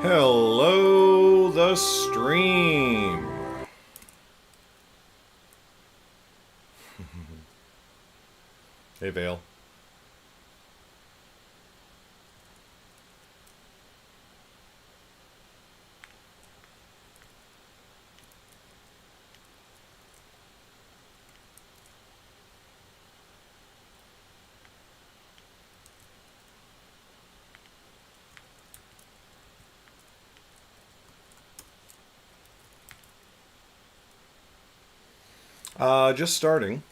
Hello, the stream. Hey, Vale. Just starting.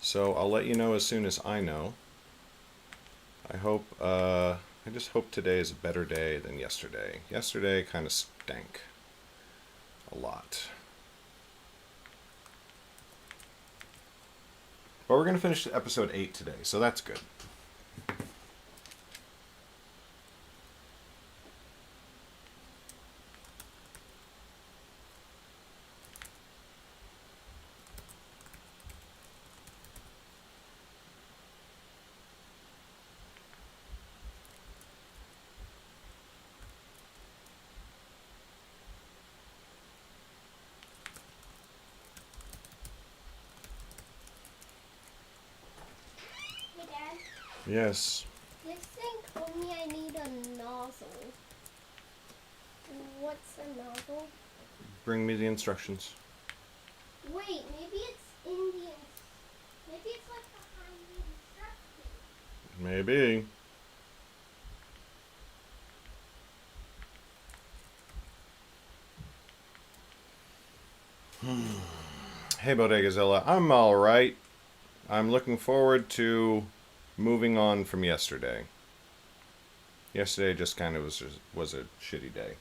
So I'll let you know as soon as I know. I just hope today is a better day than yesterday. Yesterday kind of stank. A lot. But we're going to finish episode 8 today, so that's good. Hey Dad, Yes. this thing told me I need a nozzle. What's a nozzle? Bring me the instructions. Wait, maybe it's Indian. Maybe it's like behind the instructions. Maybe. Hey, Bodegazilla. I'm alright. I'm looking forward to moving on from yesterday. Yesterday just kind of was a shitty day.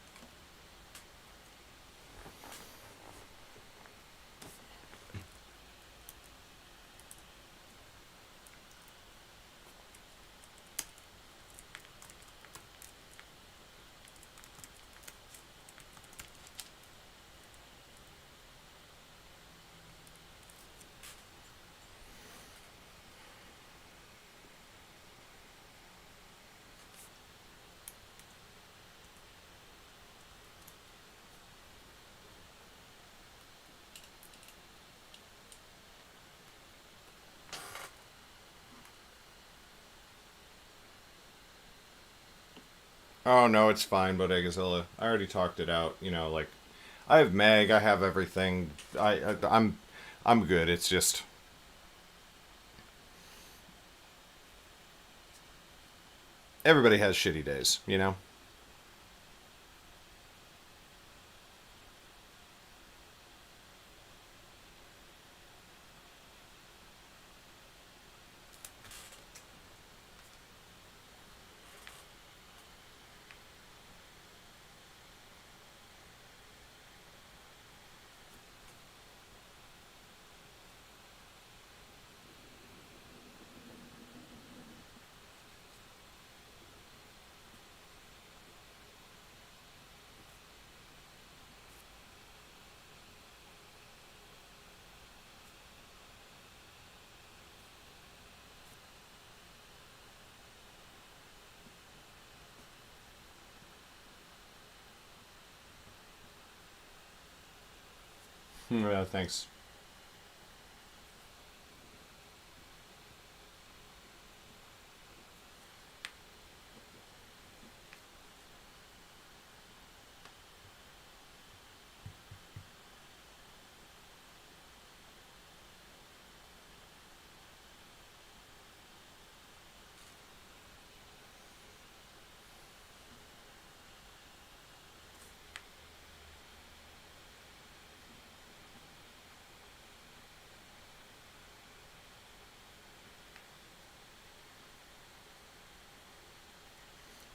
Oh no, it's fine, Bodegazilla. I already talked it out. You know, like I have Meg, I have everything. I'm good. It's just everybody has shitty days, you know. Yeah, thanks.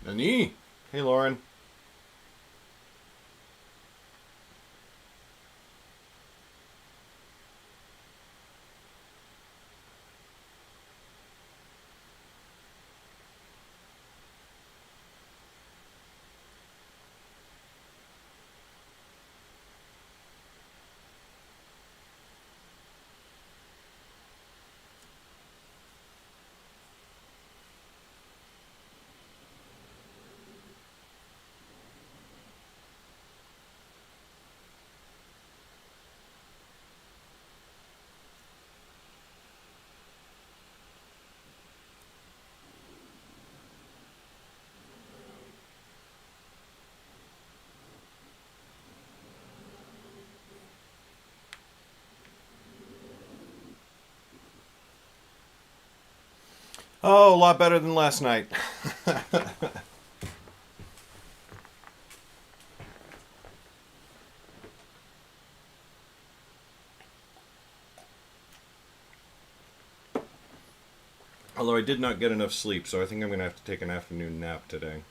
Nani? Hey, Lauren. Oh, a lot better than last night. Although I did not get enough sleep, so I think I'm going to have to take an afternoon nap today.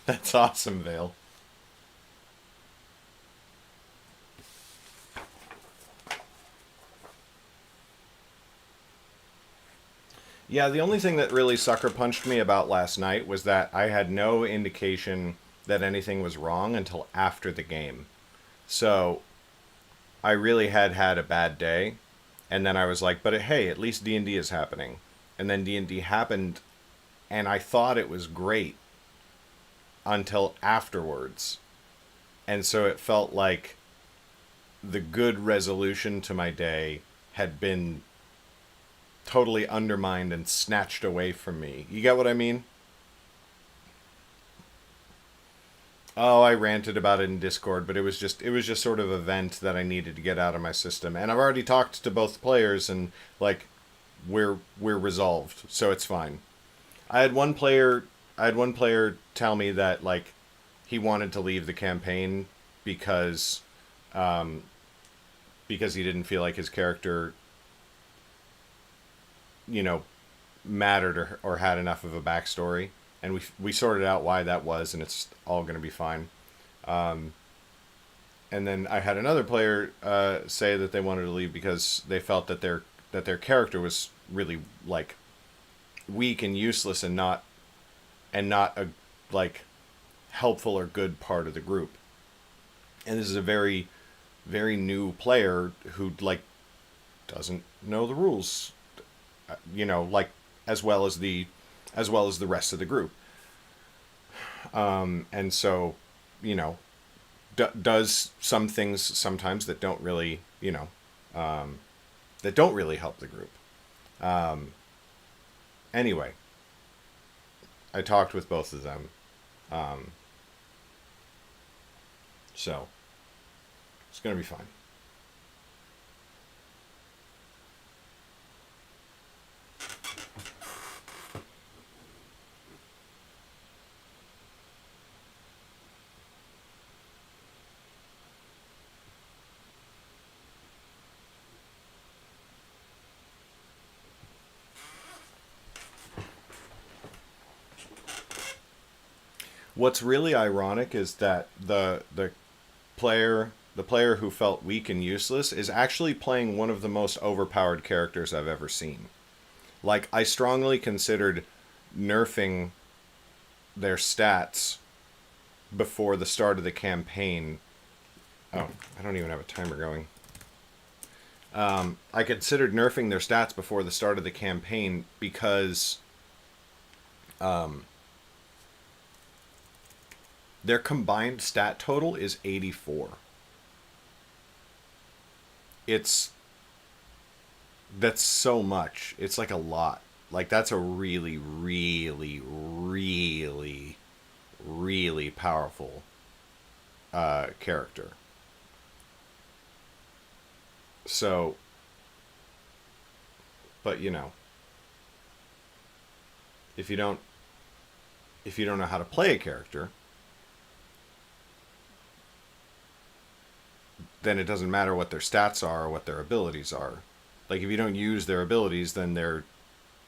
That's awesome, Vale. Yeah, the only thing that really sucker punched me about last night was that I had no indication that anything was wrong until after the game. So I really had a bad day, and then I was like, "But hey, at least D&D is happening." And then D&D happened, and I thought it was great until afterwards. And so it felt like the good resolution to my day had been totally undermined and snatched away from me. You get what I mean? Oh, I ranted about it in Discord, but it was just sort of a vent that I needed to get out of my system. And I've already talked to both players and like we're resolved, so it's fine. I had one player I had one player tell me that like he wanted to leave the campaign because um because he didn't feel like his character, you know, mattered or had enough of a backstory, and we sorted out why that was, and it's all going to be fine. Um, and then I had another player say that they wanted to leave because they felt that their character was really like weak and useless and not a like helpful or good part of the group. And this is a very very new player who like doesn't know the rules, like as well as the rest of the group. And so, you know, does some things sometimes that don't really, that don't really help the group. Um, anyway, I talked with both of them, um, so it's gonna be fine. What's really ironic is that the player who felt weak and useless is actually playing one of the most overpowered characters I've ever seen. Like I strongly considered nerfing their stats before the start of the campaign. Oh, I don't even have a timer going. I considered nerfing their stats before the start of the campaign because um, their combined stat total is 84. It's That's so much. It's like a lot. Like that's a really, really, really, really powerful character. So, but if you don't if you don't know how to play a character, then it doesn't matter what their stats are or what their abilities are. Like if you don't use their abilities, then they're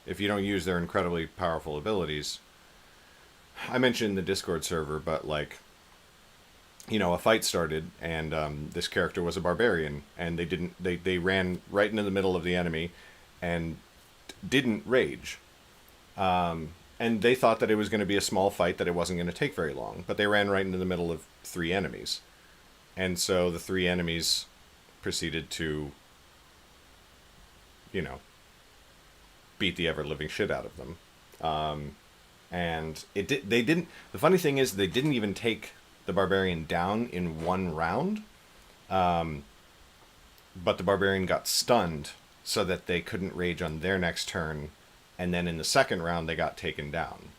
if you don't use their incredibly powerful abilities. I mentioned the Discord server, but like a fight started, and this character was a barbarian, and they ran right into the middle of the enemy, and didn't rage. And they thought that it was going to be a small fight, that it wasn't going to take very long, but they ran right into the middle of three enemies, and so the three enemies proceeded to, you know, beat the ever living shit out of them. And they didn't. The funny thing is, they didn't even take the barbarian down in one round, but the barbarian got stunned so that they couldn't rage on their next turn, and then in the second round they got taken down.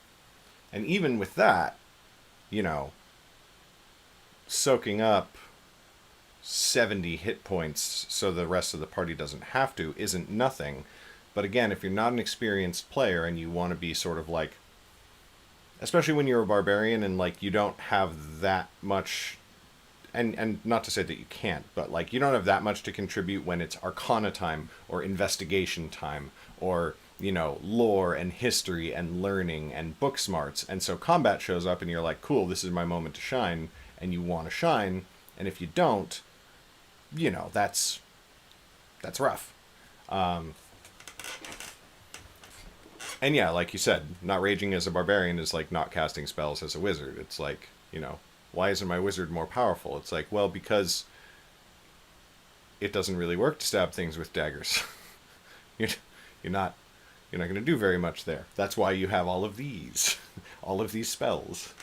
And even with that, you know, soaking up 70 hit points so the rest of the party doesn't have to isn't nothing. But again, if you're not an experienced player and you want to be sort of like, especially when you're a barbarian and like you don't have that much, and not to say that you can't, but like you don't have that much to contribute when it's arcana time or investigation time or, you know, lore and history and learning and book smarts. And so combat shows up and you're like, cool, this is my moment to shine, and you want to shine. And if you don't, you know, that's rough. And yeah, like you said, not raging as a barbarian is like not casting spells as a wizard. It's like, you know, why isn't my wizard more powerful? It's like, well, because it doesn't really work to stab things with daggers. you're, you're not you're not going to do very much there. That's why you have all of these, all of these spells.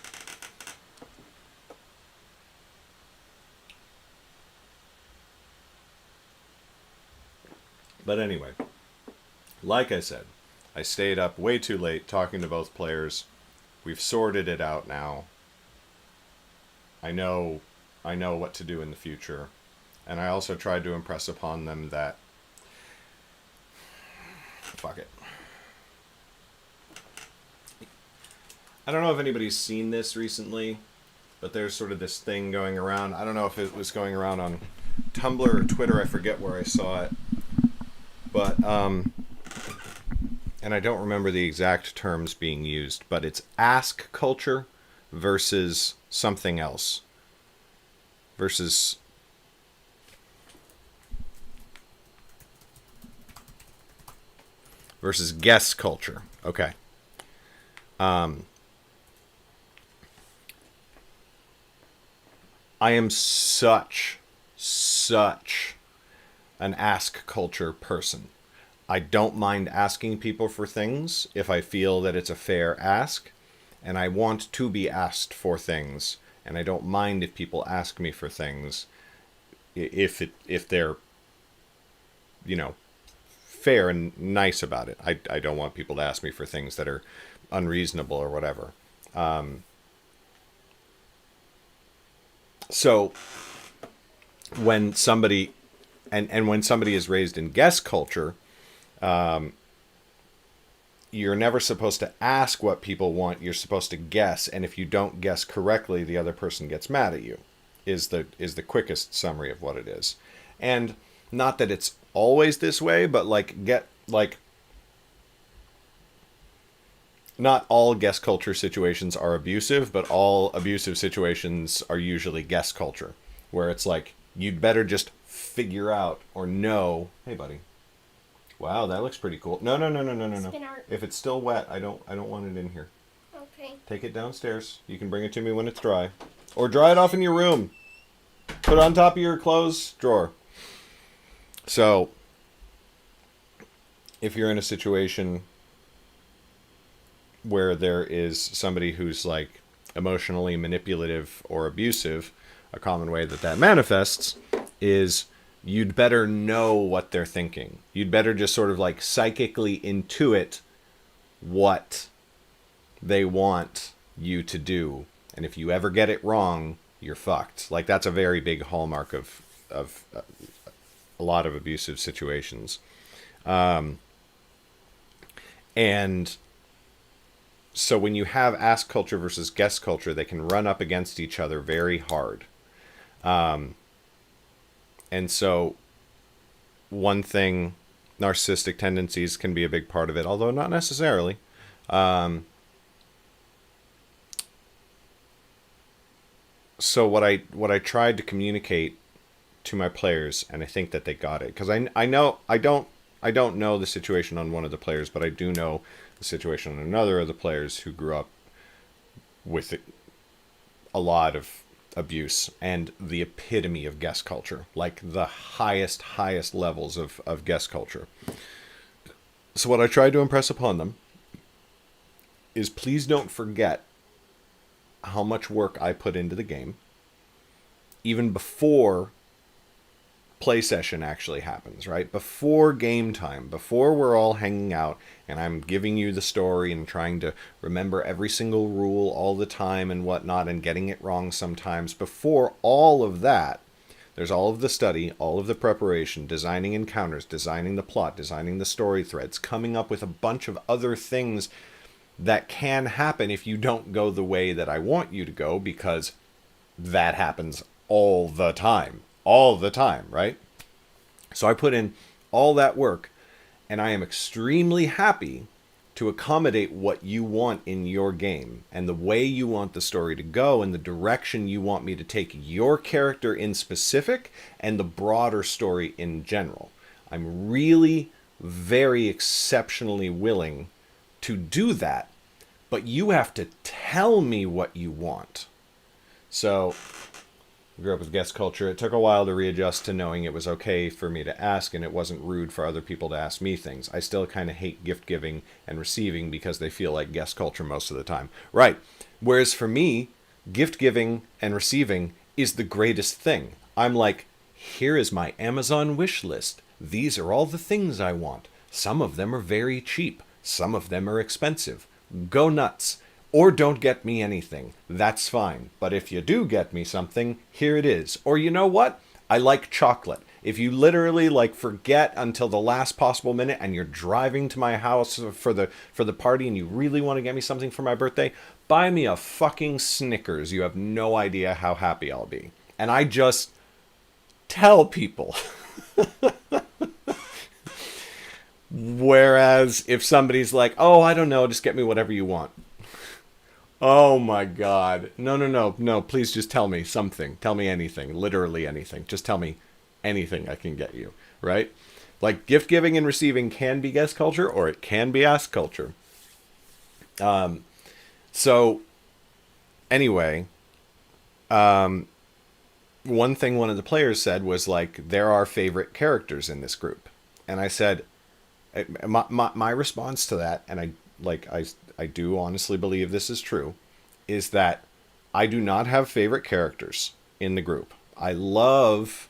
But anyway, like I said, I stayed up way too late talking to both players. We've sorted it out now. I know what to do in the future. And I also tried to impress upon them that, fuck it. I don't know if anybody's seen this recently, but there's sort of this thing going around. I don't know if it was going around on Tumblr or Twitter. I forget where I saw it. But, and I don't remember the exact terms being used, but it's ask culture versus something else. Versus guess culture. Okay. I am such an ask culture person. I don't mind asking people for things if I feel that it's a fair ask, and I want to be asked for things, and I don't mind if people ask me for things if they're, you know, fair and nice about it. I don't want people to ask me for things that are unreasonable or whatever. So when somebody and when somebody is raised in guess culture, you're never supposed to ask what people want. You're supposed to guess, and if you don't guess correctly, the other person gets mad at you. Is the quickest summary of what it is. And not that it's always this way, but not all guess culture situations are abusive, but all abusive situations are usually guess culture, where it's like you'd better just figure out or know. Hey, buddy. Wow, that looks pretty cool. No. Spin art. If it's still wet, I don't want it in here. Okay. Take it downstairs. You can bring it to me when it's dry, or dry it off in your room. Put it on top of your clothes drawer. So, if you're in a situation where there is somebody who's like emotionally manipulative or abusive, a common way that manifests is you'd better know what they're thinking. You'd better just sort of like psychically intuit what they want you to do. And if you ever get it wrong, you're fucked. Like that's a very big hallmark of a lot of abusive situations. And so when you have ask culture versus guess culture, they can run up against each other very hard. And so one thing, narcissistic tendencies can be a big part of it, although not necessarily. So what I tried to communicate to my players, and I think that they got it, because I know I don't know the situation on one of the players, but I do know the situation on another of the players who grew up with a lot of abuse and the epitome of guest culture, like the highest levels of guest culture. So what I tried to impress upon them is please don't forget how much work I put into the game, even before play session actually happens, right? Before game time, before we're all hanging out and I'm giving you the story and trying to remember every single rule all the time and whatnot and getting it wrong sometimes. Before all of that, there's all of the study, all of the preparation, designing encounters, designing the plot, designing the story threads, coming up with a bunch of other things that can happen if you don't go the way that I want you to go, because that happens all the time. All the time, right? So I put in all that work, and I am extremely happy to accommodate what you want in your game and the way you want the story to go and the direction you want me to take your character in specific and the broader story in general. I'm really very exceptionally willing to do that, but you have to tell me what you want. So I grew up with guest culture. It took a while to readjust to knowing it was okay for me to ask and it wasn't rude for other people to ask me things. I still kind of hate gift giving and receiving because they feel like guest culture most of the time. Right. Whereas for me, gift giving and receiving is the greatest thing. I'm like, here is my Amazon wish list. These are all the things I want. Some of them are very cheap. Some of them are expensive. Go nuts. Or don't get me anything. That's fine. But if you do get me something, here it is. Or you know what? I like chocolate. If you literally like forget until the last possible minute and you're driving to my house for the party and you really want to get me something for my birthday, buy me a fucking Snickers. You have no idea how happy I'll be. And I just tell people. Whereas if somebody's like, "Oh, I don't know, just get me whatever you want." Oh my god. No, no, no, no. Please just tell me something. Tell me anything. Literally anything. Just tell me anything I can get you. Right? Like, gift giving and receiving can be guest culture or it can be ask culture. So, anyway, one thing one of the players said was, like, there are favorite characters in this group. And I said, my response to that, and I do honestly believe this is true, is that I do not have favorite characters in the group. I love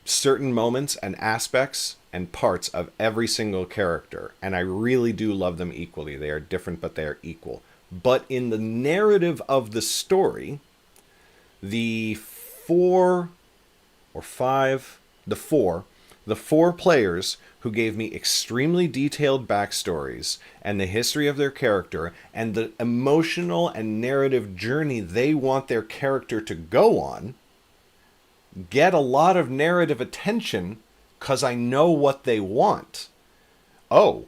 certain moments and aspects and parts of every single character, and I really do love them equally. They are different, but they are equal. But in the narrative of the story, the four or five, the four players who gave me extremely detailed backstories and the history of their character and the emotional and narrative journey they want their character to go on get a lot of narrative attention because I know what they want. Oh,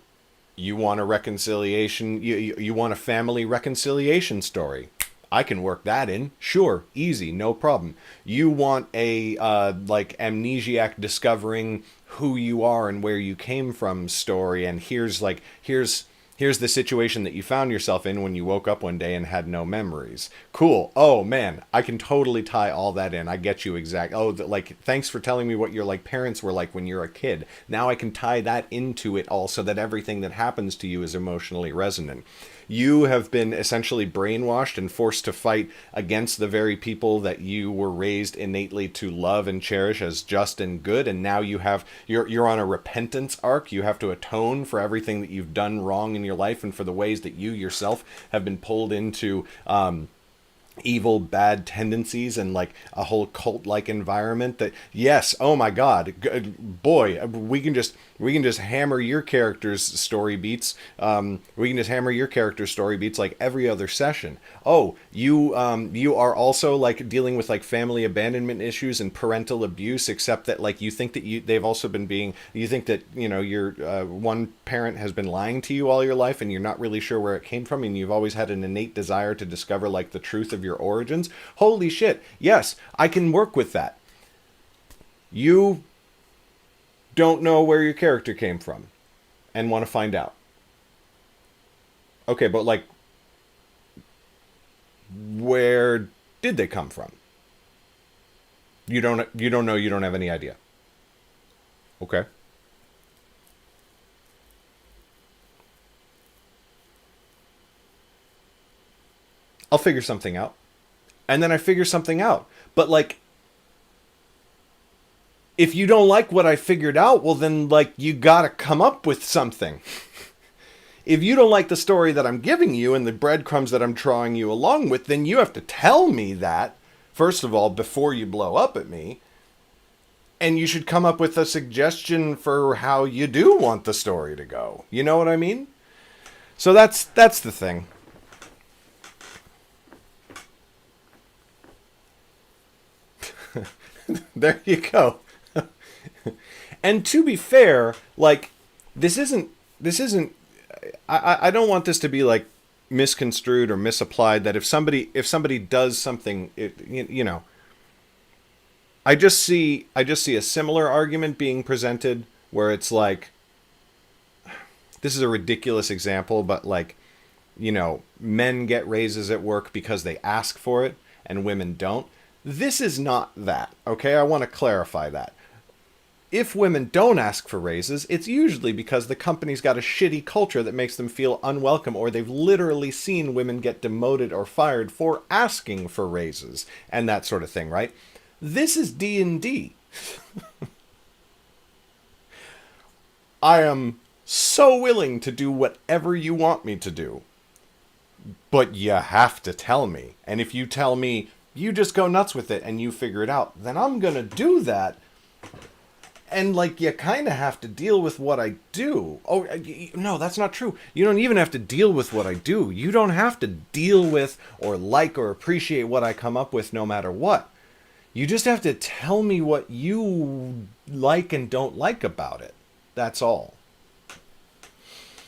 you want a reconciliation, you want a family reconciliation story. I can work that in. Sure, easy, no problem. You want a like amnesiac discovering who you are and where you came from story, and here's the situation that you found yourself in when you woke up one day and had no memories. Cool. Oh man, I can totally tie all that in. I get you exact. Oh, like, thanks for telling me what your like parents were like when you're a kid. Now I can tie that into it all so that everything that happens to you is emotionally resonant. You have been essentially brainwashed and forced to fight against the very people that you were raised innately to love and cherish as just and good, and now you're on a repentance arc. You have to atone for everything that you've done wrong in your life and for the ways that you yourself have been pulled into evil, bad tendencies and like a whole cult-like environment. That, yes, oh my god, boy, we can just hammer your character's story beats. We can just hammer your character's story beats like every other session. Oh, you are also like dealing with like family abandonment issues and parental abuse, except that like you think that they've also been being, you think that, you know, your one parent has been lying to you all your life and you're not really sure where it came from, and you've always had an innate desire to discover like the truth of your your origins. Holy shit. Yes, I can work with that. You don't know where your character came from and want to find out. Okay, but like, where did they come from? You don't know, you don't have any idea. Okay. I'll figure something out. And then I figure something out. But like, if you don't like what I figured out, well then like you gotta come up with something. If you don't like the story that I'm giving you and the breadcrumbs that I'm drawing you along with, then you have to tell me that, first of all, before you blow up at me. And you should come up with a suggestion for how you do want the story to go. You know what I mean? So that's the thing. There you go. And to be fair, like, this isn't I don't want this to be like misconstrued or misapplied, that if somebody does something, you know, I just see a similar argument being presented where it's like, this is a ridiculous example, but like, you know, men get raises at work because they ask for it and women don't. This is not that, okay? I want to clarify that. If women don't ask for raises, it's usually because the company's got a shitty culture that makes them feel unwelcome, or they've literally seen women get demoted or fired for asking for raises and that sort of thing, right? This is D&D. I am so willing to do whatever you want me to do. But you have to tell me. And if you tell me, you just go nuts with it and you figure it out, then I'm going to do that. And, like, you kind of have to deal with what I do. Oh, no, that's not true. You don't even have to deal with what I do. You don't have to deal with or like or appreciate what I come up with no matter what. You just have to tell me what you like and don't like about it. That's all.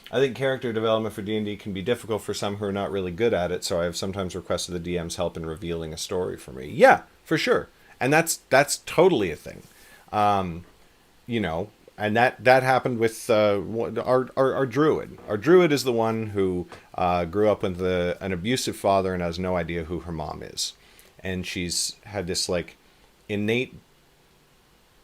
I think character development for D&D can be difficult for some who are not really good at it, so I have sometimes requested the DM's help in revealing a story for me. Yeah, for sure. And that's totally a thing. You know, and that happened with our druid. Our druid is the one who grew up with an abusive father and has no idea who her mom is. And she's had this, like, innate...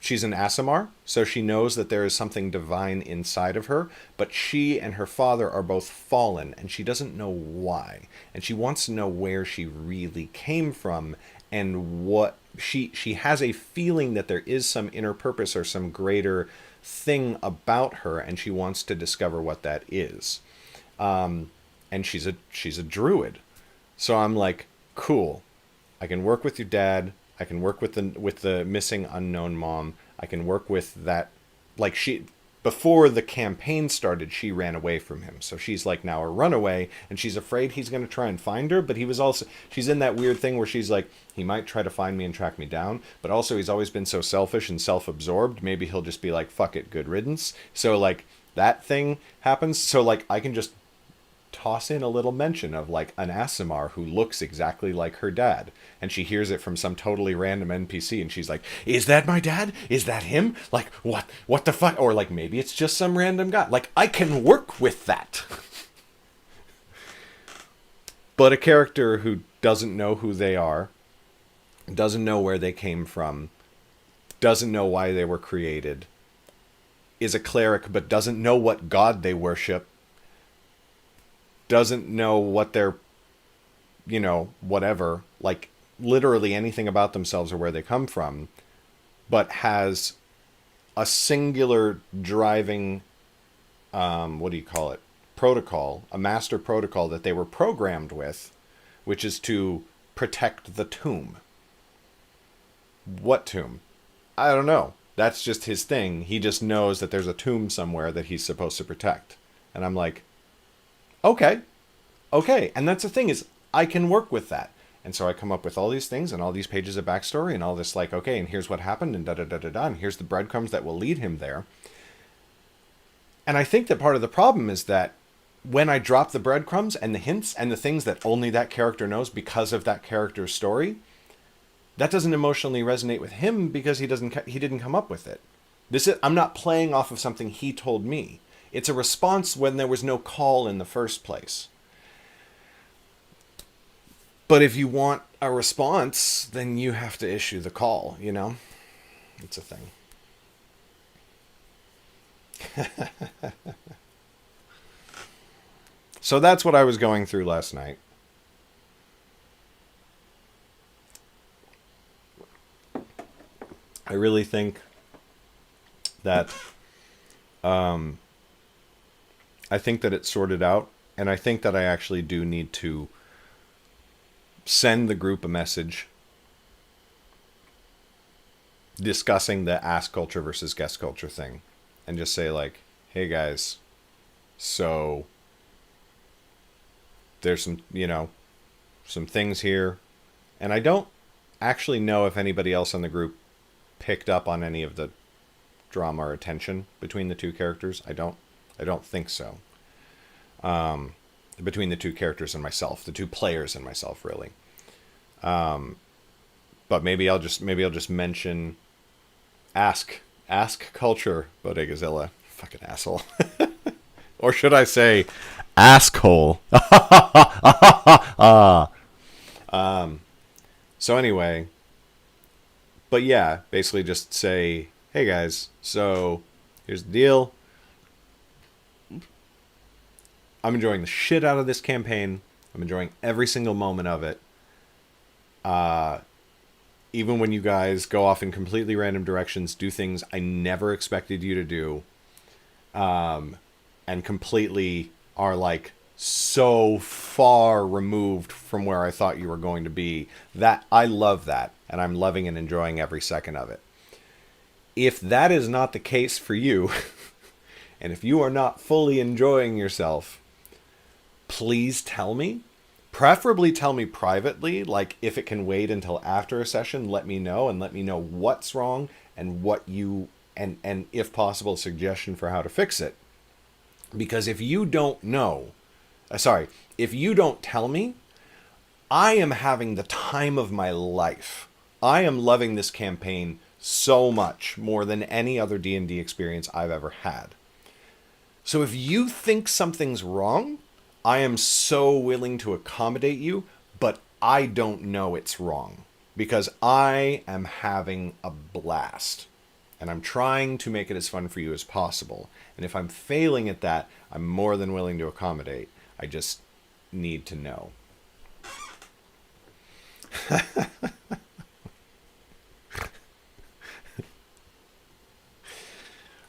She's an Aasimar, so she knows that there is something divine inside of her, but she and her father are both fallen, and she doesn't know why. And she wants to know where she really came from, and what... She has a feeling that there is some inner purpose or some greater thing about her, and she wants to discover what that is. And she's a druid. So I'm like, cool. I can work with your dad. I can work with the missing unknown mom. I can work with that. Like, before the campaign started, she ran away from him. So she's like now a runaway, and she's afraid he's going to try and find her. But she's in that weird thing where she's like, he might try to find me and track me down. But also he's always been so selfish and self-absorbed. Maybe he'll just be like, fuck it, good riddance. So like that thing happens. So like I can just toss in a little mention of like an Aasimar who looks exactly like her dad, and she hears it from some totally random NPC, and she's like, is that my dad? Is that him? Like, what the fuck? Or like, maybe it's just some random guy. Like, I can work with that. But a character who doesn't know who they are, doesn't know where they came from, doesn't know why they were created, is a cleric but doesn't know what god they worship, doesn't know what they're, you know, whatever, like literally anything about themselves or where they come from, but has a singular driving, what do you call it, protocol, a master protocol that they were programmed with, which is to protect the tomb. What tomb? I don't know. That's just his thing. He just knows that there's a tomb somewhere that he's supposed to protect. And I'm like, okay. And that's the thing, is I can work with that. And so I come up with all these things and all these pages of backstory and all this, like, okay, and here's what happened and da-da-da-da-da, and here's the breadcrumbs that will lead him there. And I think that part of the problem is that when I drop the breadcrumbs and the hints and the things that only that character knows because of that character's story, that doesn't emotionally resonate with him because he didn't come up with it. I'm not playing off of something he told me. It's a response when there was no call in the first place. But if you want a response, then you have to issue the call, you know? It's a thing. So that's what I was going through last night. I really think that I think that it's sorted out, and I think that I actually do need to send the group a message discussing the ask culture versus guest culture thing, and just say like, hey guys, so there's some things here, and I don't actually know if anybody else on the group picked up on any of the drama or tension between the two characters. I don't think so. Between the two characters and myself, the two players and myself, really. But maybe I'll just mention ask culture, Bodegazilla. Fucking asshole. Or should I say asshole? So anyway, but yeah, basically just say, hey guys, so here's the deal. I'm enjoying the shit out of this campaign. I'm enjoying every single moment of it. Even when you guys go off in completely random directions, do things I never expected you to do, and completely are like so far removed from where I thought you were going to be. That I love that, and I'm loving and enjoying every second of it. If that is not the case for you, and if you are not fully enjoying yourself, please tell me. Preferably tell me privately, like if it can wait until after a session, let me know, and let me know what's wrong and what you, and if possible, a suggestion for how to fix it. Because if you don't know, if you don't tell me, I am having the time of my life. I am loving this campaign so much, more than any other D&D experience I've ever had. So if you think something's wrong, I am so willing to accommodate you, but I don't know it's wrong. Because I am having a blast. And I'm trying to make it as fun for you as possible. And if I'm failing at that, I'm more than willing to accommodate. I just need to know.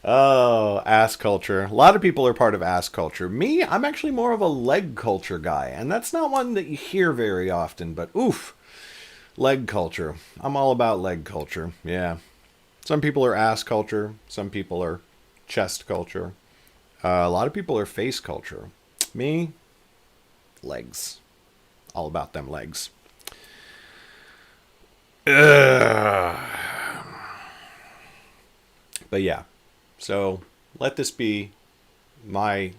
Oh, ass culture. A lot of people are part of ass culture. Me, I'm actually more of a leg culture guy. And that's not one that you hear very often, but oof. Leg culture. I'm all about leg culture. Yeah. Some people are ass culture. Some people are chest culture. A lot of people are face culture. Me, legs. All about them legs. Ugh. But yeah. So let this be my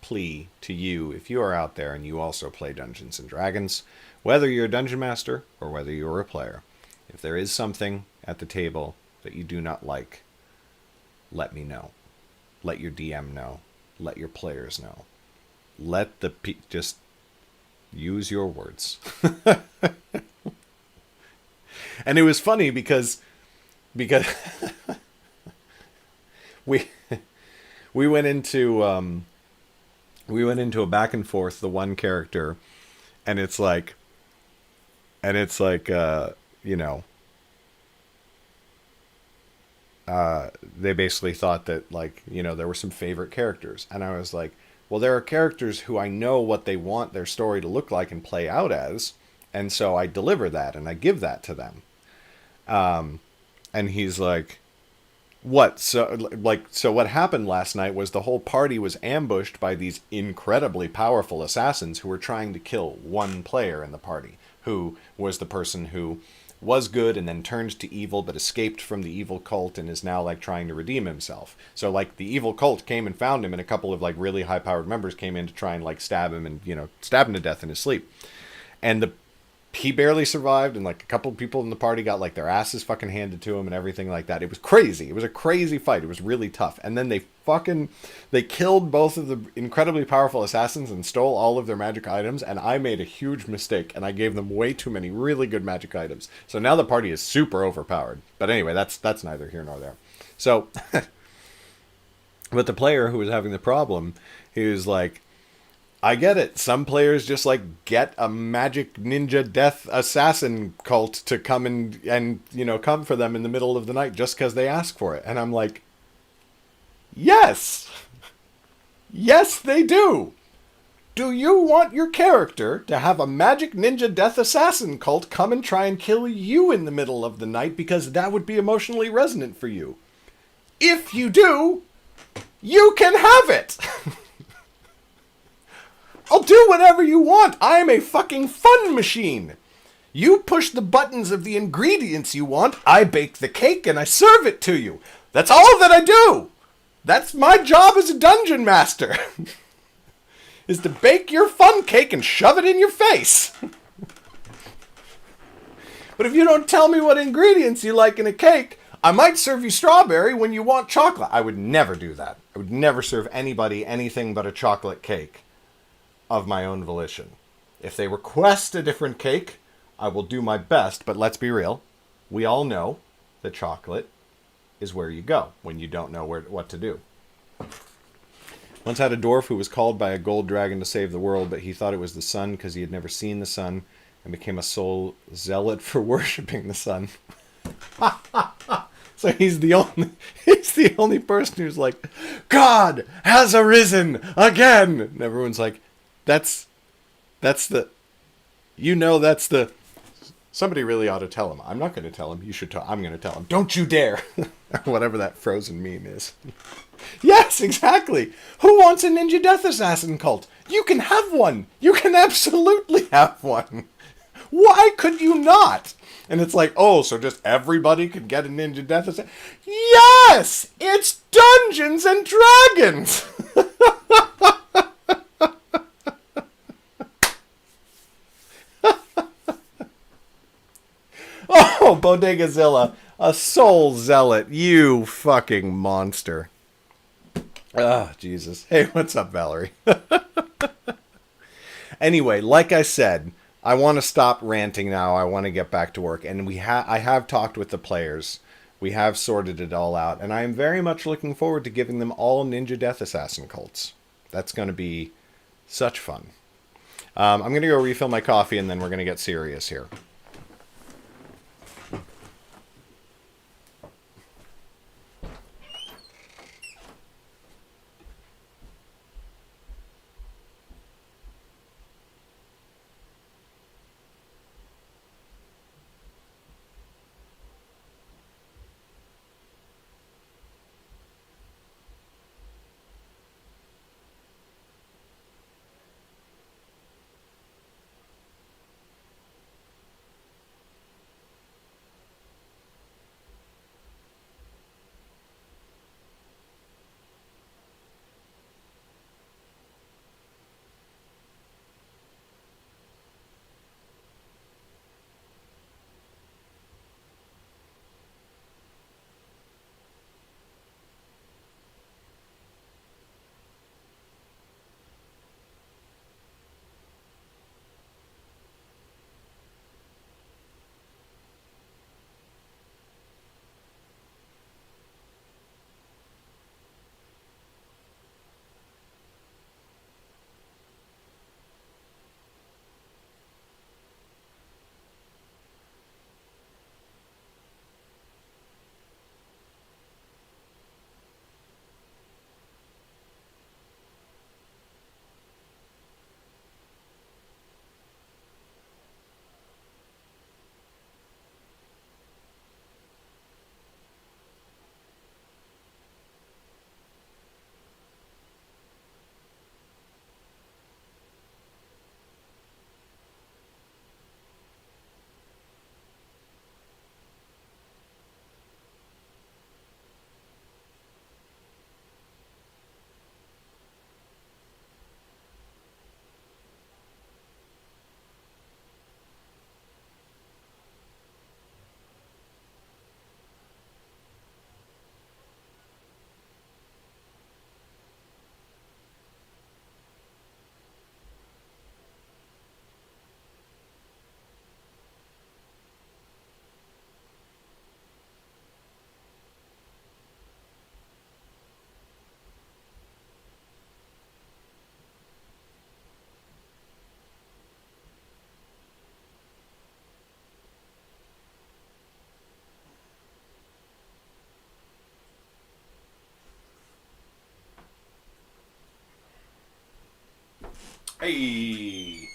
plea to you if you are out there and you also play Dungeons and Dragons, whether you're a dungeon master or whether you're a player. If there is something at the table that you do not like, let me know. Let your DM know. Let your players know. Let just use your words. And it was funny because we went into a back and forth, the one character, and it's like they basically thought that, like, there were some favorite characters, and I was like, well, there are characters who I know what they want their story to look like and play out as, and so I deliver that and I give that to them. And he's like, what? So what happened last night was the whole party was ambushed by these incredibly powerful assassins who were trying to kill one player in the party, who was the person who was good and then turned to evil but escaped from the evil cult and is now like trying to redeem himself. So like the evil cult came and found him, and a couple of like really high powered members came in to try and like stab him and, you know, stab him to death in his sleep. And he barely survived, and like a couple of people in the party got like their asses fucking handed to him and everything like that. It was crazy. It was a crazy fight. It was really tough. And then they killed both of the incredibly powerful assassins and stole all of their magic items, and I made a huge mistake and I gave them way too many really good magic items. So now the party is super overpowered. But anyway, that's neither here nor there. So but the player who was having the problem, he was like, I get it. Some players just like get a magic ninja death assassin cult to come and you know, come for them in the middle of the night just because they ask for it. And I'm like, yes, yes, they do. Do you want your character to have a magic ninja death assassin cult come and try and kill you in the middle of the night because that would be emotionally resonant for you? If you do, you can have it. I'll do whatever you want. I am a fucking fun machine. You push the buttons of the ingredients you want, I bake the cake and I serve it to you. That's all that I do. That's my job as a dungeon master. Is to bake your fun cake and shove it in your face. But if you don't tell me what ingredients you like in a cake, I might serve you strawberry when you want chocolate. I would never do that. I would never serve anybody anything but a chocolate cake of my own volition. If they request a different cake, I will do my best, but let's be real. We all know that chocolate is where you go when you don't know what to do. Once had a dwarf who was called by a gold dragon to save the world, but he thought it was the sun because he had never seen the sun, and became a soul zealot for worshipping the sun. So he's the only person who's like, God has arisen again. And everyone's like, that's the, you know, that's the, somebody really ought to tell him. I'm not going to tell him. You should tell, I'm going to tell him. Don't you dare. Whatever that Frozen meme is. Yes, exactly. Who wants a ninja death assassin cult? You can have one. You can absolutely have one. Why could you not? And it's like, oh, so just everybody could get a ninja death assassin? Yes! It's Dungeons and Dragons! Oh, Bodegazilla, a soul zealot, you fucking monster. Ah, Jesus. Hey, what's up, Valerie? Anyway, like I said, I want to stop ranting now. I want to get back to work. And I have talked with the players. We have sorted it all out. And I am very much looking forward to giving them all Ninja Death Assassin cults. That's going to be such fun. I'm going to go refill my coffee, and then we're going to get serious here. Hey.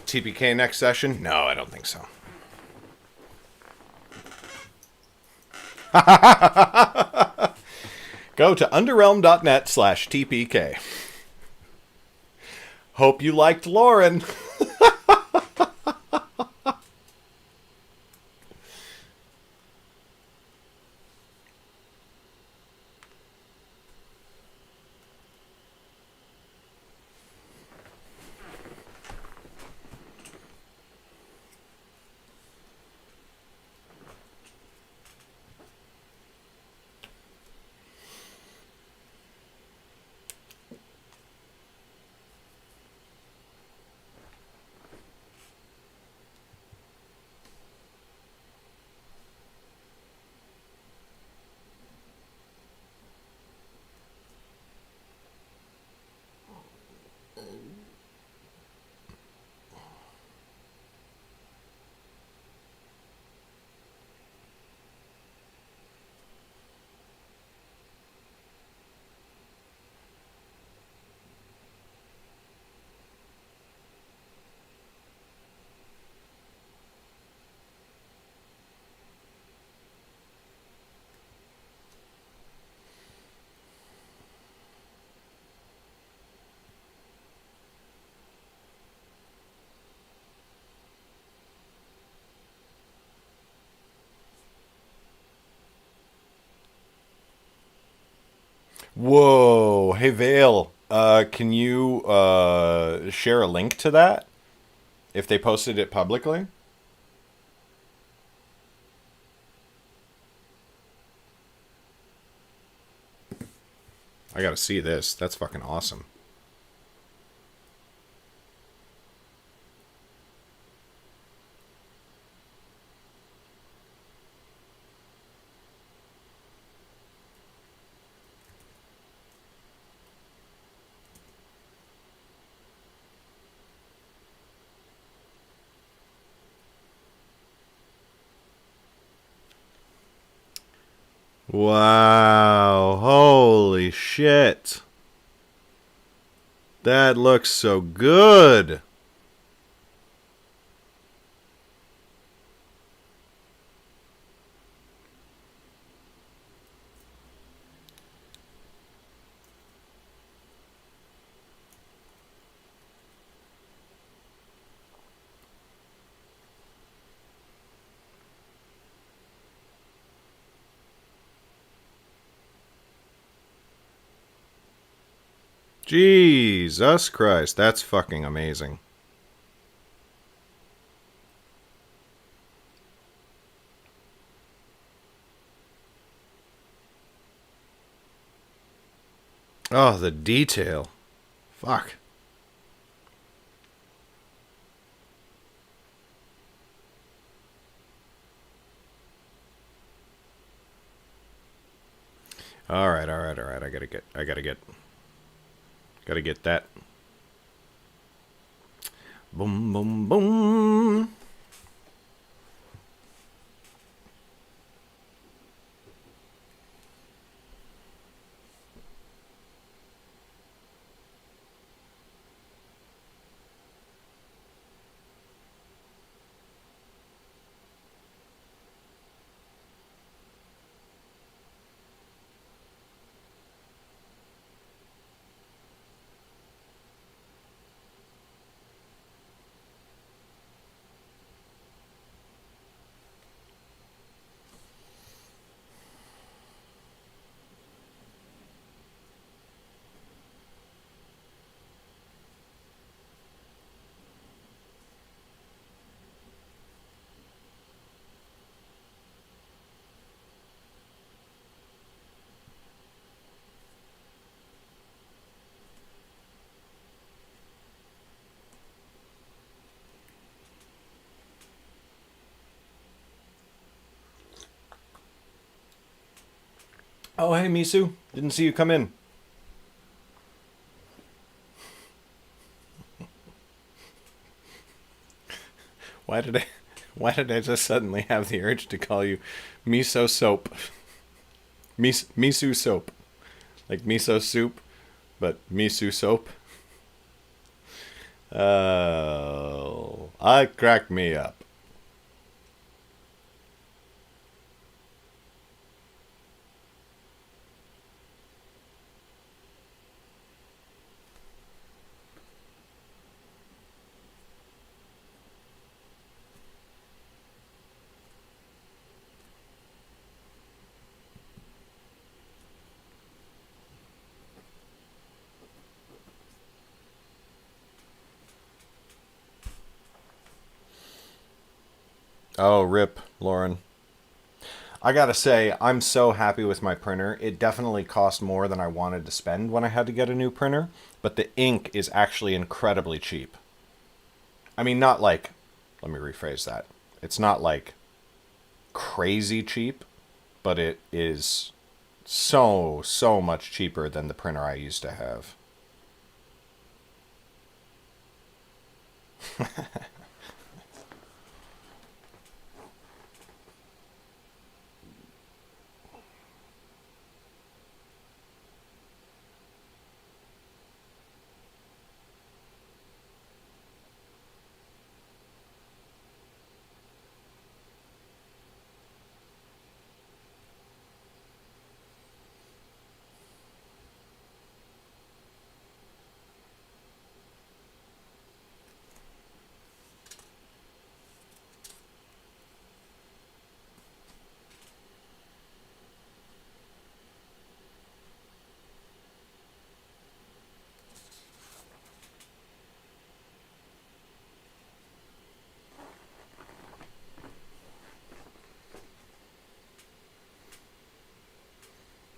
TPK next session? No, I don't think so. Go to underrealm.net/TPK. Hope you liked Lauren. Whoa. Hey, Vale. Can you share a link to that? If they posted it publicly? I gotta see this. That's fucking awesome. Wow. Holy shit. That looks so good. Jesus Christ. That's fucking amazing. Oh, the detail. Fuck. All right. I gotta get that. Boom, boom, boom. Oh, hey, Misu. Didn't see you come in. Why did I... Why did I just suddenly have the urge to call you Miso Soap? Misu Soap. Like miso soup, but miso soap. I cracked me up. Oh, rip, Lauren. I gotta say, I'm so happy with my printer. It definitely cost more than I wanted to spend when I had to get a new printer, but the ink is actually incredibly cheap. I mean, not like, let me rephrase that. It's not like crazy cheap, but it is so much cheaper than the printer I used to have.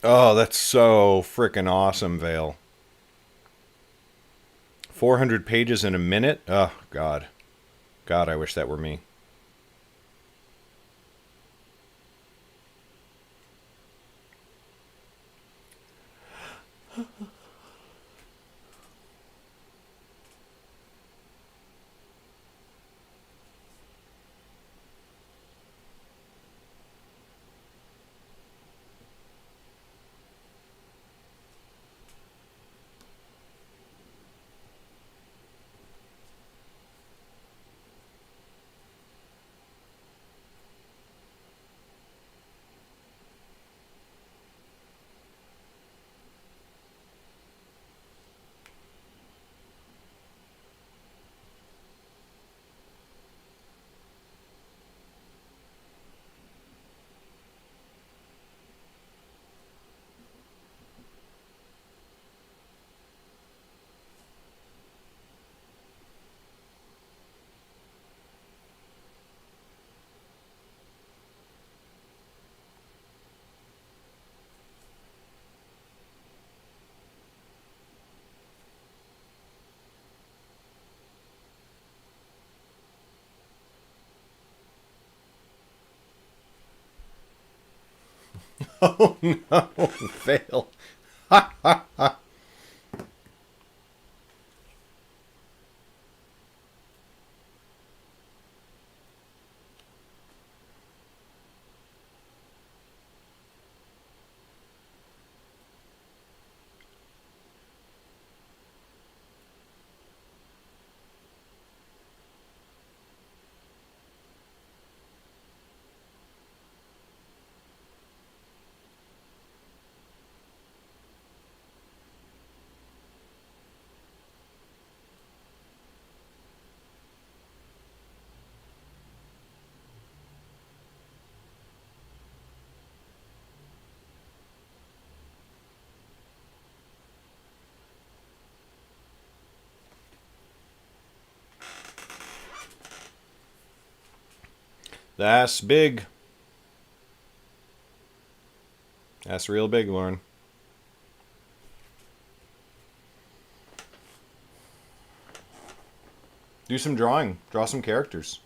Oh, that's so freaking awesome, Vale. 400 pages in a minute? Oh, God. God, I wish that were me. Oh, no. Vale. That's big. That's real big, Lauren. Do some drawing. Draw some characters.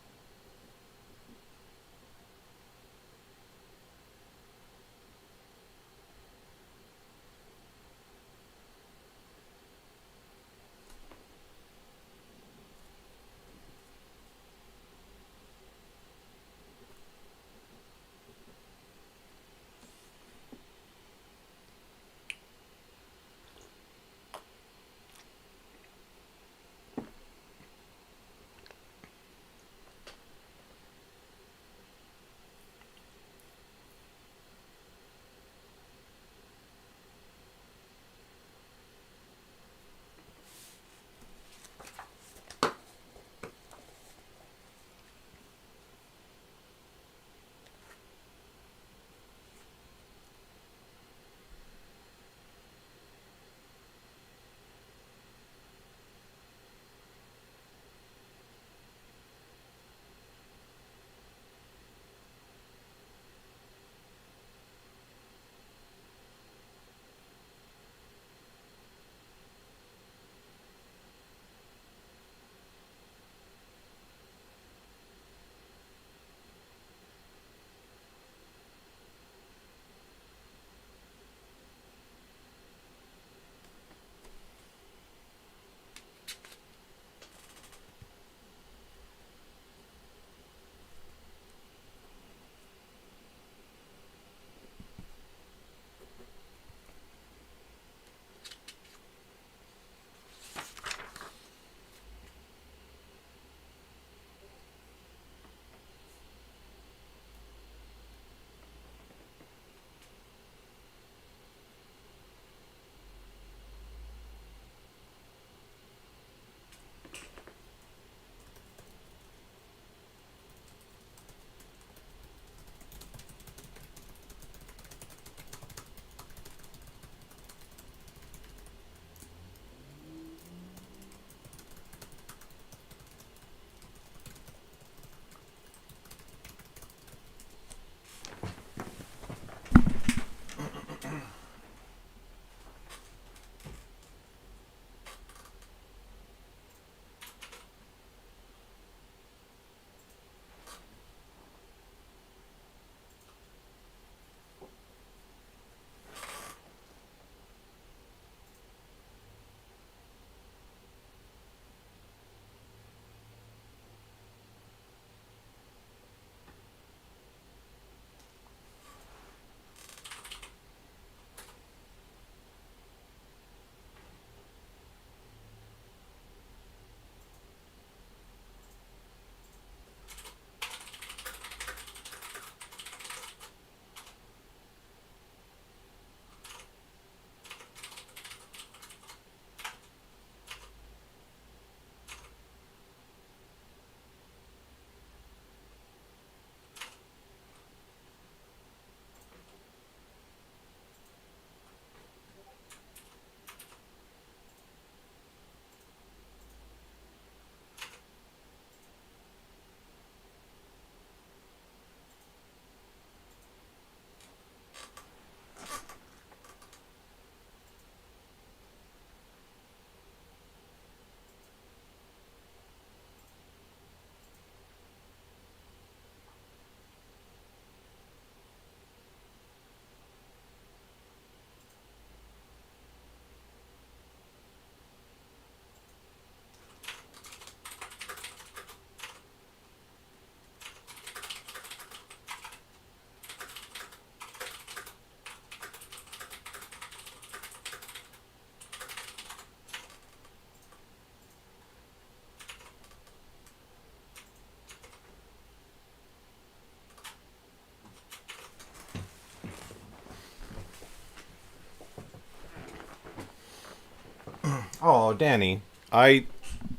Oh, Danny, I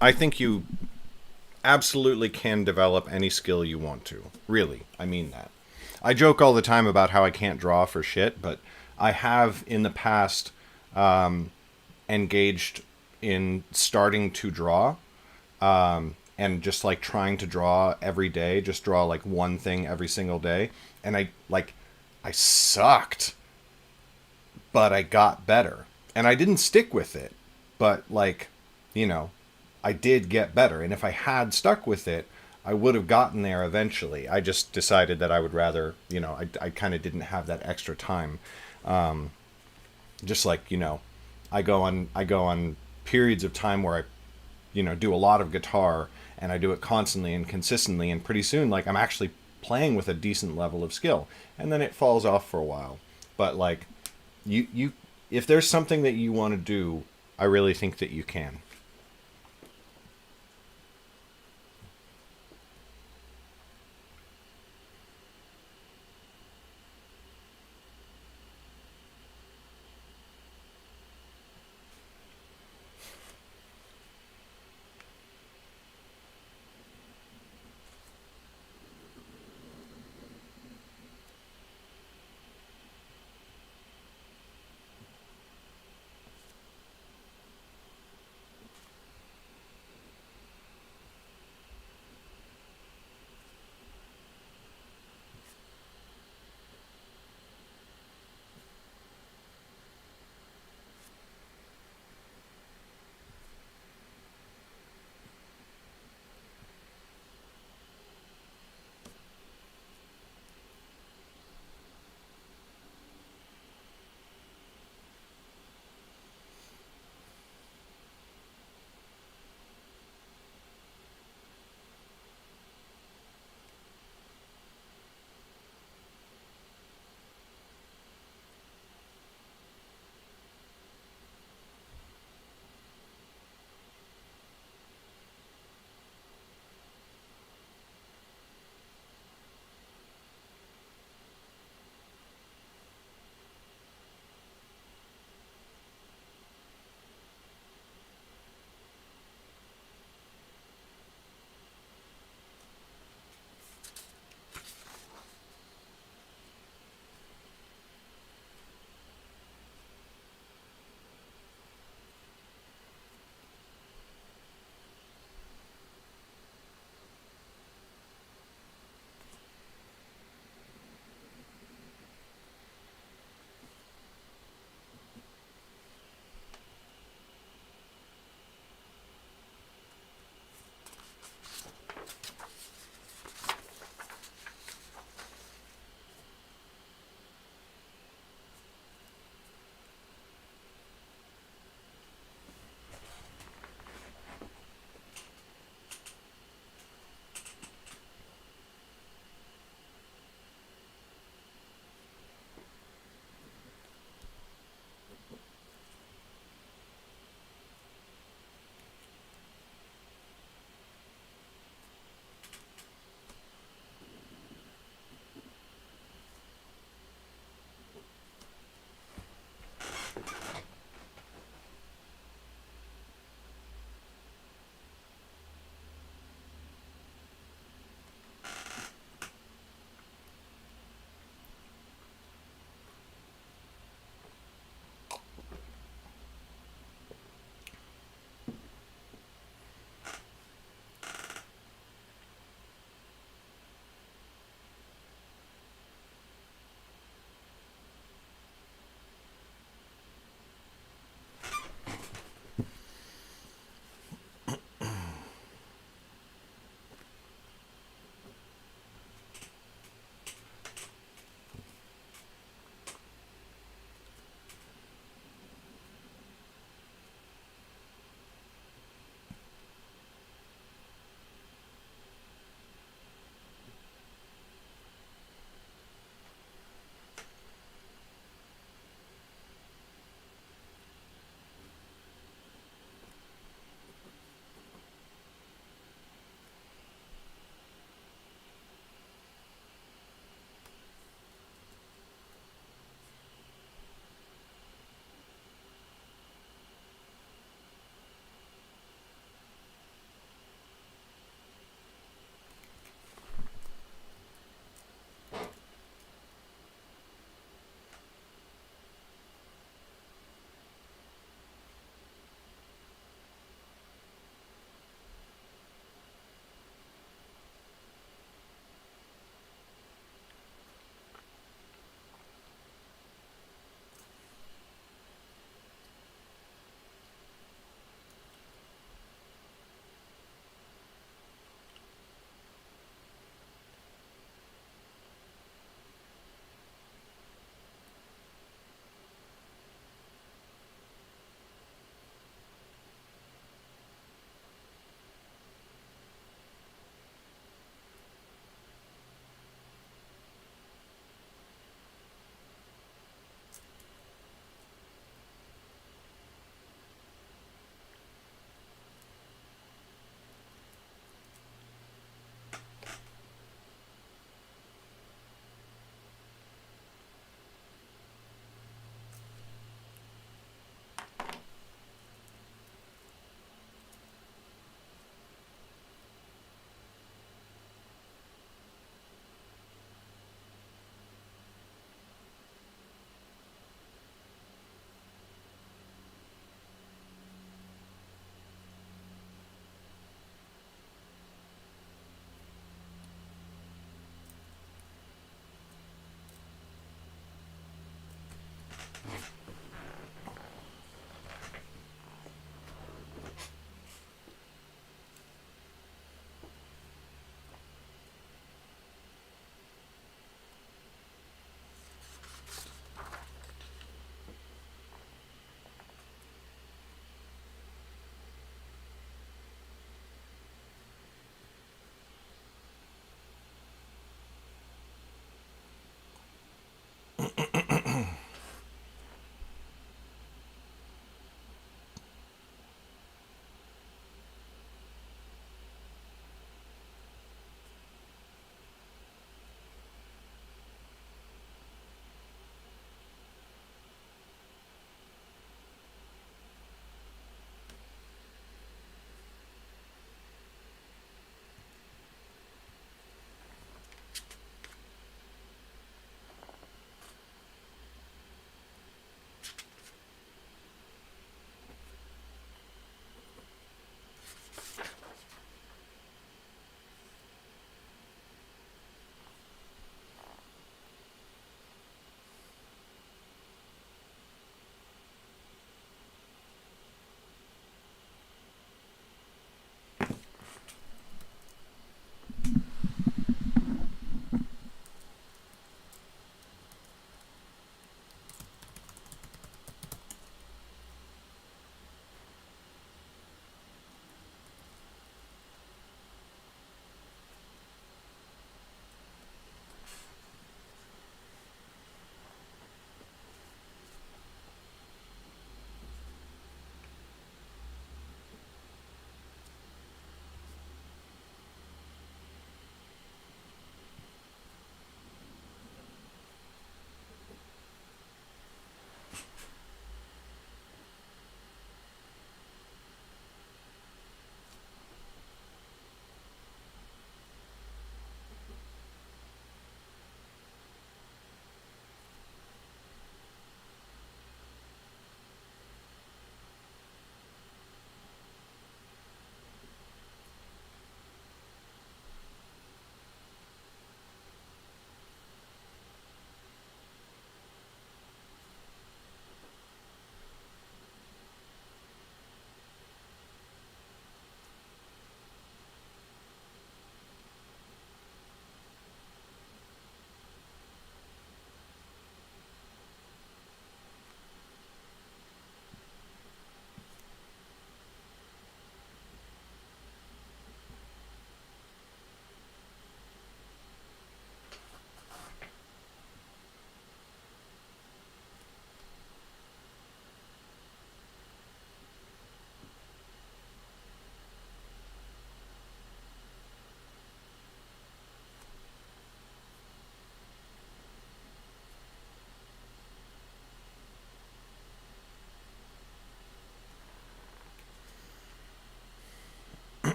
I think you absolutely can develop any skill you want to. Really, I mean that. I joke all the time about how I can't draw for shit, but I have in the past engaged in starting to draw, and just like trying to draw every day, just draw like one thing every single day. And I sucked, but I got better. And I didn't stick with it, but like, you know, I did get better. And if I had stuck with it, I would have gotten there eventually. I just decided that I would rather, I kind of didn't have that extra time. Just like, I go on periods of time where I, do a lot of guitar, and I do it constantly and consistently, and pretty soon like I'm actually playing with a decent level of skill. And then it falls off for a while. But like, you if there's something that you want to do, I really think that you can.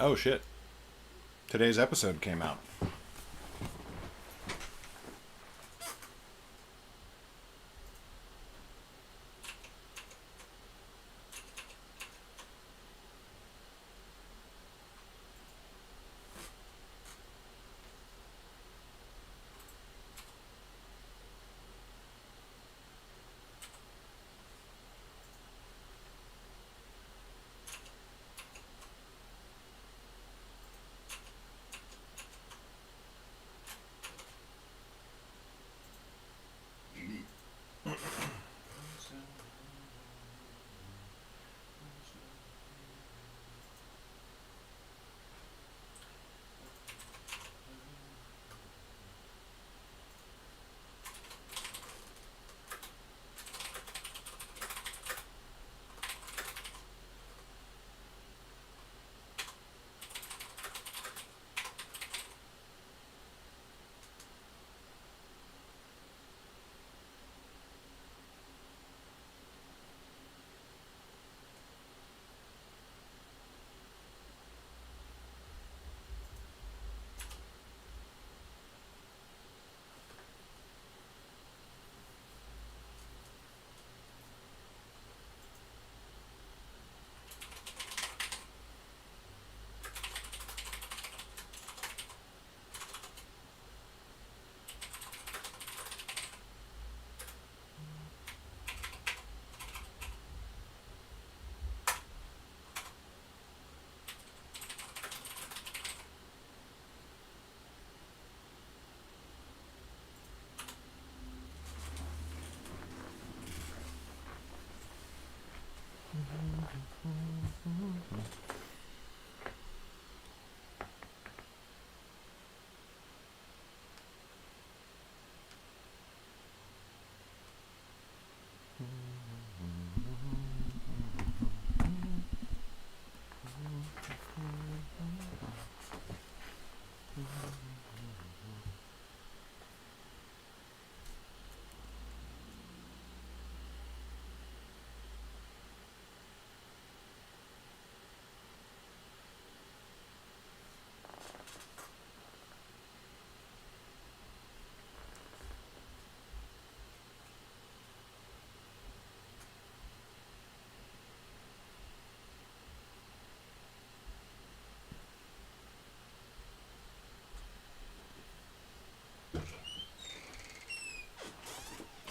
Oh shit. Today's episode came out.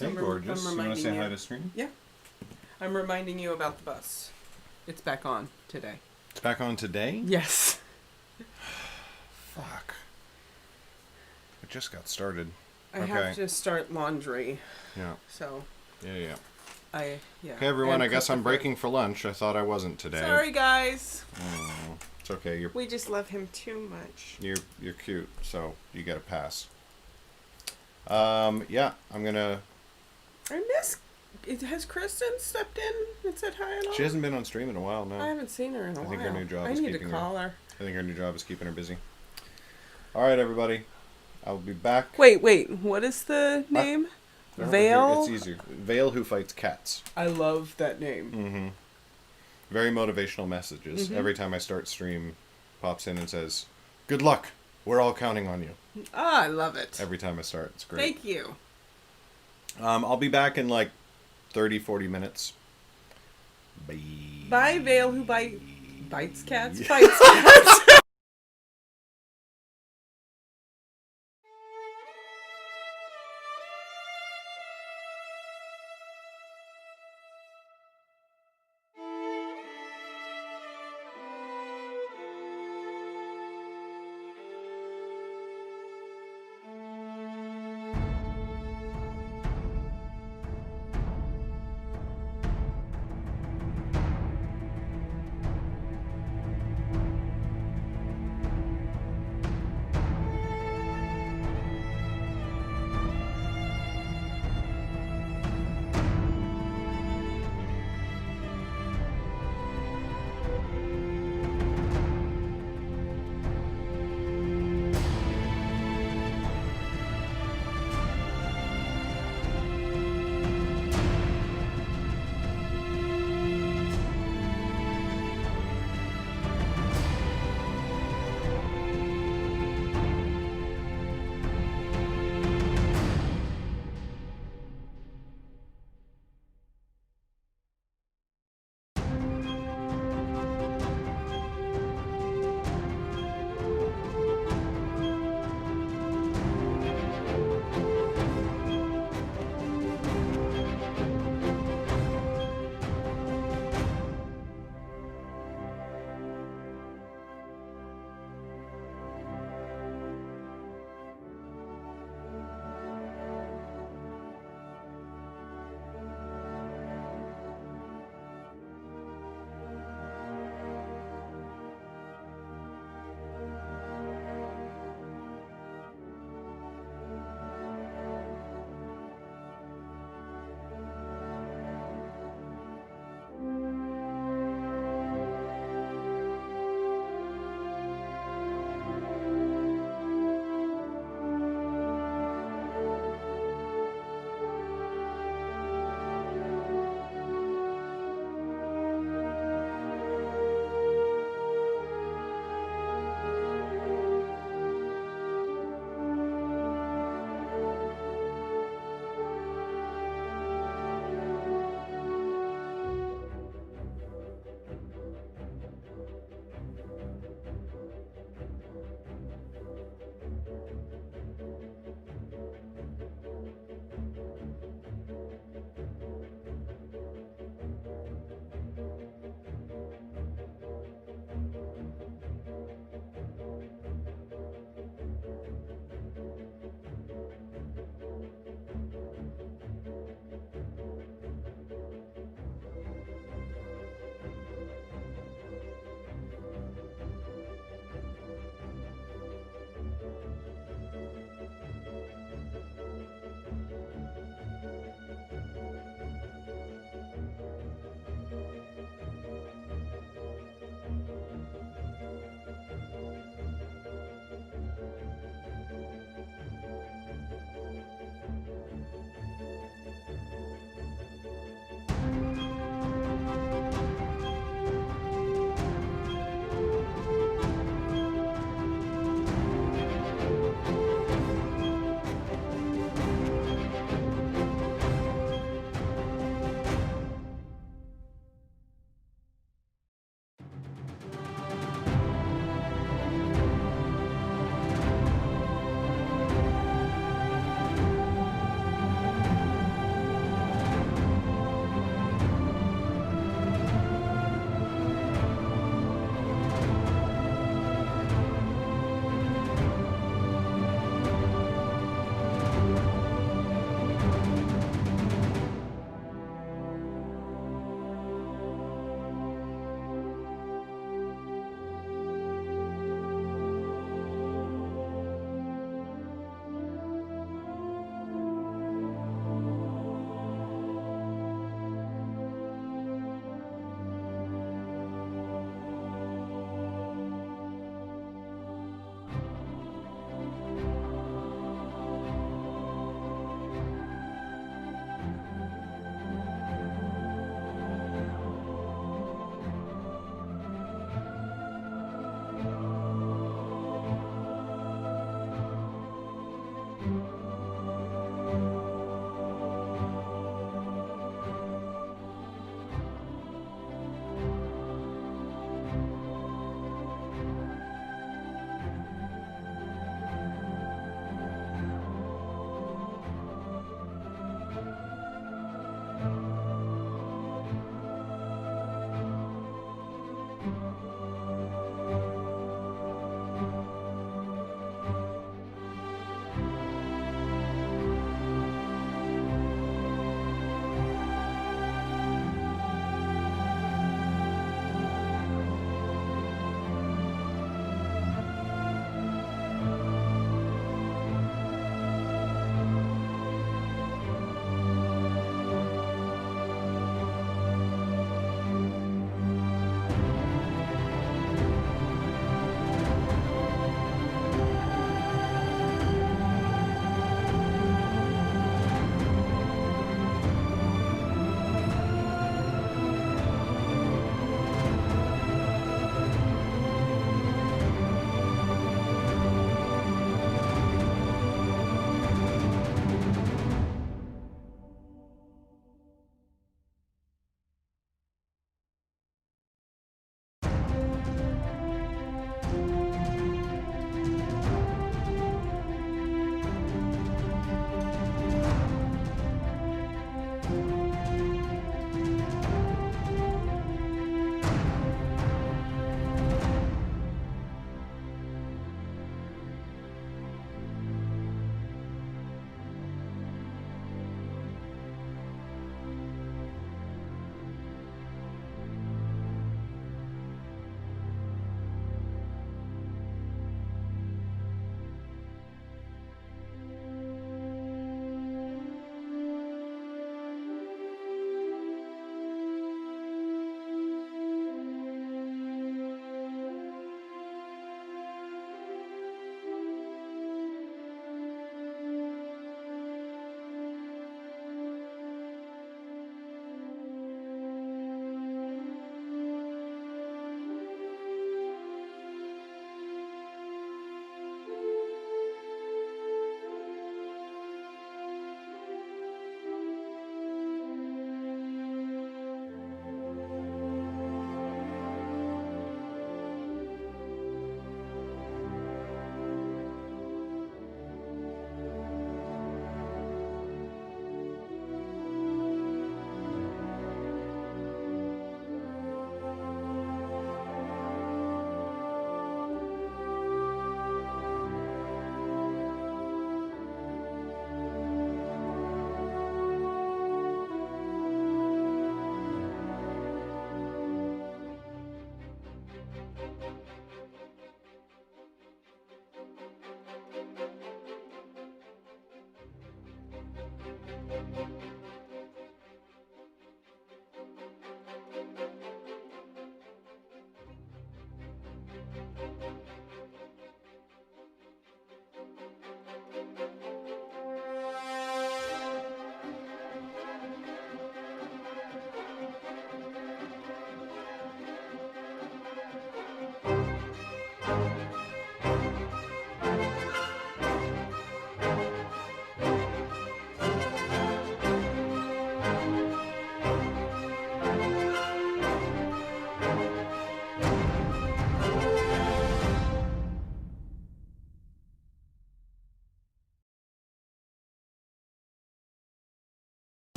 So Hey, gorgeous. You want to say hi to stream? Yeah. I'm reminding you about the bus. It's back on today. It's back on today? Yes. Fuck. It just got started. I have to start laundry. Yeah. So. Yeah. Yeah. Okay, everyone, And I guess I'm Christopher. breaking for lunch. I thought I wasn't today. Sorry, guys. Oh, it's okay. We just love him too much. You're cute, so you get a pass. Yeah, I'm gonna... I miss... Has Kristen stepped in and said hi at all? She hasn't been on stream in a while, no. I haven't seen her in a while. I think her new job I is need to keeping call her. I think her new job is keeping her busy. Alright, everybody. I'll be back. Wait. What is the name? Vale? It's easier. Vale Who Fights Cats. I love that name. Mm-hmm. Very motivational messages. Mm-hmm. Every time I start stream, pops in and says, "Good luck. We're all counting on you." Ah, I love it. Every time I start. It's great. Thank you. I'll be back in like 30, 40 minutes. Bye. Bye, Vale who bites cats. Bites cats.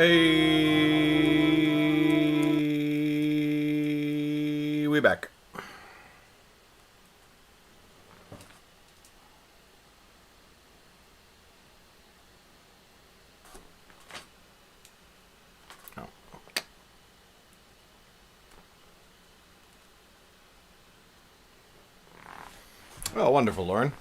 Hey, we back. Oh. Oh, wonderful, Lauren.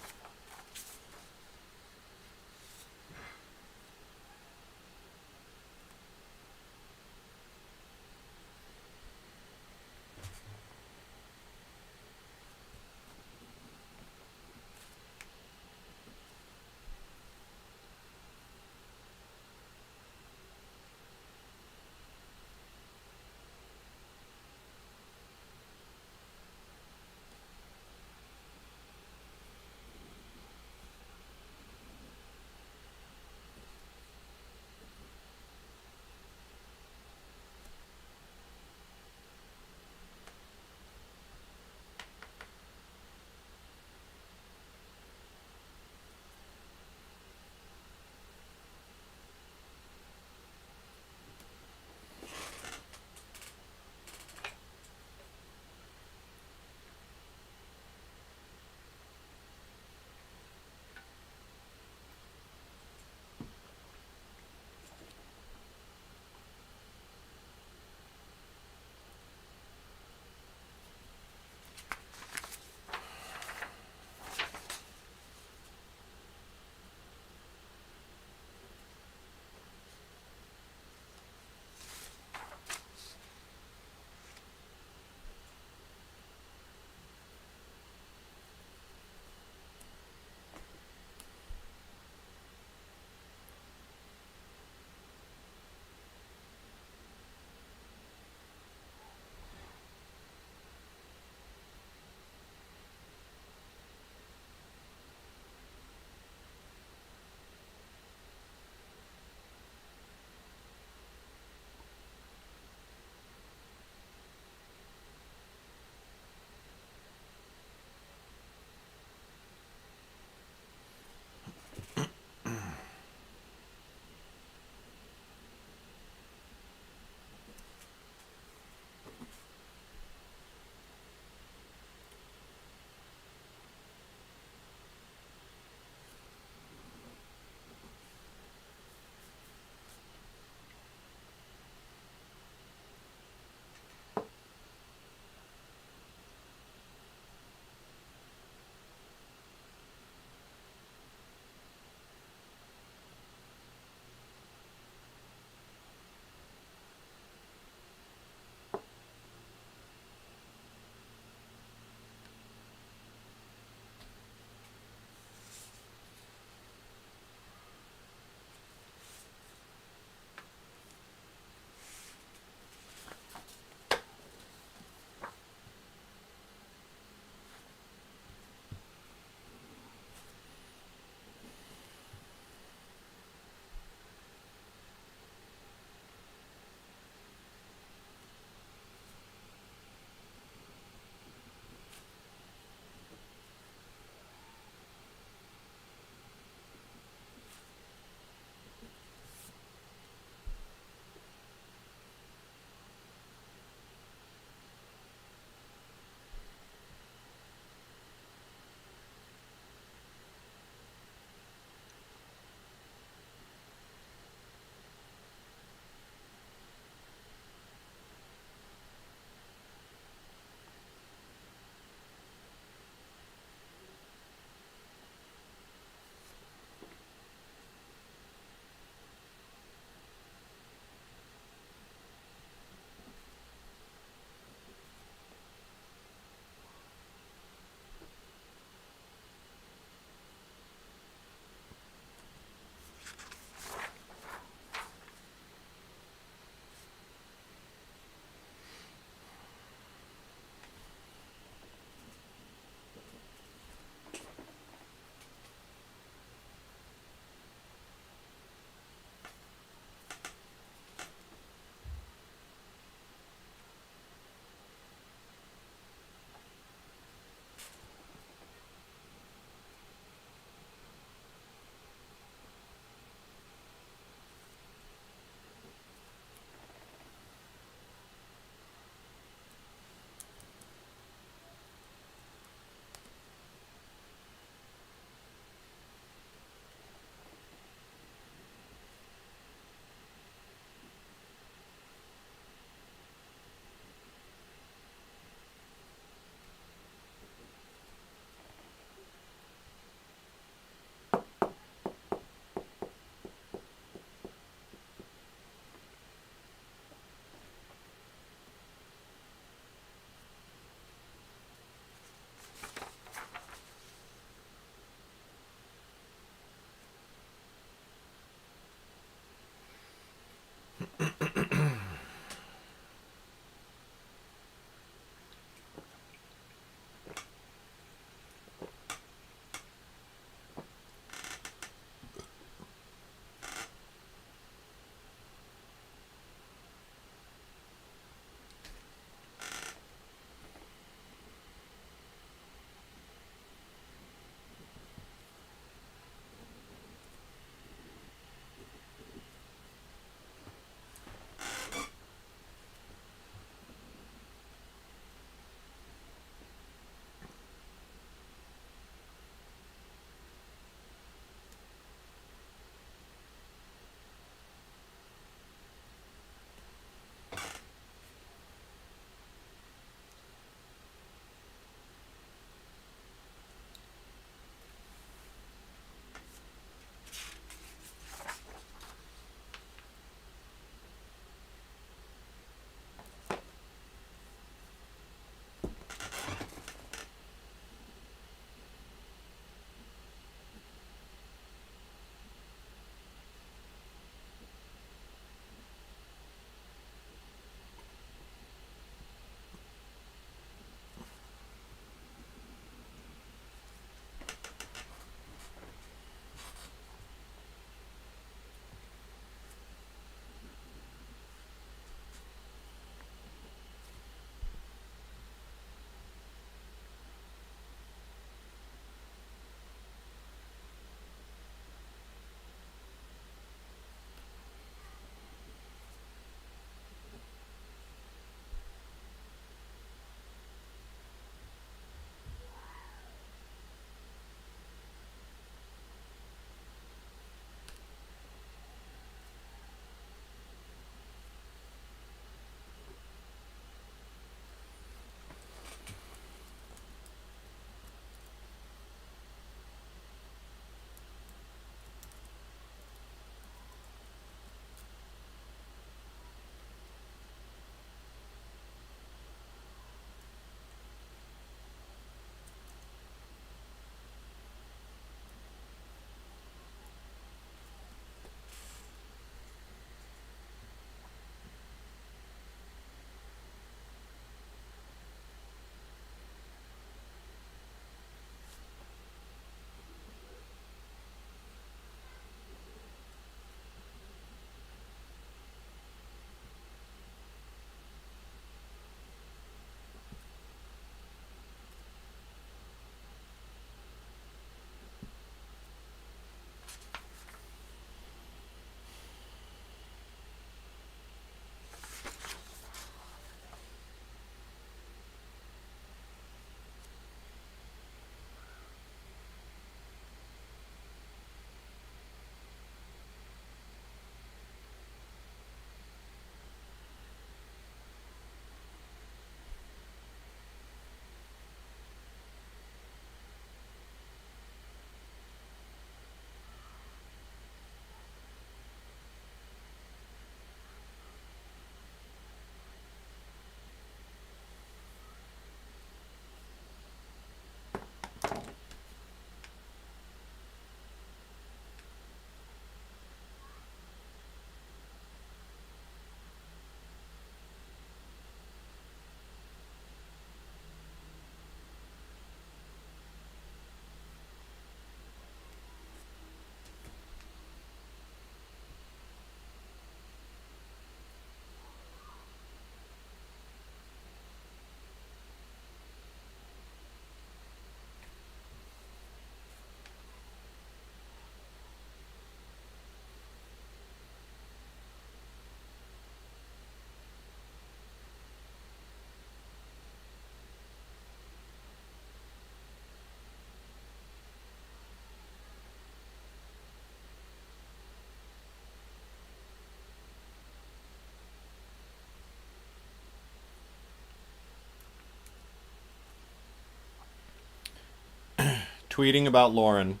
tweeting about Lauren,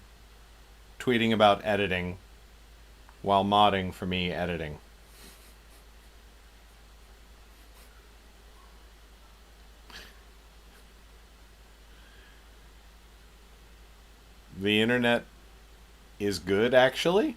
tweeting about editing, while modding for me editing. The internet is good, actually.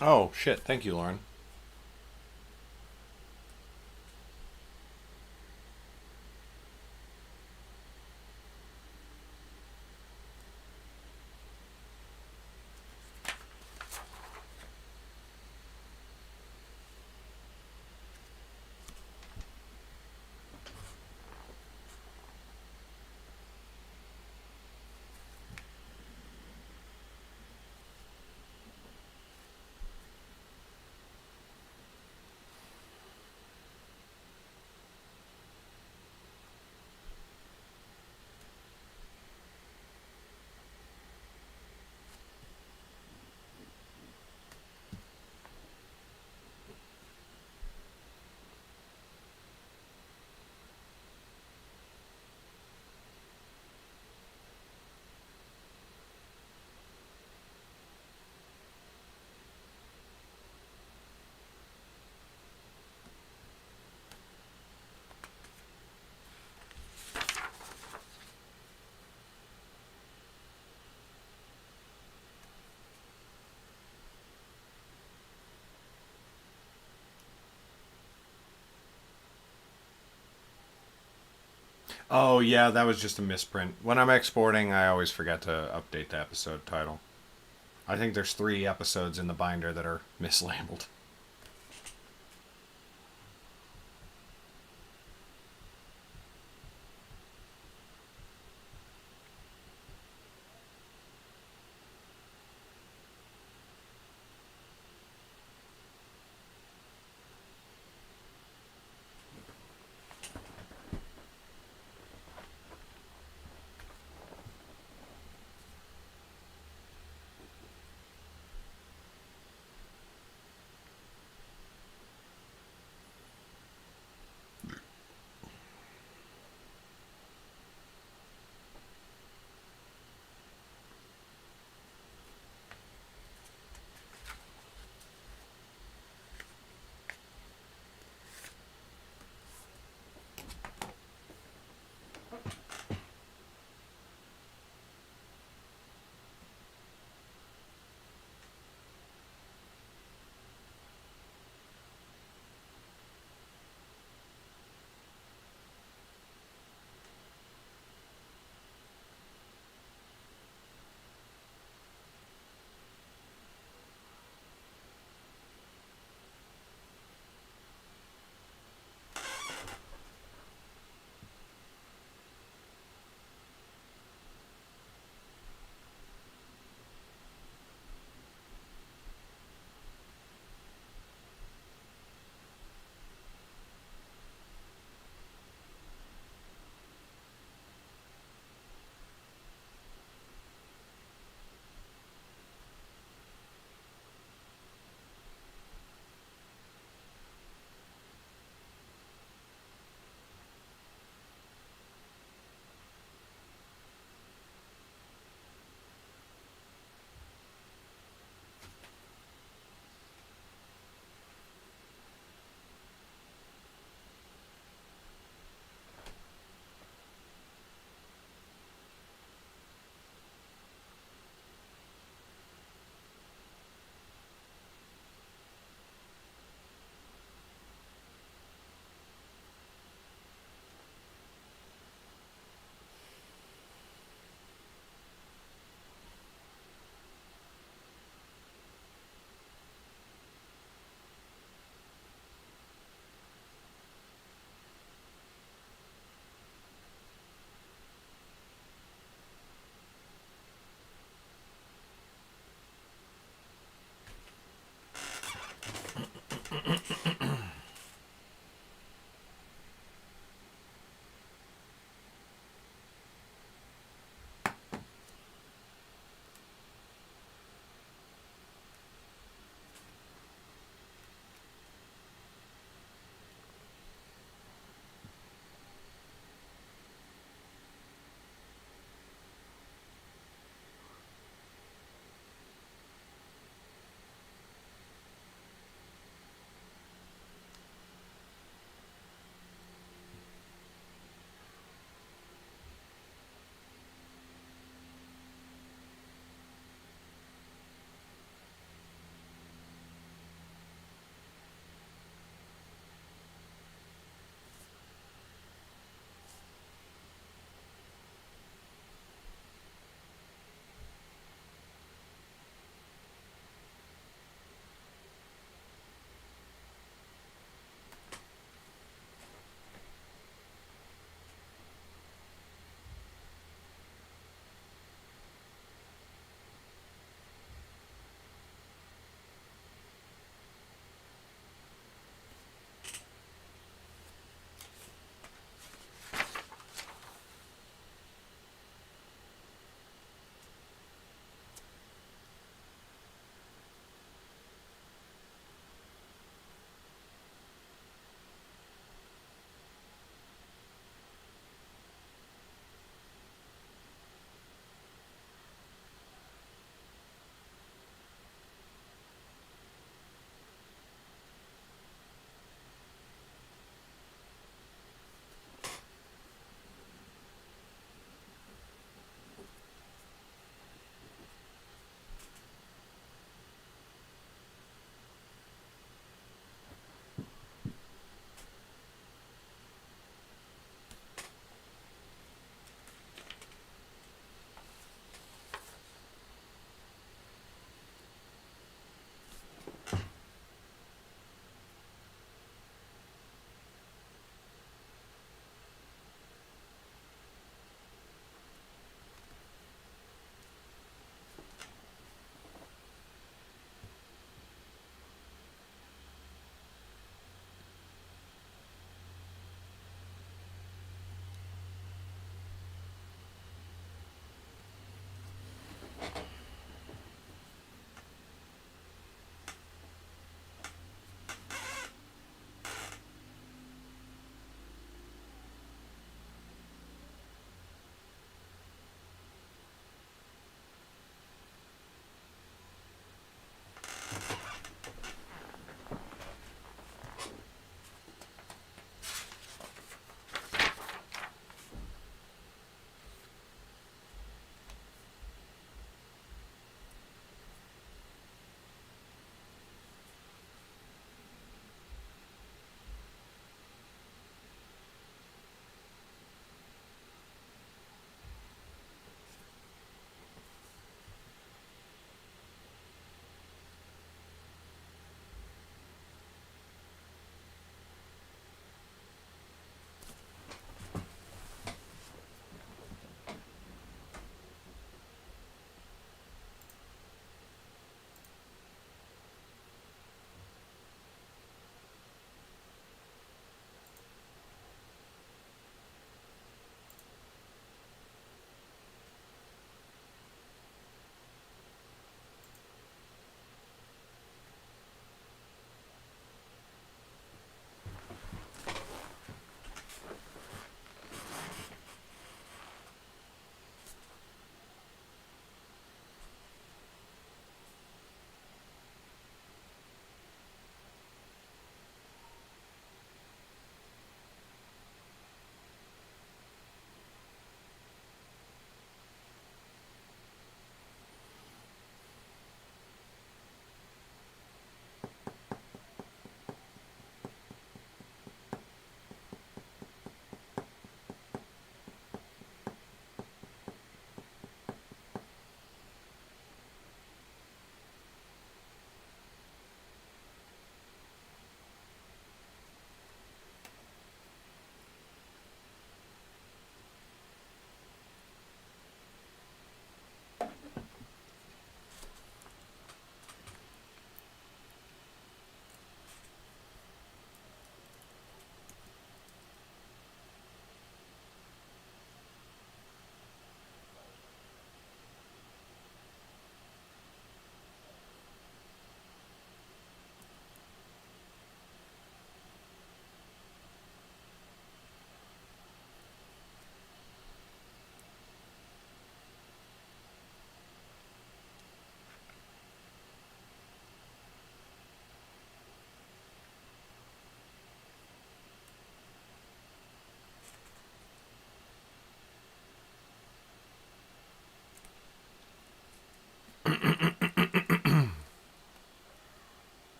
Oh, shit. Thank you, Lauren. Oh, yeah, that was just a misprint. When I'm exporting, I always forget to update the episode title. I think there's 3 episodes in the binder that are mislabeled.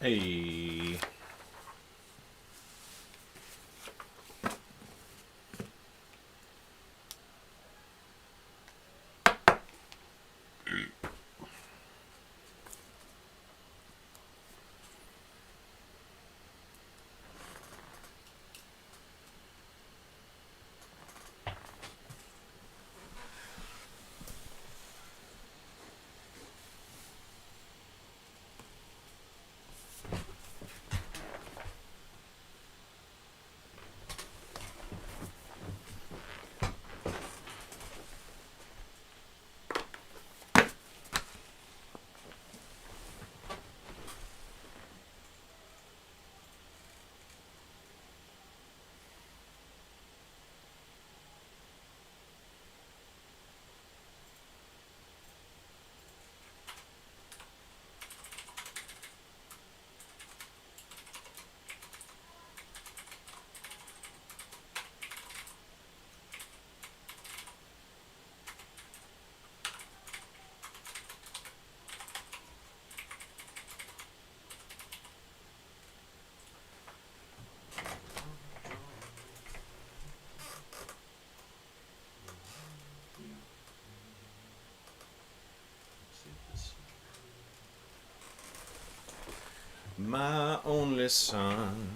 Hey. My only son,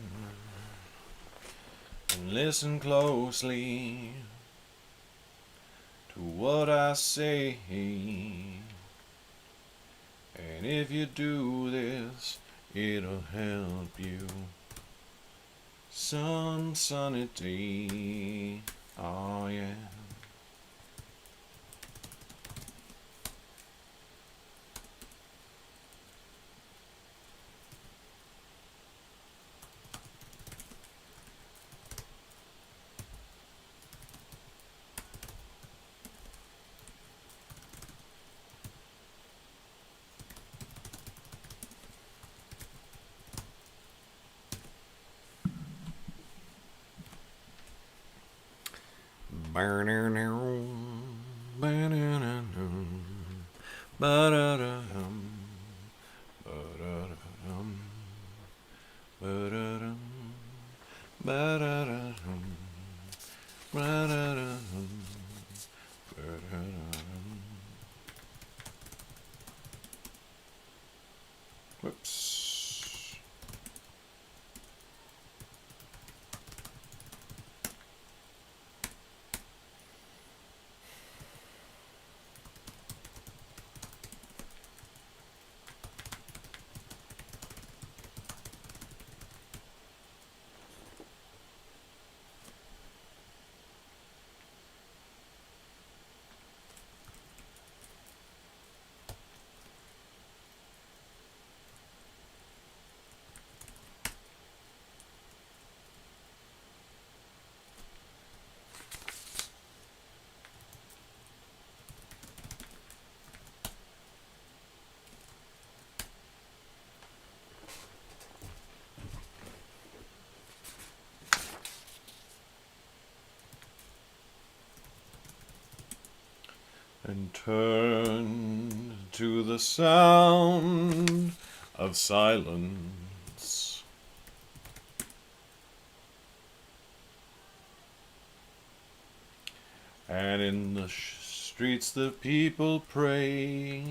and listen closely to what I say. And if you do this, it'll help you some sunny day. Oh yeah. Whoops. And turn to the sound of silence. And in the streets the people pray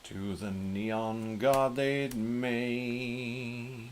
to the neon god they'd made.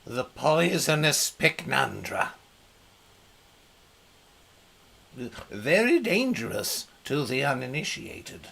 The poisonous pycnandra. Very dangerous to the uninitiated.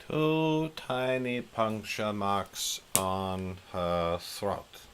2 tiny puncture marks on her throat.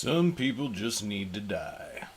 Some people just need to die.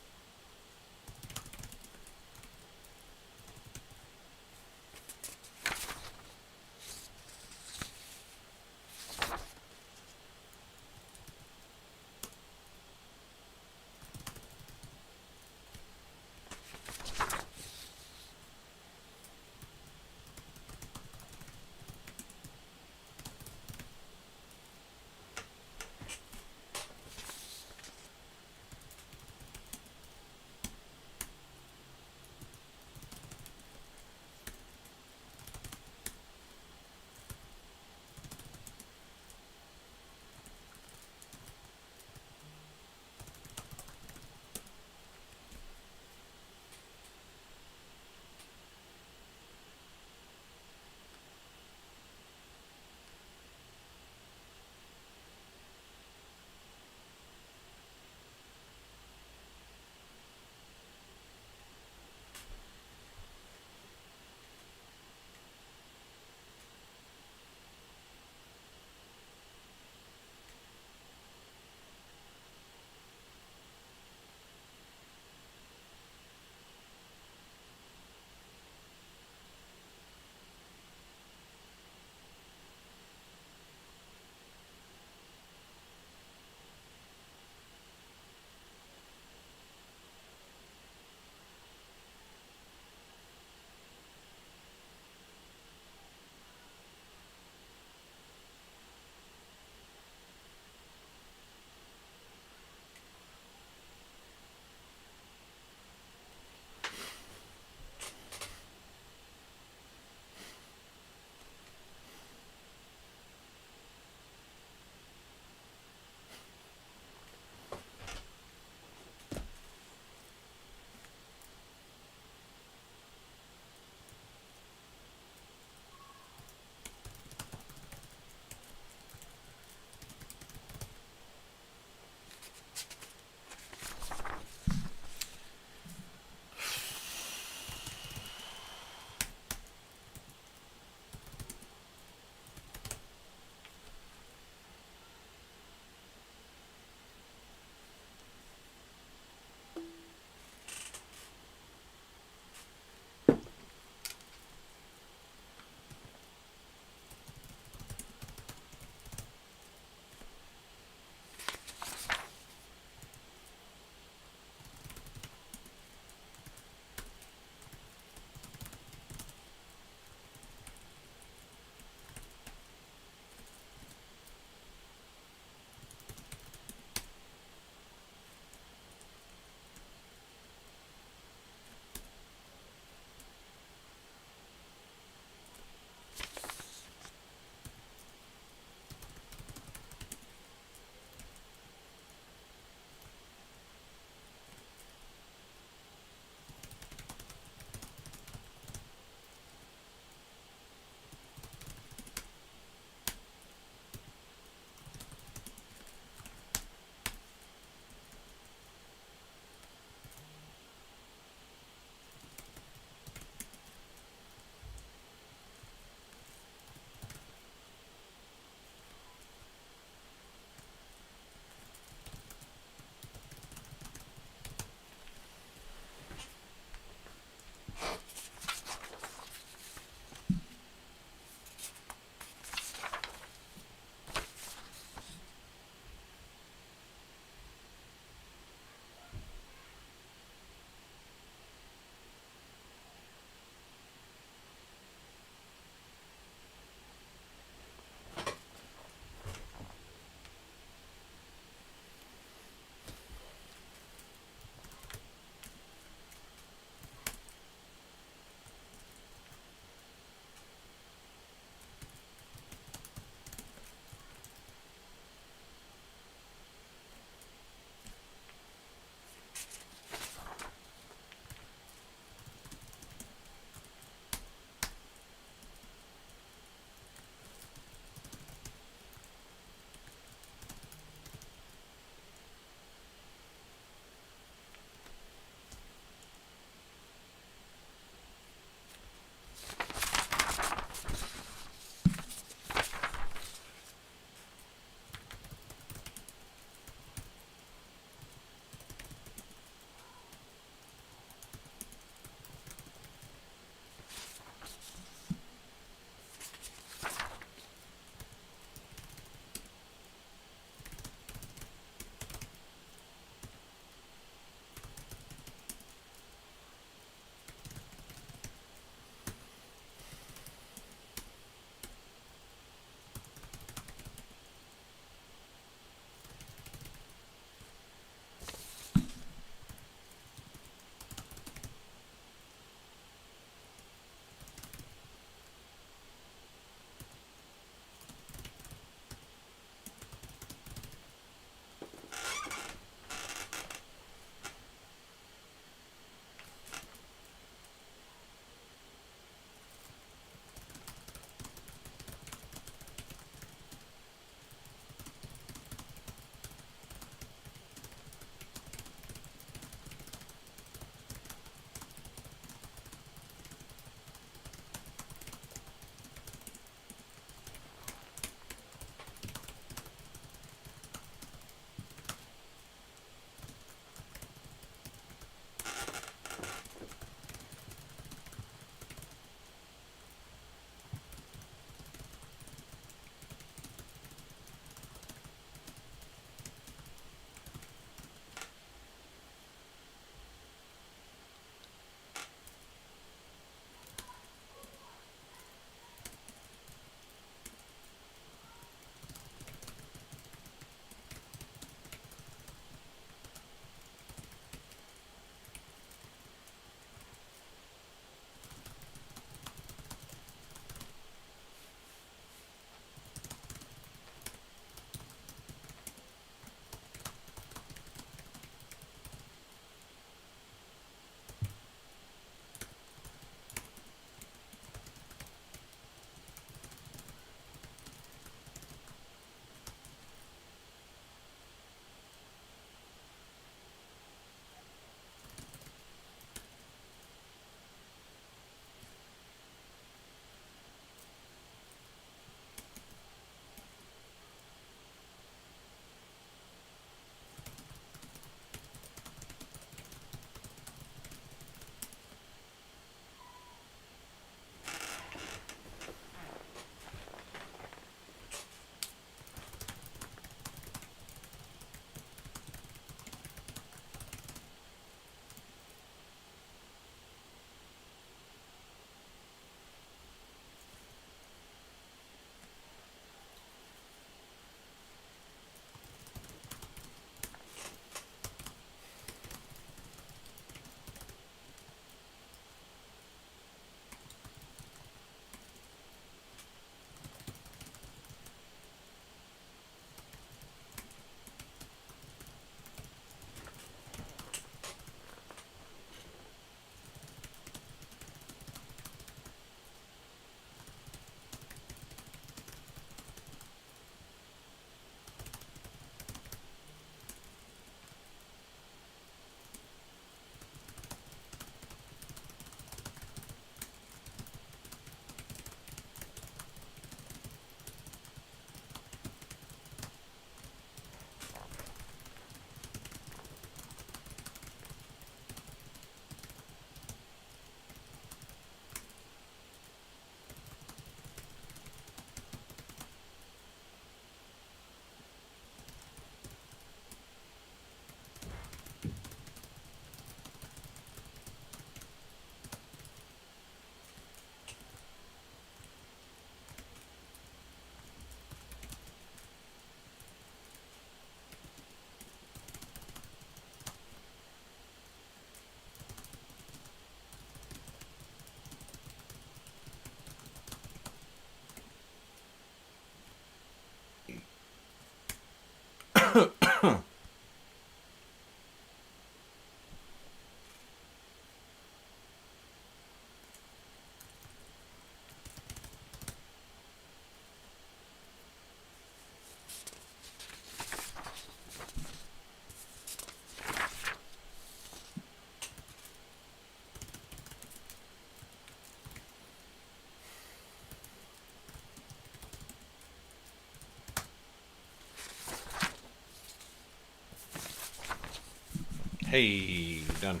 Hey, done.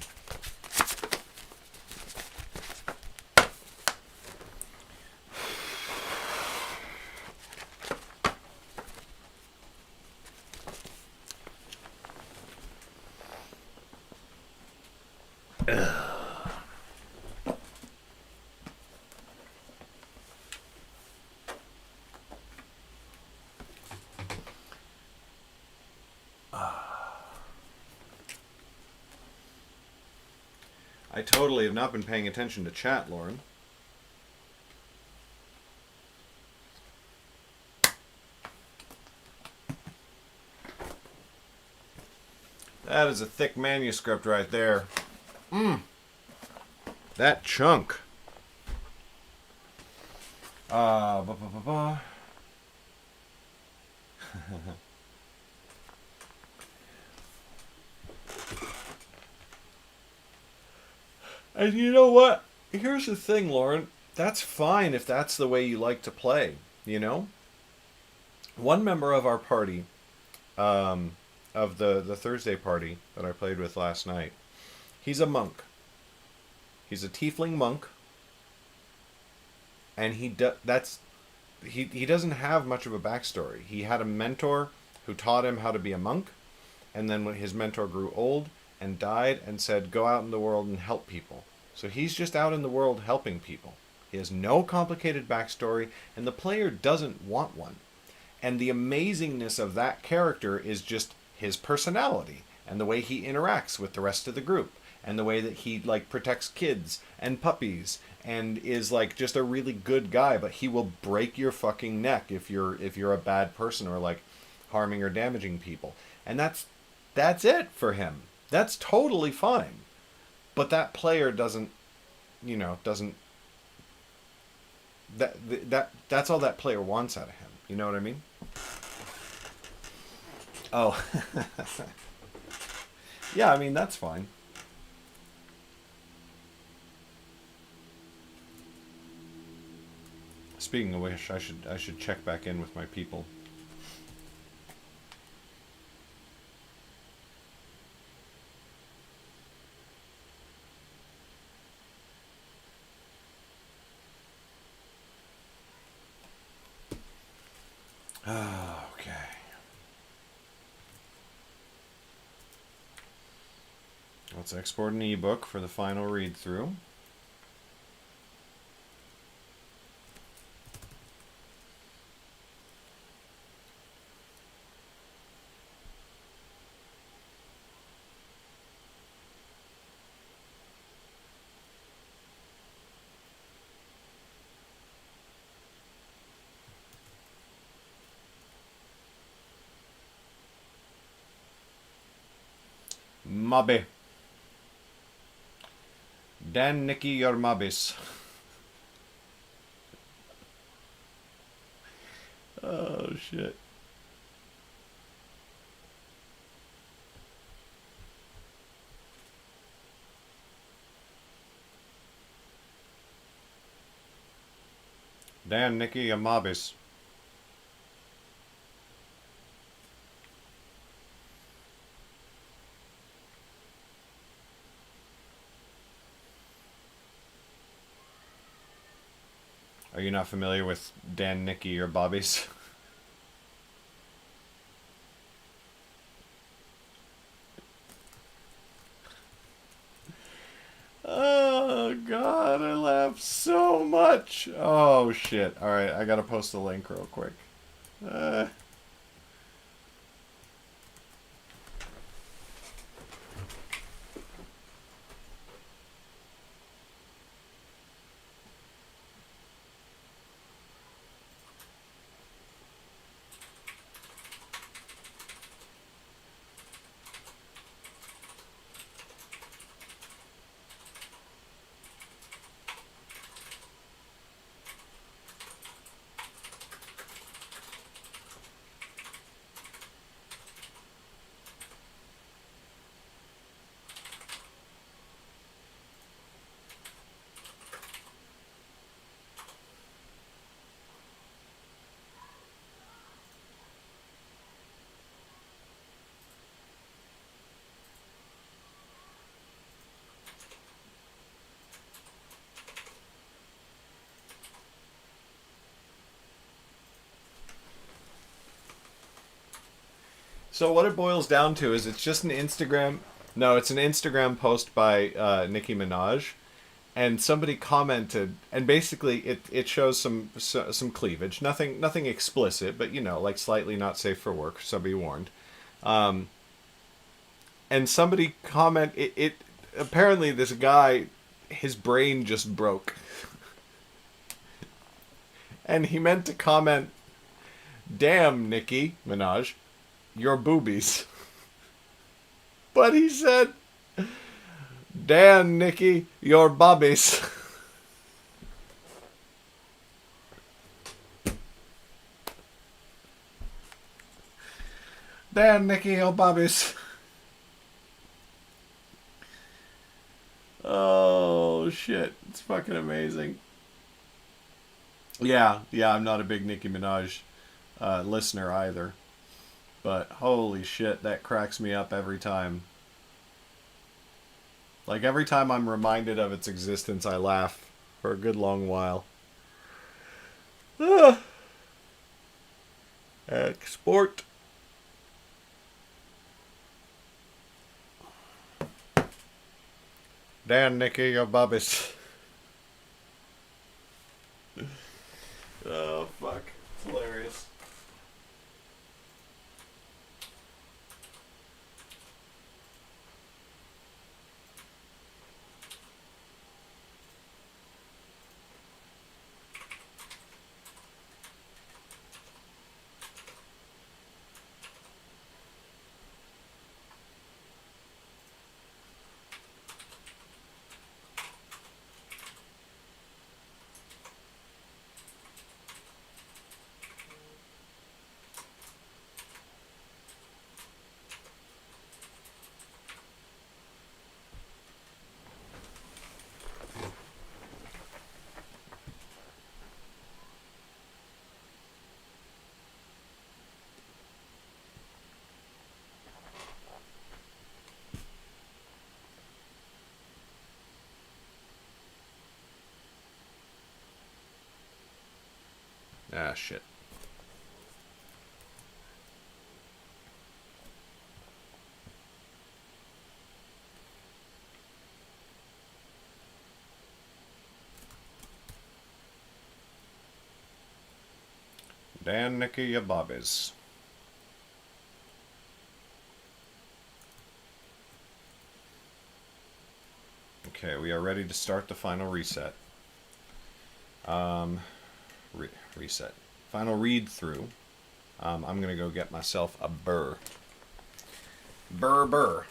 I totally have not been paying attention to chat, Lauren. That is a thick manuscript right there. That chunk. Ba ba ba ba. And you know what? Here's the thing, Lauren. That's fine if that's the way you like to play, you know? One member of our party, of the Thursday party that I played with last night, he's a monk. He's a tiefling monk. And he doesn't have much of a backstory. He had a mentor who taught him how to be a monk, and then when his mentor grew old and died and said, go out in the world and help people. So he's just out in the world helping people. He has no complicated backstory, and the player doesn't want one. And the amazingness of that character is just his personality and the way he interacts with the rest of the group and the way that he like protects kids and puppies and is like just a really good guy, but he will break your fucking neck if you're a bad person or like harming or damaging people. And that's it for him. That's totally fine. But that player doesn't that's all that player wants out of him. You know what I mean? Oh. Yeah, I mean that's fine. Speaking of which, I should check back in with my people. Okay. Let's export an ebook for the final read through. Mobby. Dan Nicky your mobbies. Oh shit. Dan Nicky your mobbies. Are you not familiar with Dan, Nicky, or Bobbies? Oh god, I laughed so much. Oh shit. Alright, I gotta post the link real quick. So what it boils down to is it's just an Instagram. No, it's an Instagram post by Nicki Minaj, and somebody commented, and basically it shows some cleavage, nothing explicit, but like slightly not safe for work. So be warned. And somebody it apparently this guy, his brain just broke, and he meant to comment, "Damn, Nicki Minaj, your boobies," but he said, "Damn, Nicki, your bobbies." Damn, Nicki, your bobbies. Oh shit, it's fucking amazing. Yeah, I'm not a big Nicki Minaj listener either, but holy shit, that cracks me up every time. Like every time I'm reminded of its existence, I laugh for a good long while. Ah, export. Dan, Nicky, your bubbies. Oh fuck, it's hilarious. Ah, shit. Dan, Nicky, your bobbies. Okay, we are ready to start the final reset. Reset. Final read through. I'm gonna go get myself a burr. Burr.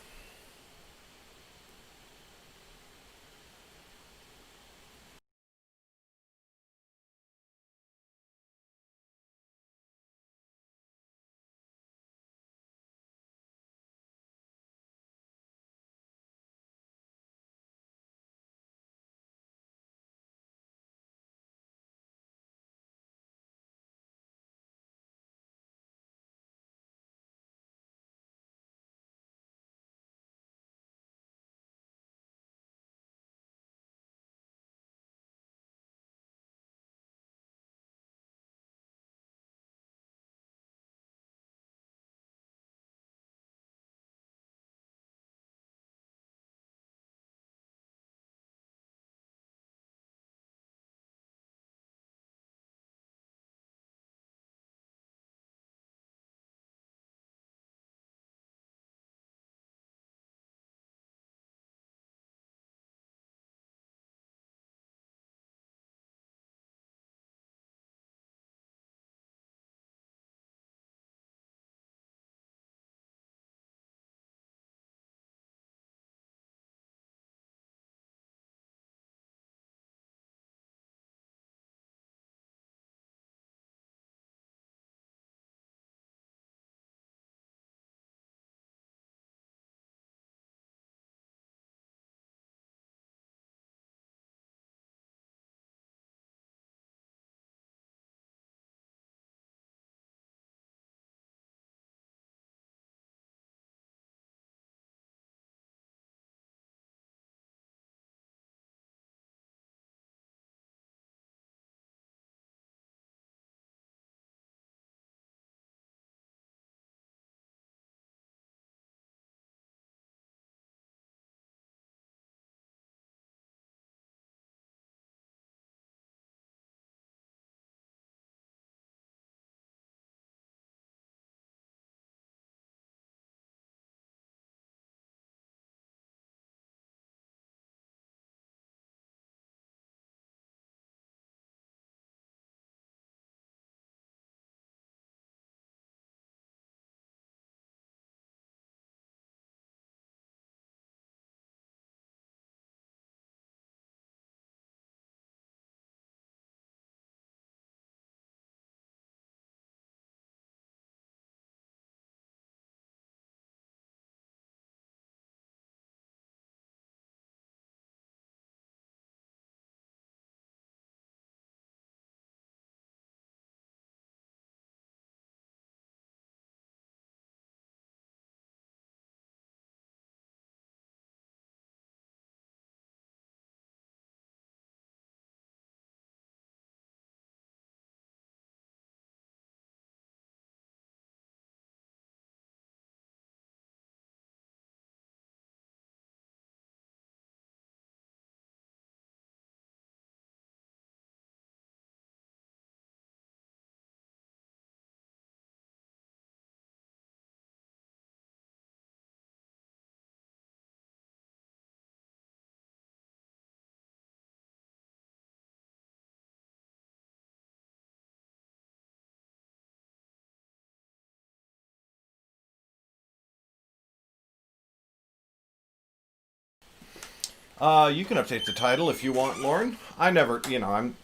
You can update the title if you want, Lauren. I never,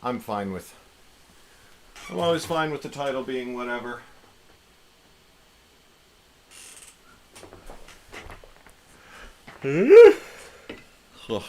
I'm fine with. I'm always fine with the title being whatever. Ugh.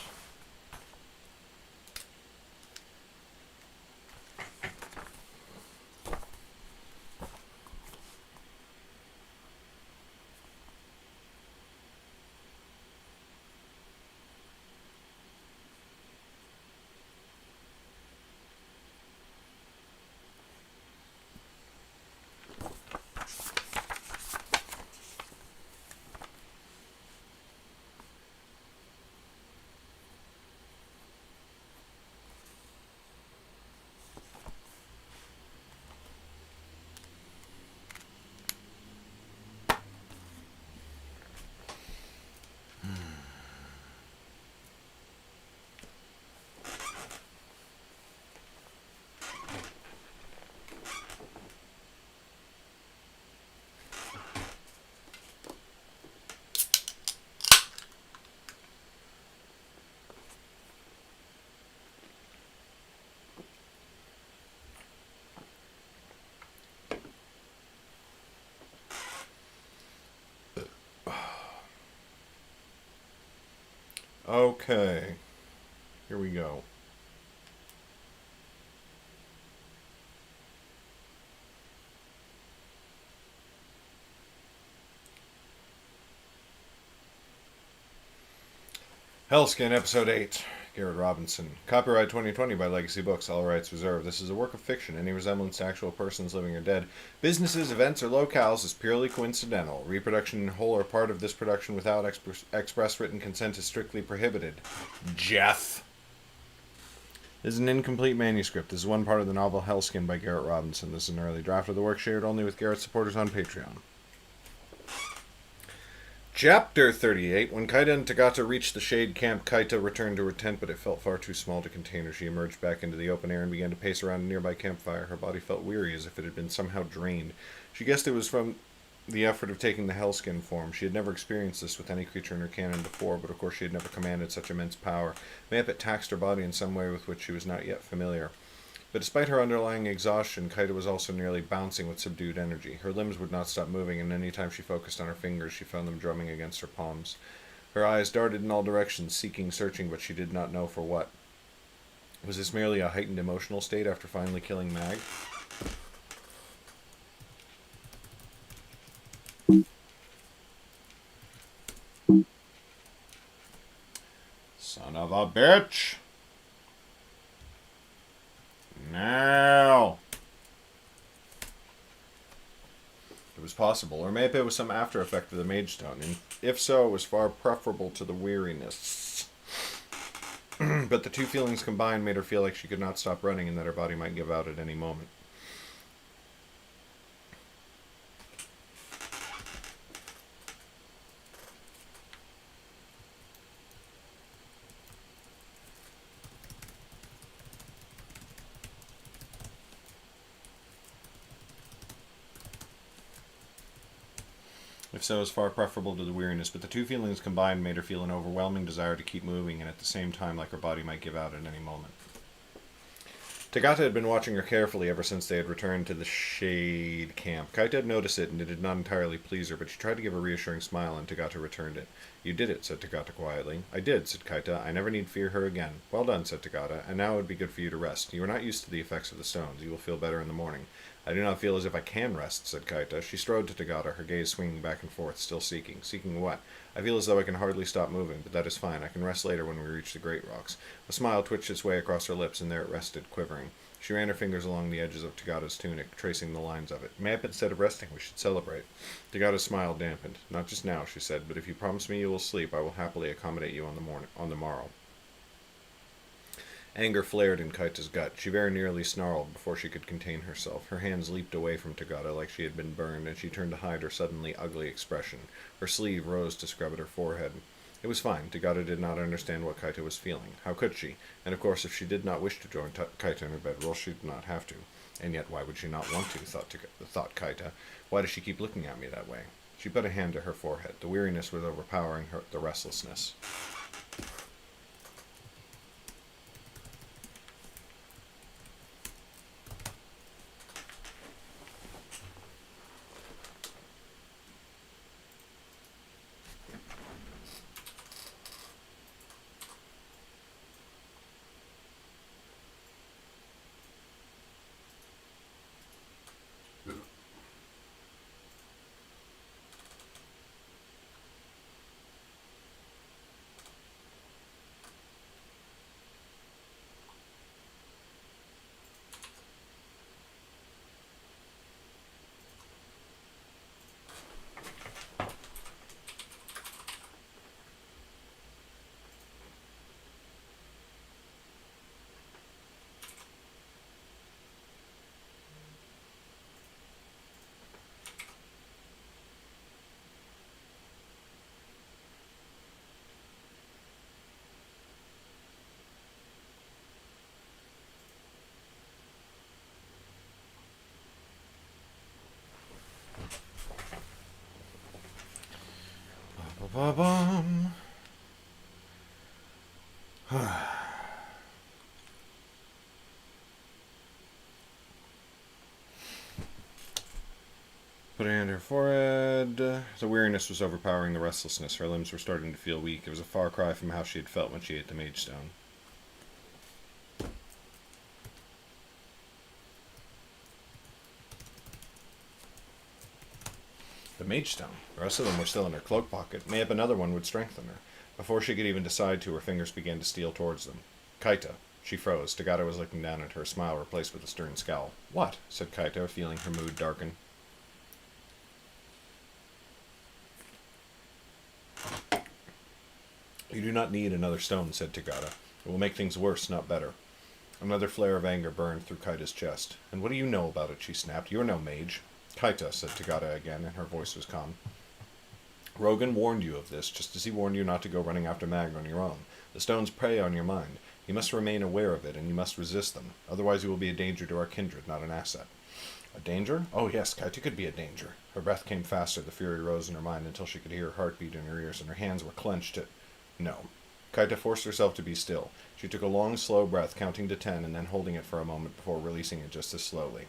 Okay, here we go. Hellskin, Episode 8. Garrett Robinson. Copyright 2020 by Legacy Books. All rights reserved. This is a work of fiction. Any resemblance to actual persons living or dead, businesses, events, or locales is purely coincidental. Reproduction in whole or part of this production without express written consent is strictly prohibited. Jeff. This is an incomplete manuscript. This is one part of the novel Hellskin by Garrett Robinson. This is an early draft of the work shared only with Garrett's supporters on Patreon. Chapter 38. When Kaita and Tagata reached the shade camp, Kaita returned to her tent, but it felt far too small to contain her. She emerged back into the open air and began to pace around a nearby campfire. Her body felt weary, as if it had been somehow drained. She guessed it was from the effort of taking the hellskin form. She had never experienced this with any creature in her canon before, but of course she had never commanded such immense power. Mayhap it taxed her body in some way with which she was not yet familiar. But despite her underlying exhaustion, Kaita was also nearly bouncing with subdued energy. Her limbs would not stop moving, and any time she focused on her fingers, she found them drumming against her palms. Her eyes darted in all directions, seeking, searching, but she did not know for what. Was this merely a heightened emotional state after finally killing Mag? Son of a bitch! Now! It was possible, or maybe it was some after effect of the Mage Stone, and if so, it was far preferable to the weariness. But the two feelings combined made her feel like she could not stop running and that her body might give out at any moment. If so, it was far preferable to the weariness, but the two feelings combined made her feel an overwhelming desire to keep moving, and at the same time like her body might give out at any moment. Tagata had been watching her carefully ever since they had returned to the shade camp. Kaita had noticed it, and it did not entirely please her, but she tried to give a reassuring smile, and Tagata returned it. "You did it," said Tagata quietly. "I did," said Kaita. "I never need fear her again." "Well done," said Tagata, "and now it would be good for you to rest. You are not used to the effects of the stones. You will feel better in the morning." "I do not feel as if I can rest," said Kaita. She strode to Tagata, her gaze swinging back and forth, still seeking. "Seeking what?" "I feel as though I can hardly stop moving, but that is fine. I can rest later when we reach the Great Rocks." A smile twitched its way across her lips, and there it rested, quivering. She ran her fingers along the edges of Tagata's tunic, tracing the lines of it. "Maybe instead of resting, we should celebrate." Tagata's smile dampened. "Not just now," she said, "but if you promise me you will sleep, I will happily accommodate you on the morrow." Anger flared in Kaita's gut. She very nearly snarled before she could contain herself. Her hands leaped away from Tagata like she had been burned, and she turned to hide her suddenly ugly expression. Her sleeve rose to scrub at her forehead. It was fine. Tagata did not understand what Kaita was feeling. How could she? And of course, if she did not wish to join Kaita in her bed, well, she did not have to. And yet, why would she not want to, thought Kaita. Why does she keep looking at me that way? She put a hand to her forehead. The weariness was overpowering her, the restlessness. Ba-bum. Put it on her forehead. The weariness was overpowering the restlessness. Her limbs were starting to feel weak. It was a far cry from how she had felt when she ate the mage stone. The mage stone. The rest of them were still in her cloak pocket. Mayhap another one would strengthen her. Before she could even decide to, her fingers began to steal towards them. Kaita. She froze. Tagata was looking down at her, smile replaced with a stern scowl. What? Said Kaita, feeling her mood darken. You do not need another stone, said Tagata. It will make things worse, not better. Another flare of anger burned through Kaita's chest. And what do you know about it? She snapped. You're no mage. Kaita, said Tagata again, and her voice was calm. Rogan warned you of this, just as he warned you not to go running after Mag on your own. The stones prey on your mind. You must remain aware of it, and you must resist them. Otherwise you will be a danger to our kindred, not an asset. A danger? Oh yes, Kaita could be a danger. Her breath came faster, the fury rose in her mind until she could hear her heartbeat in her ears, and her hands were clenched. No. Kaita forced herself to be still. She took a long, slow breath, counting to 10, and then holding it for a moment before releasing it just as slowly.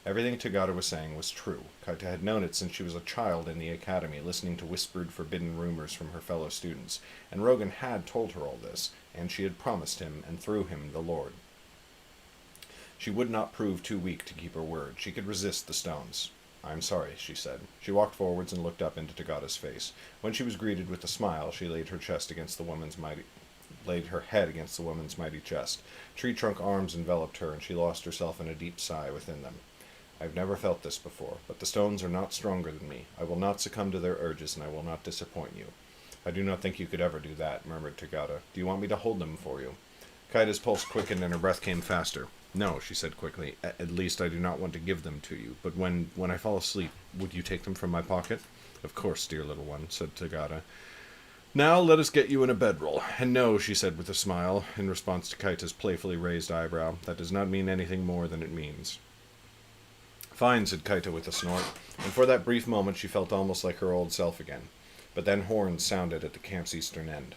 Everything Tagata was saying was true. Kaita had known it since she was a child in the academy, listening to whispered, forbidden rumors from her fellow students. And Rogan had told her all this, and she had promised him, and through him, the Lord. She would not prove too weak to keep her word. She could resist the stones. I'm sorry, she said. She walked forwards and looked up into Tagata's face. When she was greeted with a smile, she laid her head against the woman's mighty chest. Tree-trunk arms enveloped her, and she lost herself in a deep sigh within them. I've never felt this before, but the stones are not stronger than me. I will not succumb to their urges, and I will not disappoint you. I do not think you could ever do that, murmured Tagata. Do you want me to hold them for you? Kaita's pulse quickened and her breath came faster. No, she said quickly. At least I do not want to give them to you. But when I fall asleep, would you take them from my pocket? Of course, dear little one, said Tagata. Now let us get you in a bedroll. And no, she said with a smile, in response to Kaita's playfully raised eyebrow, that does not mean anything more than it means. Fine, said Kaita with a snort, and for that brief moment she felt almost like her old self again. But then horns sounded at the camp's eastern end.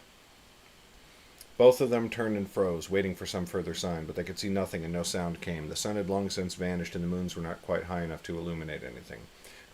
Both of them turned and froze, waiting for some further sign, but they could see nothing and no sound came. The sun had long since vanished and the moons were not quite high enough to illuminate anything.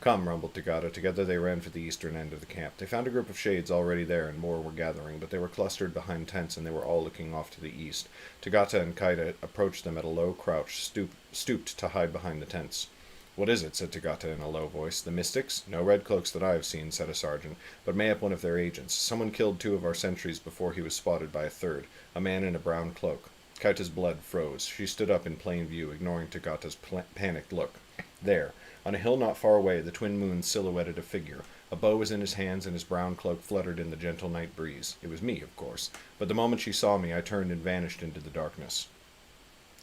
Come, rumbled Tagata. Together they ran for the eastern end of the camp. They found a group of shades already there and more were gathering, but they were clustered behind tents and they were all looking off to the east. Tagata and Kaita approached them at a low crouch, stooped to hide behind the tents. What is it? Said Tagata in a low voice. The mystics? No red cloaks that I have seen, said a sergeant, but mayhap one of their agents. Someone killed 2 of our sentries before he was spotted by a third, a man in a brown cloak. Kaita's blood froze. She stood up in plain view, ignoring Tagata's panicked look. There, on a hill not far away, the twin moons silhouetted a figure. A bow was in his hands, and his brown cloak fluttered in the gentle night breeze. It was me, of course, but the moment she saw me, I turned and vanished into the darkness.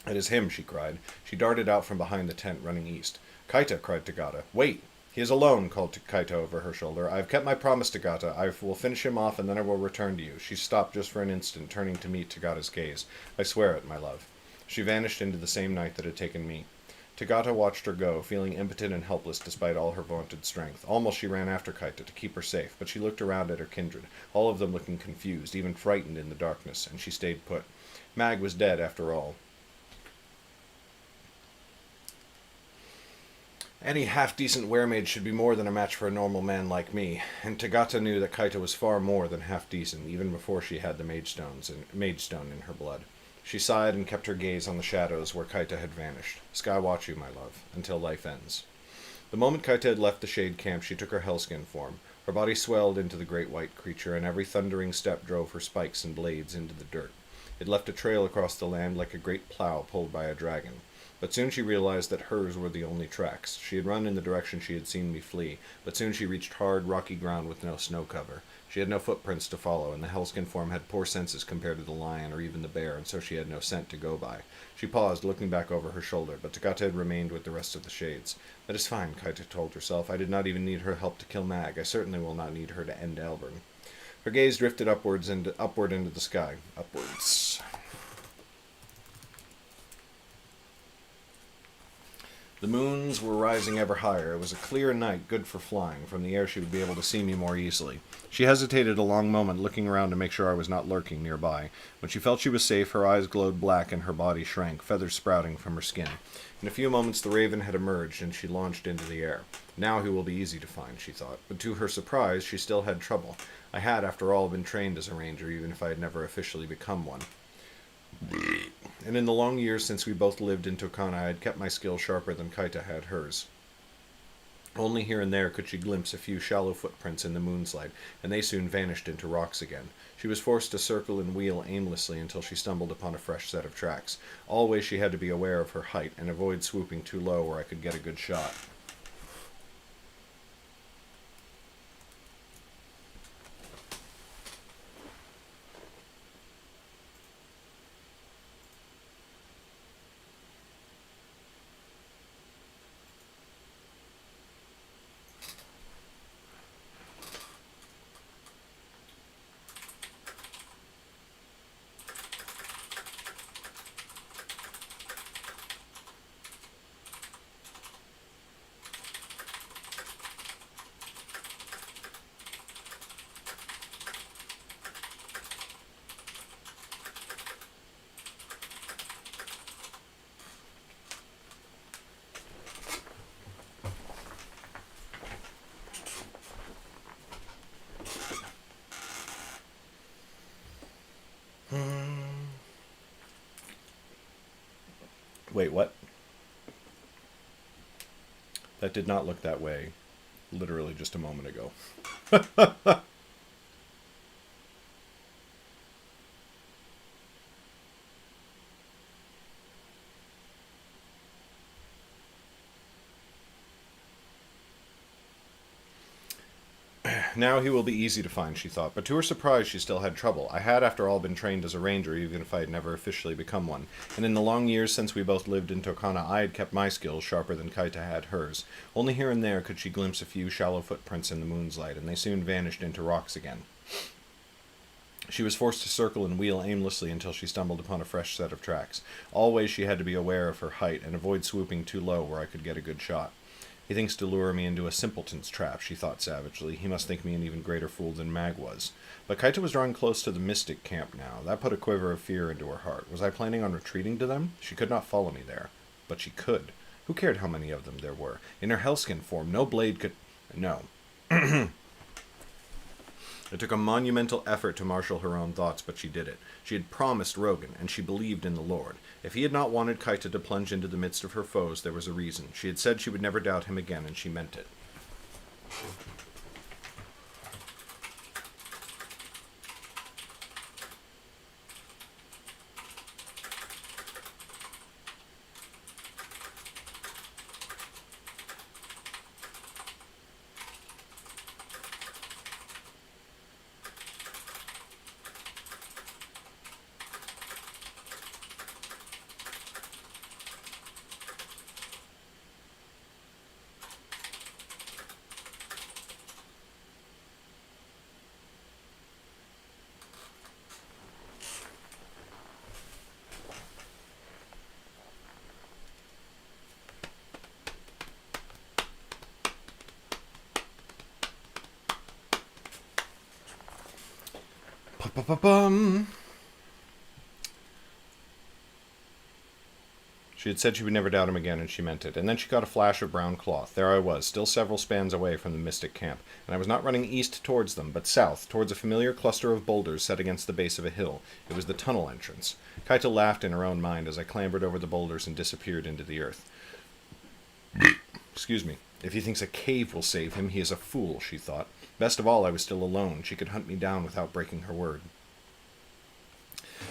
It is him, she cried. She darted out from behind the tent, running east. Kaita, cried Tagata. Wait! He is alone, called Kaita over her shoulder. I have kept my promise, Tagata. I will finish him off, and then I will return to you. She stopped just for an instant, turning to meet Tagata's gaze. I swear it, my love. She vanished into the same night that had taken me. Tagata watched her go, feeling impotent and helpless despite all her vaunted strength. Almost she ran after Kaita to keep her safe, but she looked around at her kindred, all of them looking confused, even frightened in the darkness, and she stayed put. Mag was dead, after all. Any half-decent weremaid should be more than a match for a normal man like me, and Tagata knew that Kaita was far more than half-decent, even before she had the mage stone in her blood. She sighed and kept her gaze on the shadows where Kaita had vanished. Sky watch you, my love, until life ends. The moment Kaita had left the shade camp, she took her hellskin form. Her body swelled into the great white creature, and every thundering step drove her spikes and blades into the dirt. It left a trail across the land like a great plow pulled by a dragon. But soon she realized that hers were the only tracks. She had run in the direction she had seen me flee, but soon she reached hard, rocky ground with no snow cover. She had no footprints to follow, and the hellskin form had poor senses compared to the lion or even the bear, and so she had no scent to go by. She paused, looking back over her shoulder, but Tagata had remained with the rest of the shades. That is fine, Kaita told herself. I did not even need her help to kill Mag. I certainly will not need her to end Elburn. Her gaze drifted upward into the sky. Upwards. The moons were rising ever higher. It was a clear night, good for flying. From the air she would be able to see me more easily. She hesitated a long moment, looking around to make sure I was not lurking nearby. When she felt she was safe, her eyes glowed black and her body shrank, feathers sprouting from her skin. In a few moments the raven had emerged, and she launched into the air. Now he will be easy to find, she thought. But to her surprise, she still had trouble. I had, after all, been trained as a ranger, even if I had never officially become one. And in the long years since we both lived in Tokana, I had kept my skill sharper than Kaita had hers. Only here and there could she glimpse a few shallow footprints in the moonlight, and they soon vanished into rocks again. She was forced to circle and wheel aimlessly until she stumbled upon a fresh set of tracks. Always she had to be aware of her height and avoid swooping too low where I could get a good shot. Wait, what? That did not look that way literally just a moment ago. Now he will be easy to find, she thought, but to her surprise she still had trouble. I had, after all, been trained as a ranger, even if I had never officially become one, and in the long years since we both lived in Tokana, I had kept my skills sharper than Kaita had hers. Only here and there could she glimpse a few shallow footprints in the moonlight, and they soon vanished into rocks again. She was forced to circle and wheel aimlessly until she stumbled upon a fresh set of tracks. Always she had to be aware of her height and avoid swooping too low where I could get a good shot. He thinks to lure me into a simpleton's trap, she thought savagely. He must think me an even greater fool than Mag was. But Kaita was drawing close to the mystic camp now. That put a quiver of fear into her heart. Was I planning on retreating to them? She could not follow me there. But she could. Who cared how many of them there were? In her hellskin form, no blade could... No. It took a monumental effort to marshal her own thoughts, but she did it. She had promised Rogan, and she believed in the Lord. If he had not wanted Kaita to plunge into the midst of her foes, there was a reason. She had said she would never doubt him again, and she meant it. Ba-ba-ba-bum. She had said she would never doubt him again, and she meant it. And then she got a flash of brown cloth. There I was, still several spans away from the mystic camp, and I was not running east towards them, but south, towards a familiar cluster of boulders set against the base of a hill. It was the tunnel entrance. Kaita laughed in her own mind as I clambered over the boulders and disappeared into the earth. Excuse me. If he thinks a cave will save him, he is a fool, she thought. Best of all, I was still alone. She could hunt me down without breaking her word.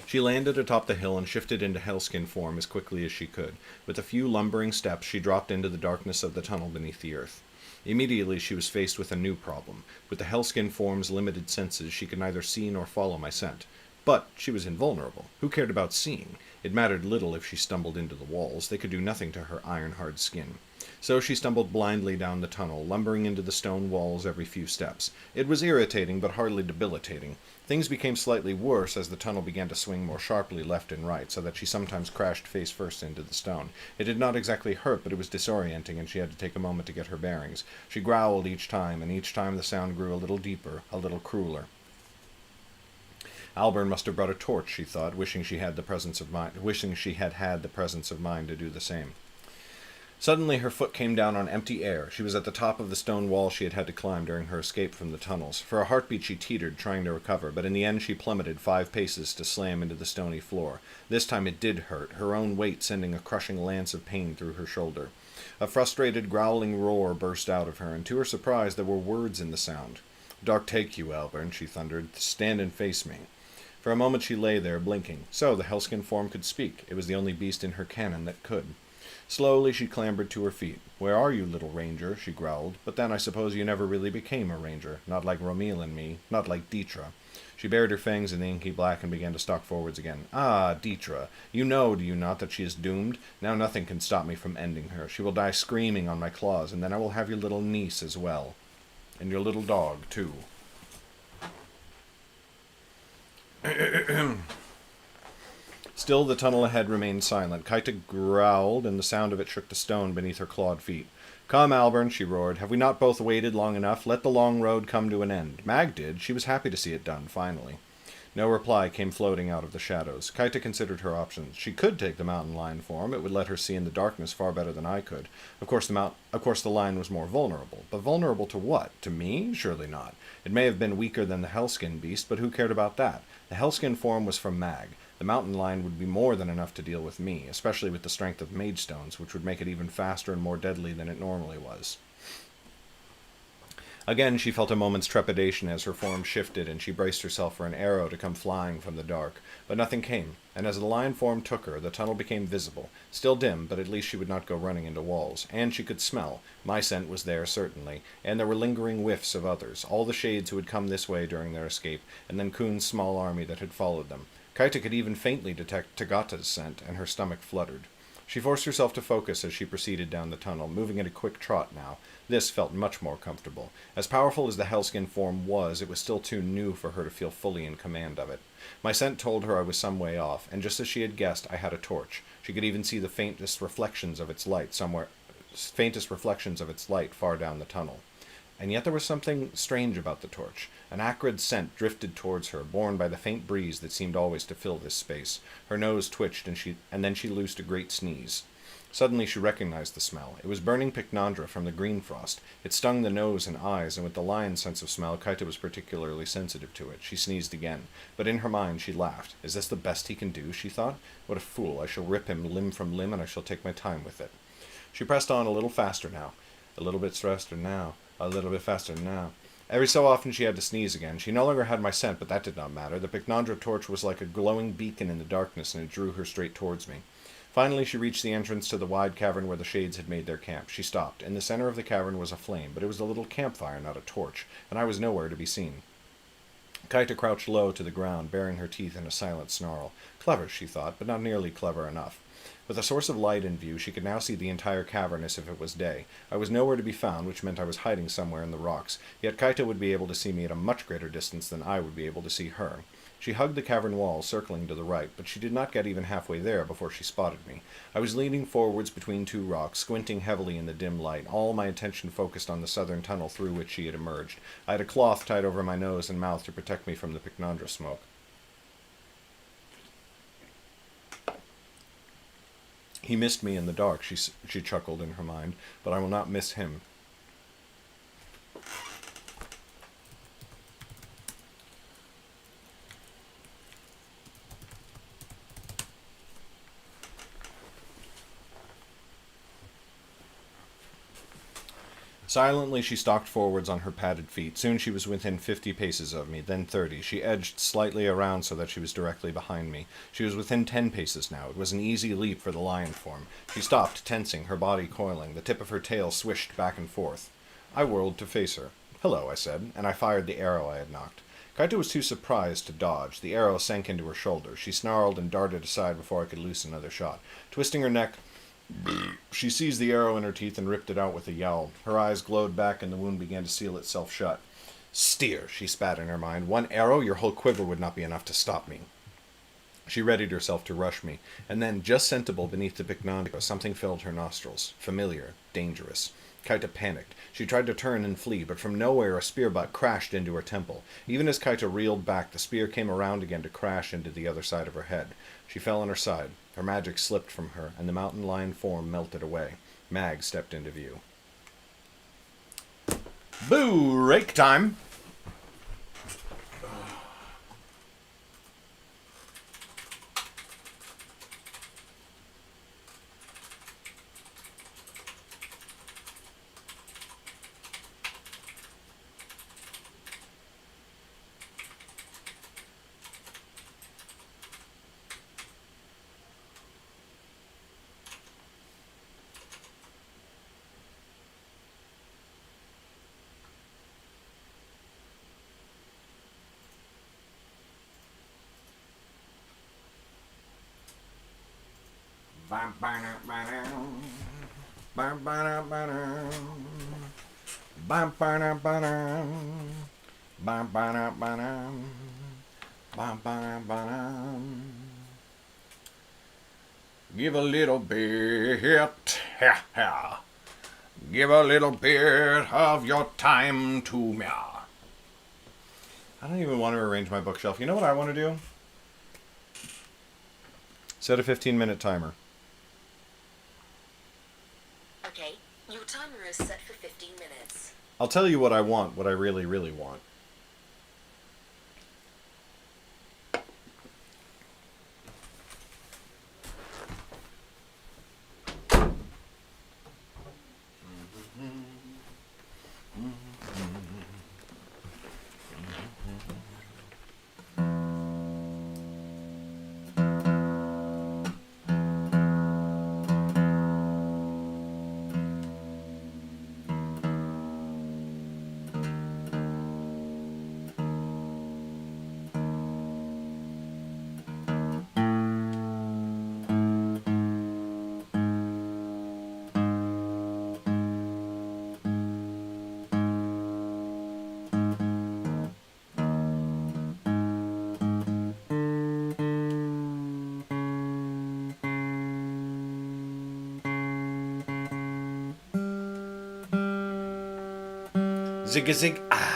She landed atop the hill and shifted into hellskin form as quickly as she could. With a few lumbering steps, she dropped into the darkness of the tunnel beneath the earth. Immediately she was faced with a new problem. With the hellskin form's limited senses, she could neither see nor follow my scent. But she was invulnerable. Who cared about seeing? It mattered little if she stumbled into the walls. They could do nothing to her iron-hard skin. So she stumbled blindly down the tunnel, lumbering into the stone walls every few steps. It was irritating, but hardly debilitating. Things became slightly worse as the tunnel began to swing more sharply left and right, so that she sometimes crashed face first into the stone. It did not exactly hurt, but it was disorienting, and she had to take a moment to get her bearings. She growled each time, and each time the sound grew a little deeper, a little crueler. Alburn must have brought a torch, she thought, wishing she had had the presence of mind to do the same. Suddenly her foot came down on empty air. She was at the top of the stone wall she had had to climb during her escape from the tunnels. For a heartbeat she teetered, trying to recover, but in the end she plummeted 5 paces to slam into the stony floor. This time it did hurt, her own weight sending a crushing lance of pain through her shoulder. A frustrated, growling roar burst out of her, and to her surprise there were words in the sound. "Dark take you, Alburn," she thundered. "Stand and face me." For a moment she lay there, blinking. So the hellskin form could speak. It was the only beast in her canon that could. Slowly she clambered to her feet. "Where are you, little ranger?" she growled. "But then I suppose you never really became a ranger. Not like Romil and me. Not like Dietra." She bared her fangs in the inky black and began to stalk forwards again. "Ah, Dietra. You know, do you not, that she is doomed? Now nothing can stop me from ending her. She will die screaming on my claws, and then I will have your little niece as well. And your little dog, too." Still, the tunnel ahead remained silent. Kaita growled, and the sound of it shook the stone beneath her clawed feet. "Come, Alburn," she roared. "Have we not both waited long enough? Let the long road come to an end." Mag did. She was happy to see it done, finally. No reply came floating out of the shadows. Kaita considered her options. She could take the mountain lion form. It would let her see in the darkness far better than I could. Of course, the lion was more vulnerable. But vulnerable to what? To me? Surely not. It may have been weaker than the hellskin beast, but who cared about that? The hellskin form was from Mag. The mountain lion would be more than enough to deal with me, especially with the strength of mage stones, which would make it even faster and more deadly than it normally was. Again she felt a moment's trepidation as her form shifted, and she braced herself for an arrow to come flying from the dark. But nothing came, and as the lion form took her, the tunnel became visible. Still dim, but at least she would not go running into walls. And she could smell. My scent was there, certainly, and there were lingering whiffs of others, all the shades who had come this way during their escape, and then Kuhn's small army that had followed them. Kaita could even faintly detect Tagata's scent, and her stomach fluttered. She forced herself to focus as she proceeded down the tunnel, moving at a quick trot now. This felt much more comfortable. As powerful as the hellskin form was, it was still too new for her to feel fully in command of it. My scent told her I was some way off, and just as she had guessed, I had a torch. She could even see the faintest reflections of its light far down the tunnel. And yet there was something strange about the torch. An acrid scent drifted towards her, borne by the faint breeze that seemed always to fill this space. Her nose twitched, and then she loosed a great sneeze. Suddenly she recognized the smell. It was burning pycnandra from the green frost. It stung the nose and eyes, and with the lion's sense of smell, Kaita was particularly sensitive to it. She sneezed again, but in her mind she laughed. "Is this the best he can do?" she thought. "What a fool. I shall rip him limb from limb, and I shall take my time with it." She pressed on a little faster now. A little bit faster now. A little bit faster now. Every so often she had to sneeze again. She no longer had my scent, but that did not matter. The pycnandra torch was like a glowing beacon in the darkness, and it drew her straight towards me. Finally she reached the entrance to the wide cavern where the shades had made their camp. She stopped. In the center of the cavern was a flame, but it was a little campfire, not a torch, and I was nowhere to be seen. Kaita crouched low to the ground, baring her teeth in a silent snarl. Clever, she thought, but not nearly clever enough. With a source of light in view, she could now see the entire cavern as if it was day. I was nowhere to be found, which meant I was hiding somewhere in the rocks, yet Kaita would be able to see me at a much greater distance than I would be able to see her. She hugged the cavern wall, circling to the right, but she did not get even halfway there before she spotted me. I was leaning forwards between two rocks, squinting heavily in the dim light, all my attention focused on the southern tunnel through which she had emerged. I had a cloth tied over my nose and mouth to protect me from the pycnandra smoke. "He missed me in the dark," she chuckled in her mind, "but I will not miss him." Silently she stalked forwards on her padded feet. Soon she was within 50 paces of me, then 30. She edged slightly around so that she was directly behind me. She was within 10 paces now. It was an easy leap for the lion form. She stopped, tensing, her body coiling. The tip of her tail swished back and forth. I whirled to face her. "Hello," I said, and I fired the arrow I had knocked. Kaita was too surprised to dodge. The arrow sank into her shoulder. She snarled and darted aside before I could loose another shot. Twisting her neck, She seized the arrow in her teeth and ripped it out with a yowl. Her eyes glowed back and the wound began to seal itself shut. Steer, she spat in her mind. One arrow, your whole quiver would not be enough to stop me. She readied herself to rush me, and then, just sensible beneath the Picnandra, something filled her nostrils. Familiar, dangerous. Kaita panicked. She tried to turn and flee, but from nowhere a spear butt crashed into her temple. Even as Kaita reeled back, the spear came around again to crash into the other side of her head. She fell on her side. Her magic slipped from her, and the mountain lion form melted away. Mag stepped into view. Boo! Rake time! Give a little bit, ha ha. Give a little bit of your time to me. I don't even want to arrange my bookshelf. You know what I want to do? Set a 15-minute timer. Okay, your timer is set for 15 minutes. I'll tell you what I want, what I really, really want. Zig a zig. Ah.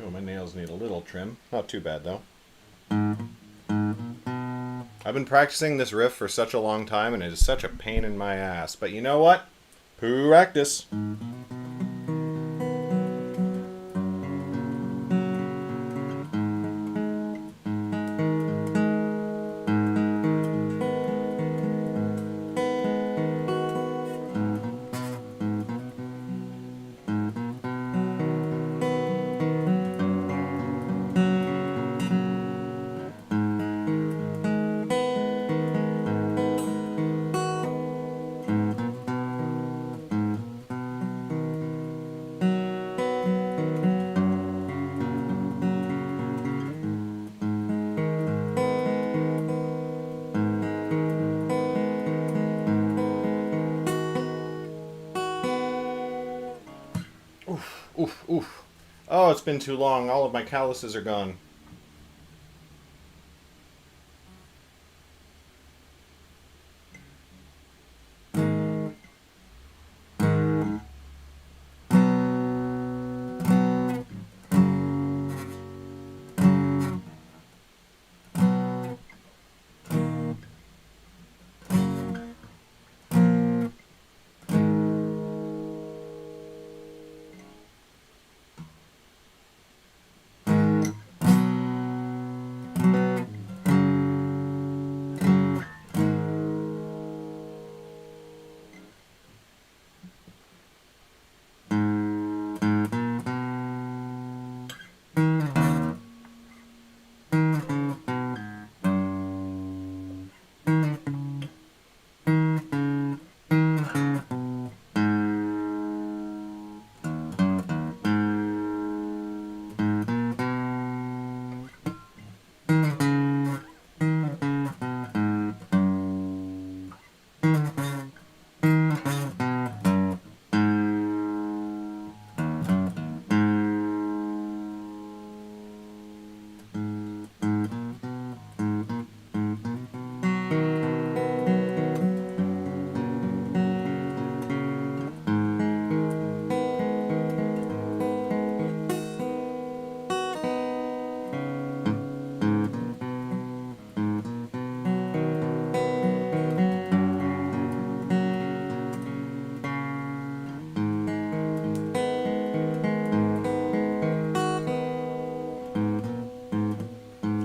Oh, my nails need a little trim. Not too bad, though. I've been practicing this riff for such a long time, and it is such a pain in my ass. But you know what? Practice. Oof, oof. Oh, it's been too long. All of my calluses are gone.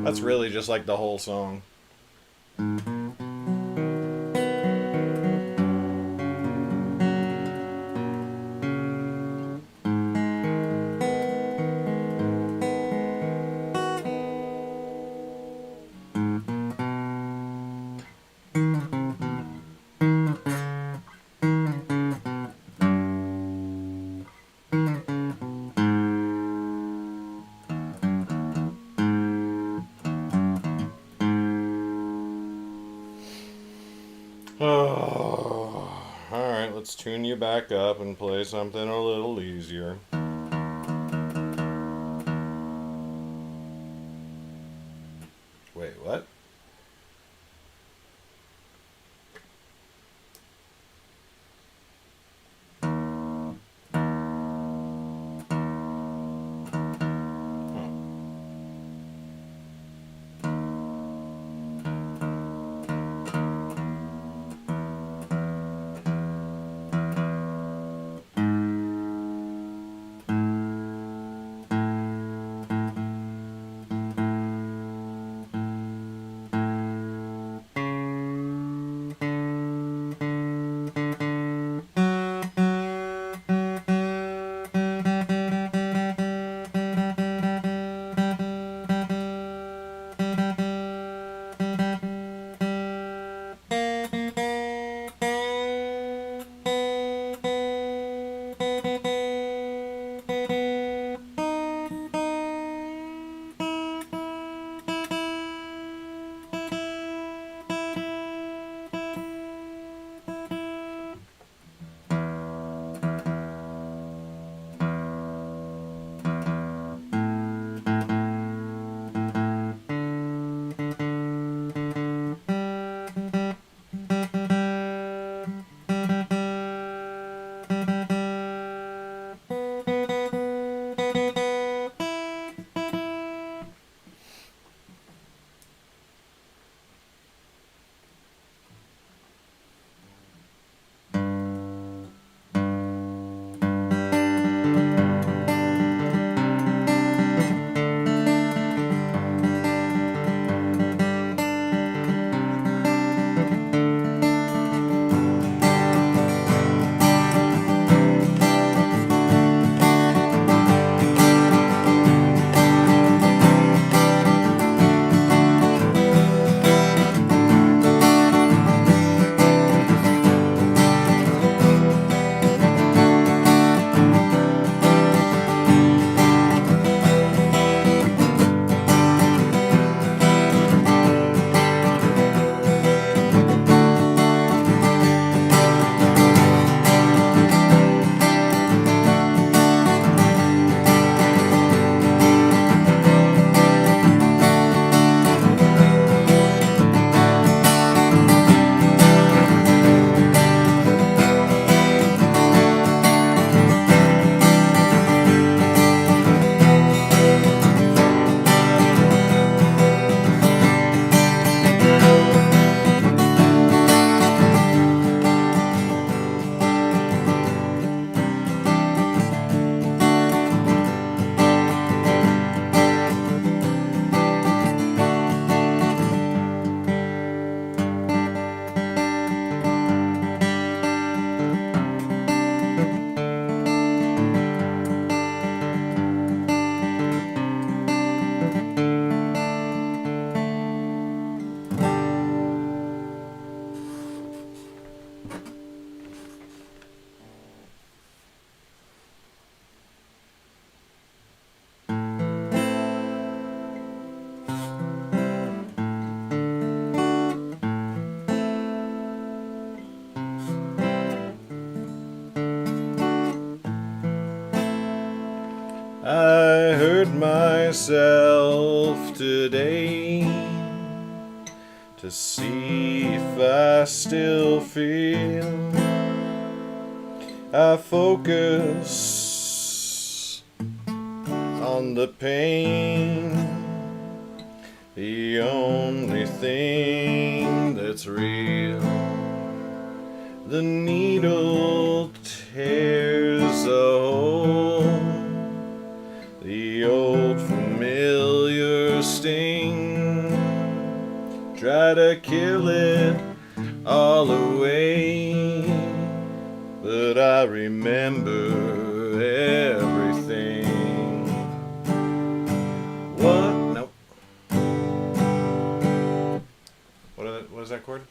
That's really just like the whole song. Oh, alright, let's tune you back up and play something a little easier. Wait, what? I hurt myself today to see if I still feel. I focus on the pain, the only thing that's real. The needle tears a hole, the old familiar sting try to kill it all away, but I remember everything. What? Nope. What is that chord?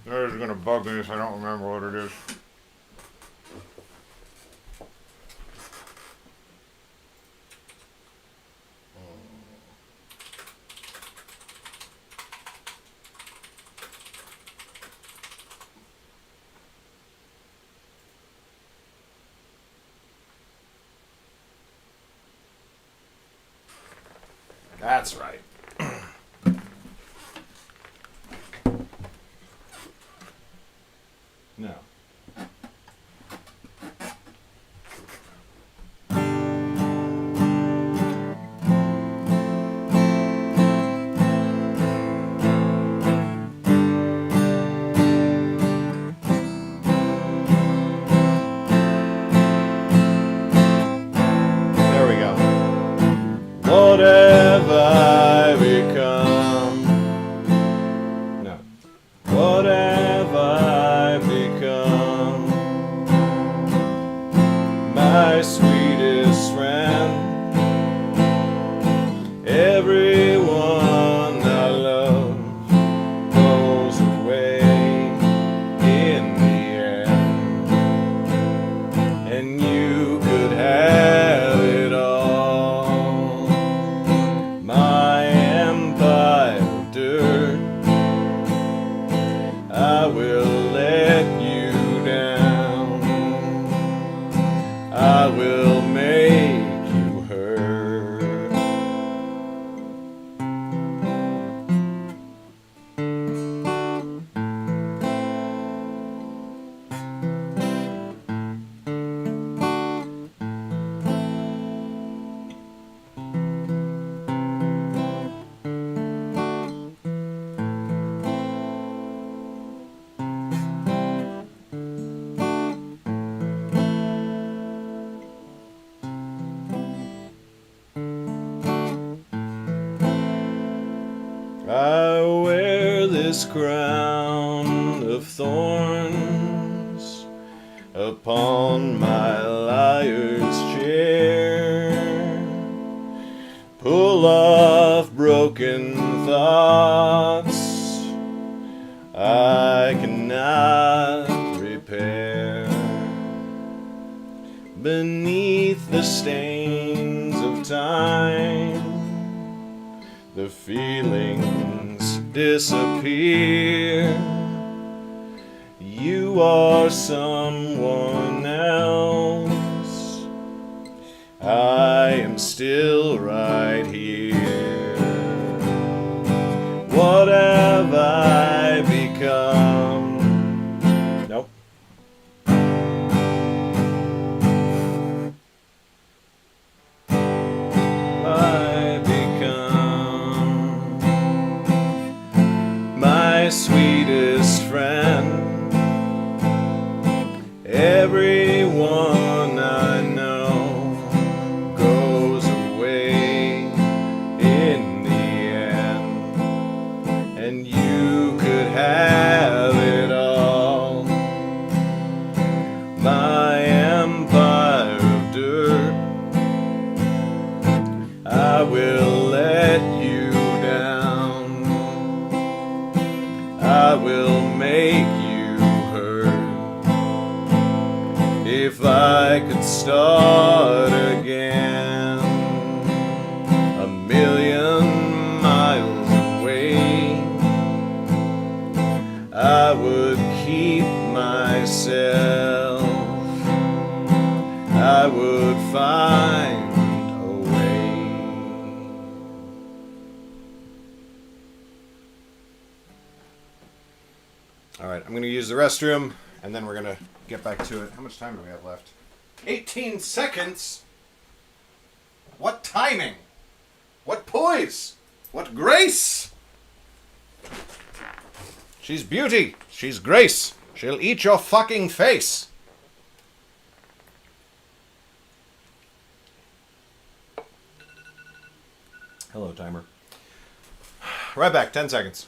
That is gonna bug me if I don't remember what it is. That's right. No. There we go. What have I become? No. What have I become? My sweetest friend. Everyone I love goes away in the end. And you could have it all. My empire of dirt. I will let you down. I will make you hurt. I wear this crown of thorns upon my liar's chair. Pull off broken thoughts I cannot repair. Beneath the stains of time, the feelings disappear. You are someone else. I am still right here. What have I become? Nope. I become my sweetest friend. Everyone I know goes away in the end, and you could have it all. My empire of dirt. I will let you down. I will make you hurt. If I could start again, a million miles away, I would keep myself. I would find a way. All right, I'm going to use the restroom, and then we're going to get back to it. How much time do we have left? 18 seconds? What timing? What poise? What grace? She's beauty. She's grace. She'll eat your fucking face. Hello, timer. Right back. 10 seconds.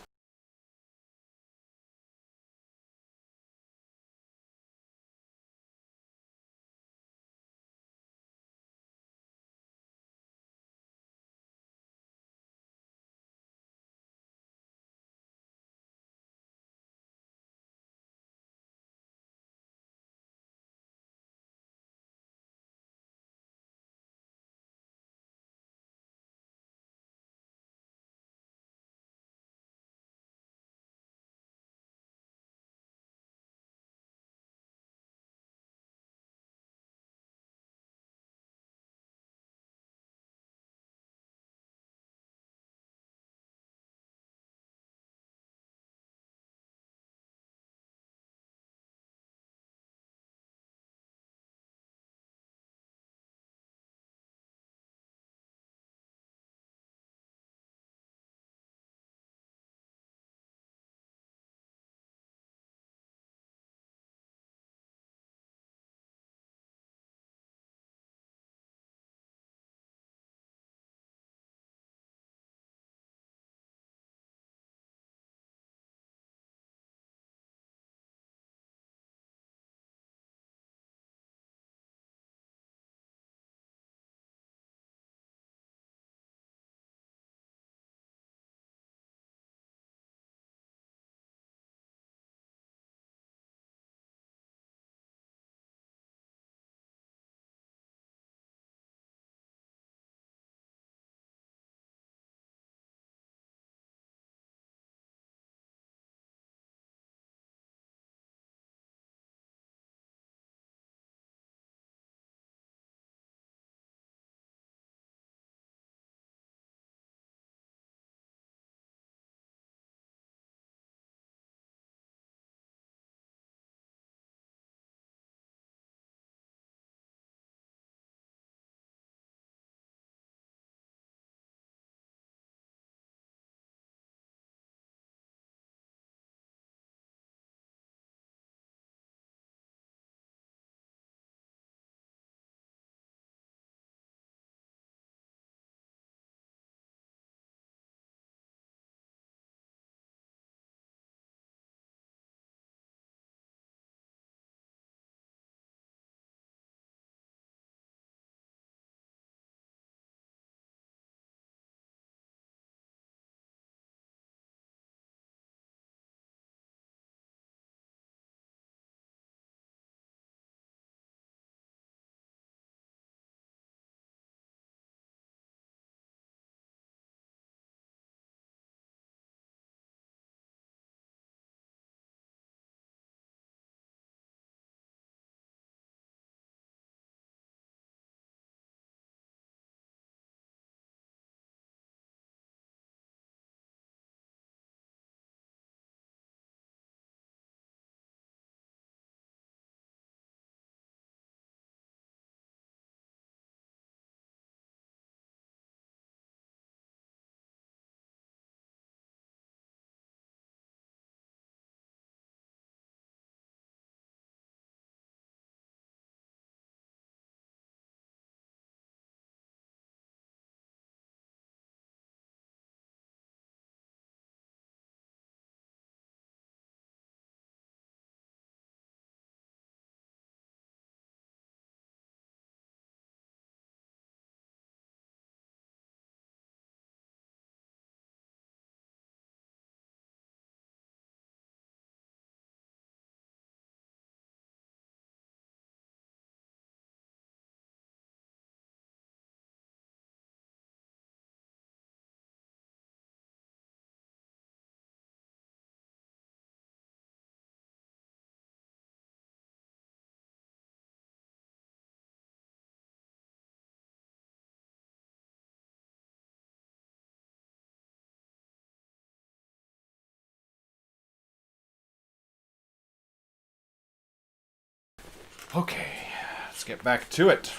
Okay, let's get back to it.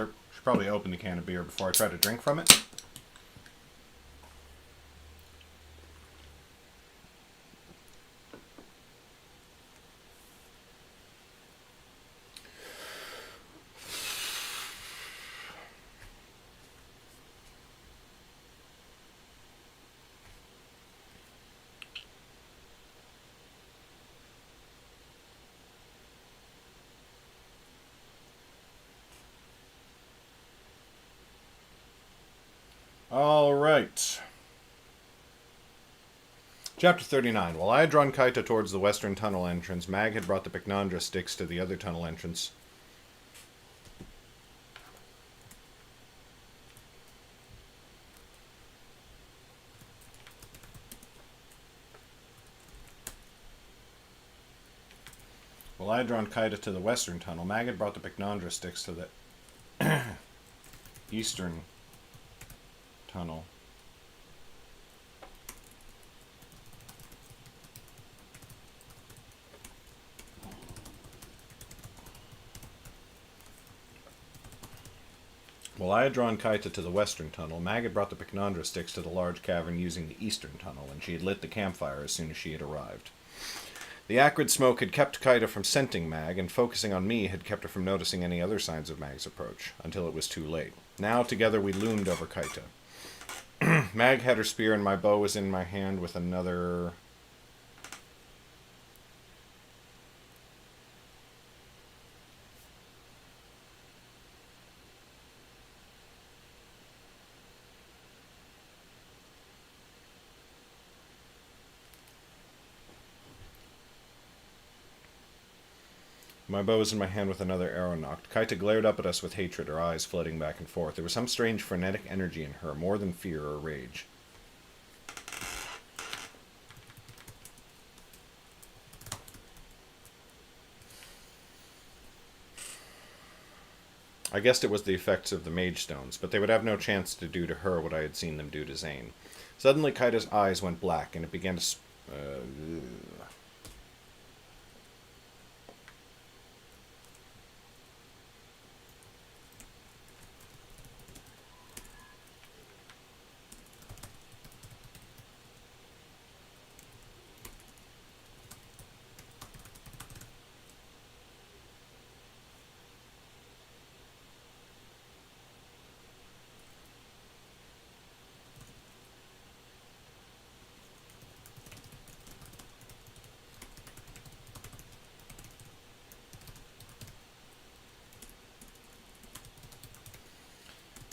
Should probably open the can of beer before I try to drink from it. All right. Chapter 39. While I had drawn Kaita towards the western tunnel entrance, Mag had brought the Picnandra sticks to the other tunnel entrance. While I had drawn Kaita to the western tunnel, Mag had brought the Picnandra sticks to the eastern tunnel. While I had drawn Kaita to the western tunnel, Mag had brought the Picnandra sticks to the large cavern using the eastern tunnel, and she had lit the campfire as soon as she had arrived. The acrid smoke had kept Kaita from scenting Mag, and focusing on me had kept her from noticing any other signs of Mag's approach, until it was too late. Now, together, we loomed over Kaita. Mag had her spear, and my bow was in my hand with another... My bow was in my hand with another arrow nocked. Kaita glared up at us with hatred, her eyes flooding back and forth. There was some strange frenetic energy in her, more than fear or rage. I guessed it was the effects of the mage stones, but they would have no chance to do to her what I had seen them do to Zane. Suddenly Kaita's eyes went black, and it began to...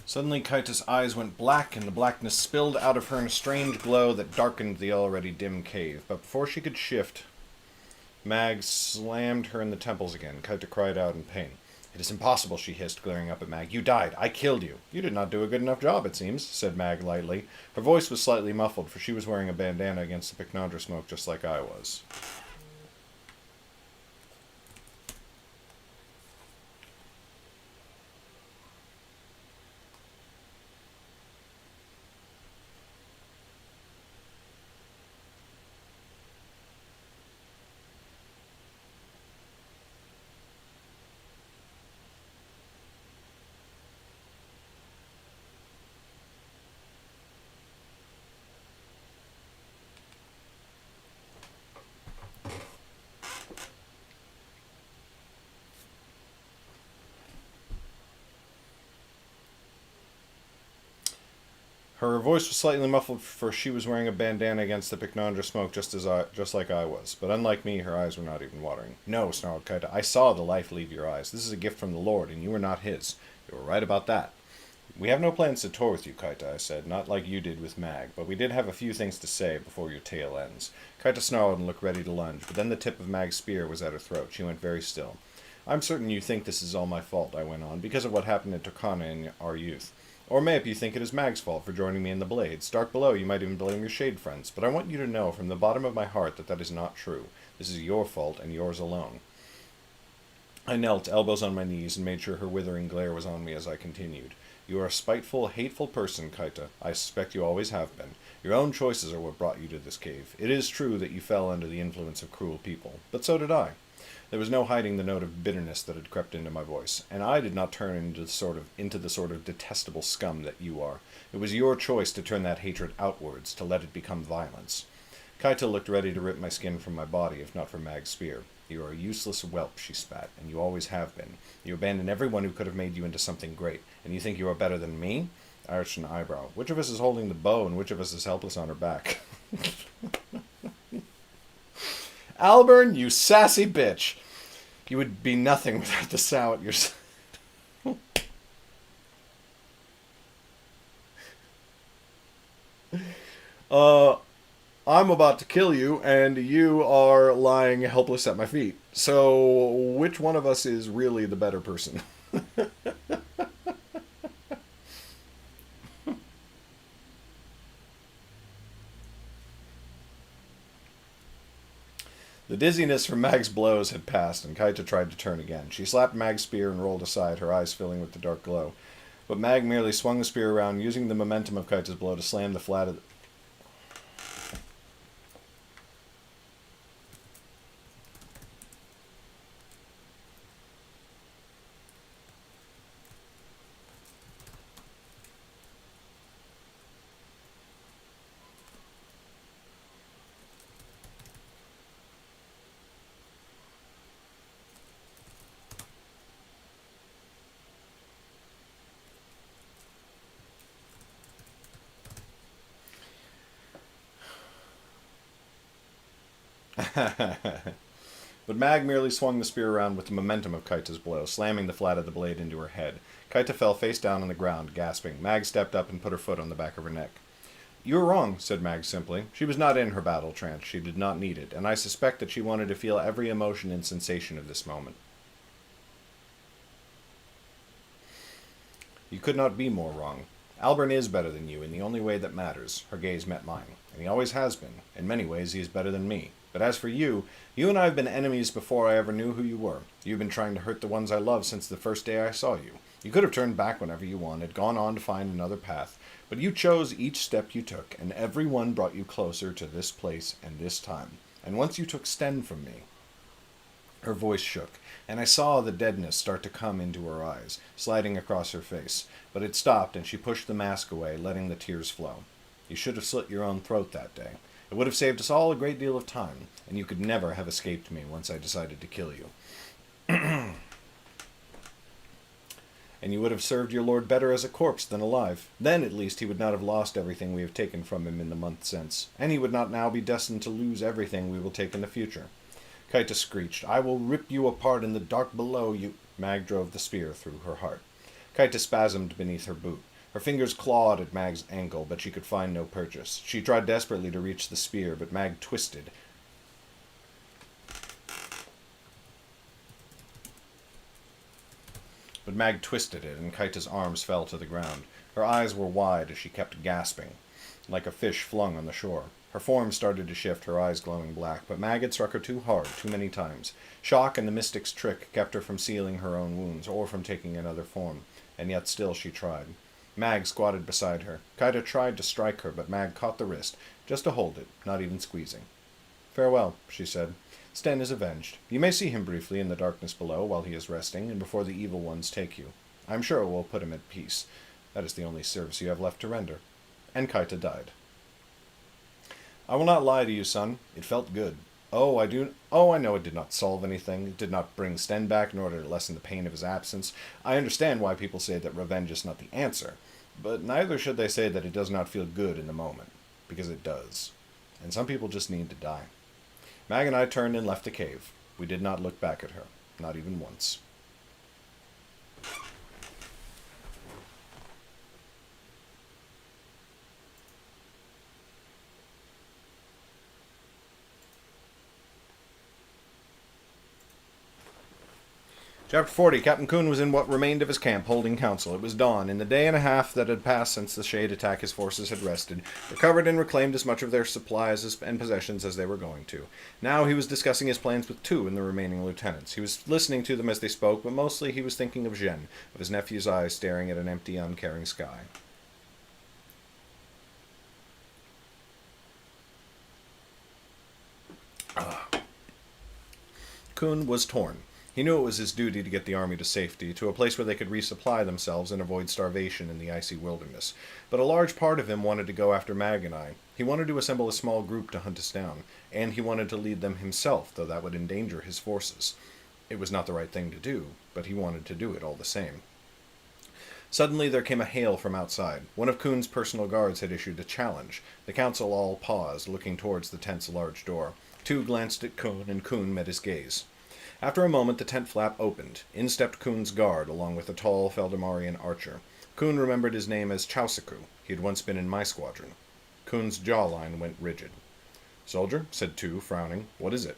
Suddenly Kaita's eyes went black, and the blackness spilled out of her in a strange glow that darkened the already dim cave. But before she could shift, Mag slammed her in the temples again. Kaita cried out in pain. "It is impossible," she hissed, glaring up at Mag. "You died. I killed you." "You did not do a good enough job, it seems," said Mag lightly. Her voice was slightly muffled, for she was wearing a bandana against the Picnandra smoke just like I was. Her voice was slightly muffled, for she was wearing a bandana against the Picnandra smoke just like I was. But unlike me, her eyes were not even watering. "No," snarled Kaita. "I saw the life leave your eyes. This is a gift from the Lord, and you are not his. You were right about that." "We have no plans to tour with you, Kaita," I said, "not like you did with Mag, but we did have a few things to say before your tale ends." Kaita snarled and looked ready to lunge, but then the tip of Mag's spear was at her throat. She went very still. "I'm certain you think this is all my fault," I went on, "because of what happened in Turkana in our youth. Or maybe you think it is Mag's fault for joining me in the Blades. Dark below, you might even blame your shade friends. But I want you to know from the bottom of my heart that that is not true. This is your fault, and yours alone." I knelt, elbows on my knees, and made sure her withering glare was on me as I continued. "You are a spiteful, hateful person, Kaita. I suspect you always have been. Your own choices are what brought you to this cave. It is true that you fell under the influence of cruel people. But so did I. There was no hiding the note of bitterness that had crept into my voice, and I did not turn into the sort of detestable scum that you are. It was your choice to turn that hatred outwards, to let it become violence. Kaita looked ready to rip my skin from my body, if not for Mag's spear. You are a useless whelp, she spat, and you always have been. You abandoned everyone who could have made you into something great, and you think you are better than me? I arched an eyebrow. Which of us is holding the bow, and which of us is helpless on her back? Alburn, you sassy bitch! You would be nothing without the sow at your side. I'm about to kill you, and you are lying helpless at my feet. So, which one of us is really the better person? The dizziness from Mag's blows had passed, and Kaita tried to turn again. She slapped Mag's spear and rolled aside, her eyes filling with the dark glow. But Mag merely swung the spear around, using the momentum of Kaita's blow to slam the flat of the... But Mag merely swung the spear around with the momentum of Kaita's blow, slamming the flat of the blade into her head. Kaita fell face down on the ground, gasping. Mag stepped up and put her foot on the back of her neck. You are wrong, said Mag simply. She was not in her battle trance. She did not need it, and I suspect that she wanted to feel every emotion and sensation of this moment. You could not be more wrong. Alburn is better than you in the only way that matters. Her gaze met mine, and he always has been. In many ways, he is better than me. But as for you, you and I have been enemies before I ever knew who you were. You've been trying to hurt the ones I love since the first day I saw you. You could have turned back whenever you wanted, gone on to find another path, but you chose each step you took, and every one brought you closer to this place and this time. And once you took Sten from me... Her voice shook, and I saw the deadness start to come into her eyes, sliding across her face. But it stopped, and she pushed the mask away, letting the tears flow. You should have slit your own throat that day. It would have saved us all a great deal of time, and you could never have escaped me once I decided to kill you. And you would have served your lord better as a corpse than alive. Then, at least, he would not have lost everything we have taken from him in the month since, and he would not now be destined to lose everything we will take in the future. Kaita screeched, I will rip you apart in the dark below you... Mag drove the spear through her heart. Kaita spasmed beneath her boot. Her fingers clawed at Mag's ankle, but she could find no purchase. She tried desperately to reach the spear, but Mag twisted. But Mag twisted it, and Kaita's arms fell to the ground. Her eyes were wide as she kept gasping, like a fish flung on the shore. Her form started to shift, her eyes glowing black, but Mag had struck her too hard, too many times. Shock and the mystic's trick kept her from sealing her own wounds, or from taking another form, and yet still she tried. Mag squatted beside her. Kaita tried to strike her, but Mag caught the wrist, just to hold it, not even squeezing. Farewell, she said. Sten is avenged. You may see him briefly in the darkness below while he is resting, and before the evil ones take you. I am sure it will put him at peace. That is the only service you have left to render. And Kaita died. I will not lie to you, son. It felt good. I know it did not solve anything. It did not bring Sten back, nor did it lessen the pain of his absence. I understand why people say that revenge is not the answer, but neither should they say that it does not feel good in the moment, because it does. And some people just need to die. Mag and I turned and left the cave. We did not look back at her, not even once. Chapter 40. Captain Kuhn was in what remained of his camp, holding council. It was dawn. In the day and a half that had passed since the Shade attack, his forces had rested, recovered and reclaimed as much of their supplies and possessions as they were going to. Now he was discussing his plans with two and the remaining lieutenants. He was listening to them as they spoke, but mostly he was thinking of Jeanne, of his nephew's eyes staring at an empty, uncaring sky. Kuhn was torn. He knew it was his duty to get the army to safety, to a place where they could resupply themselves and avoid starvation in the icy wilderness. But a large part of him wanted to go after Mag and I. He wanted to assemble a small group to hunt us down, and he wanted to lead them himself, though that would endanger his forces. It was not the right thing to do, but he wanted to do it all the same. Suddenly there came a hail from outside. One of Kuhn's personal guards had issued a challenge. The council all paused, looking towards the tent's large door. Two glanced at Kuhn, and Kuhn met his gaze. After a moment, the tent flap opened. In stepped Kuhn's guard, along with a tall Feldemarian archer. Kuhn remembered his name as Chausaku. He had once been in my squadron. Kuhn's jawline went rigid. "Soldier," said Tu, frowning, "what is it?"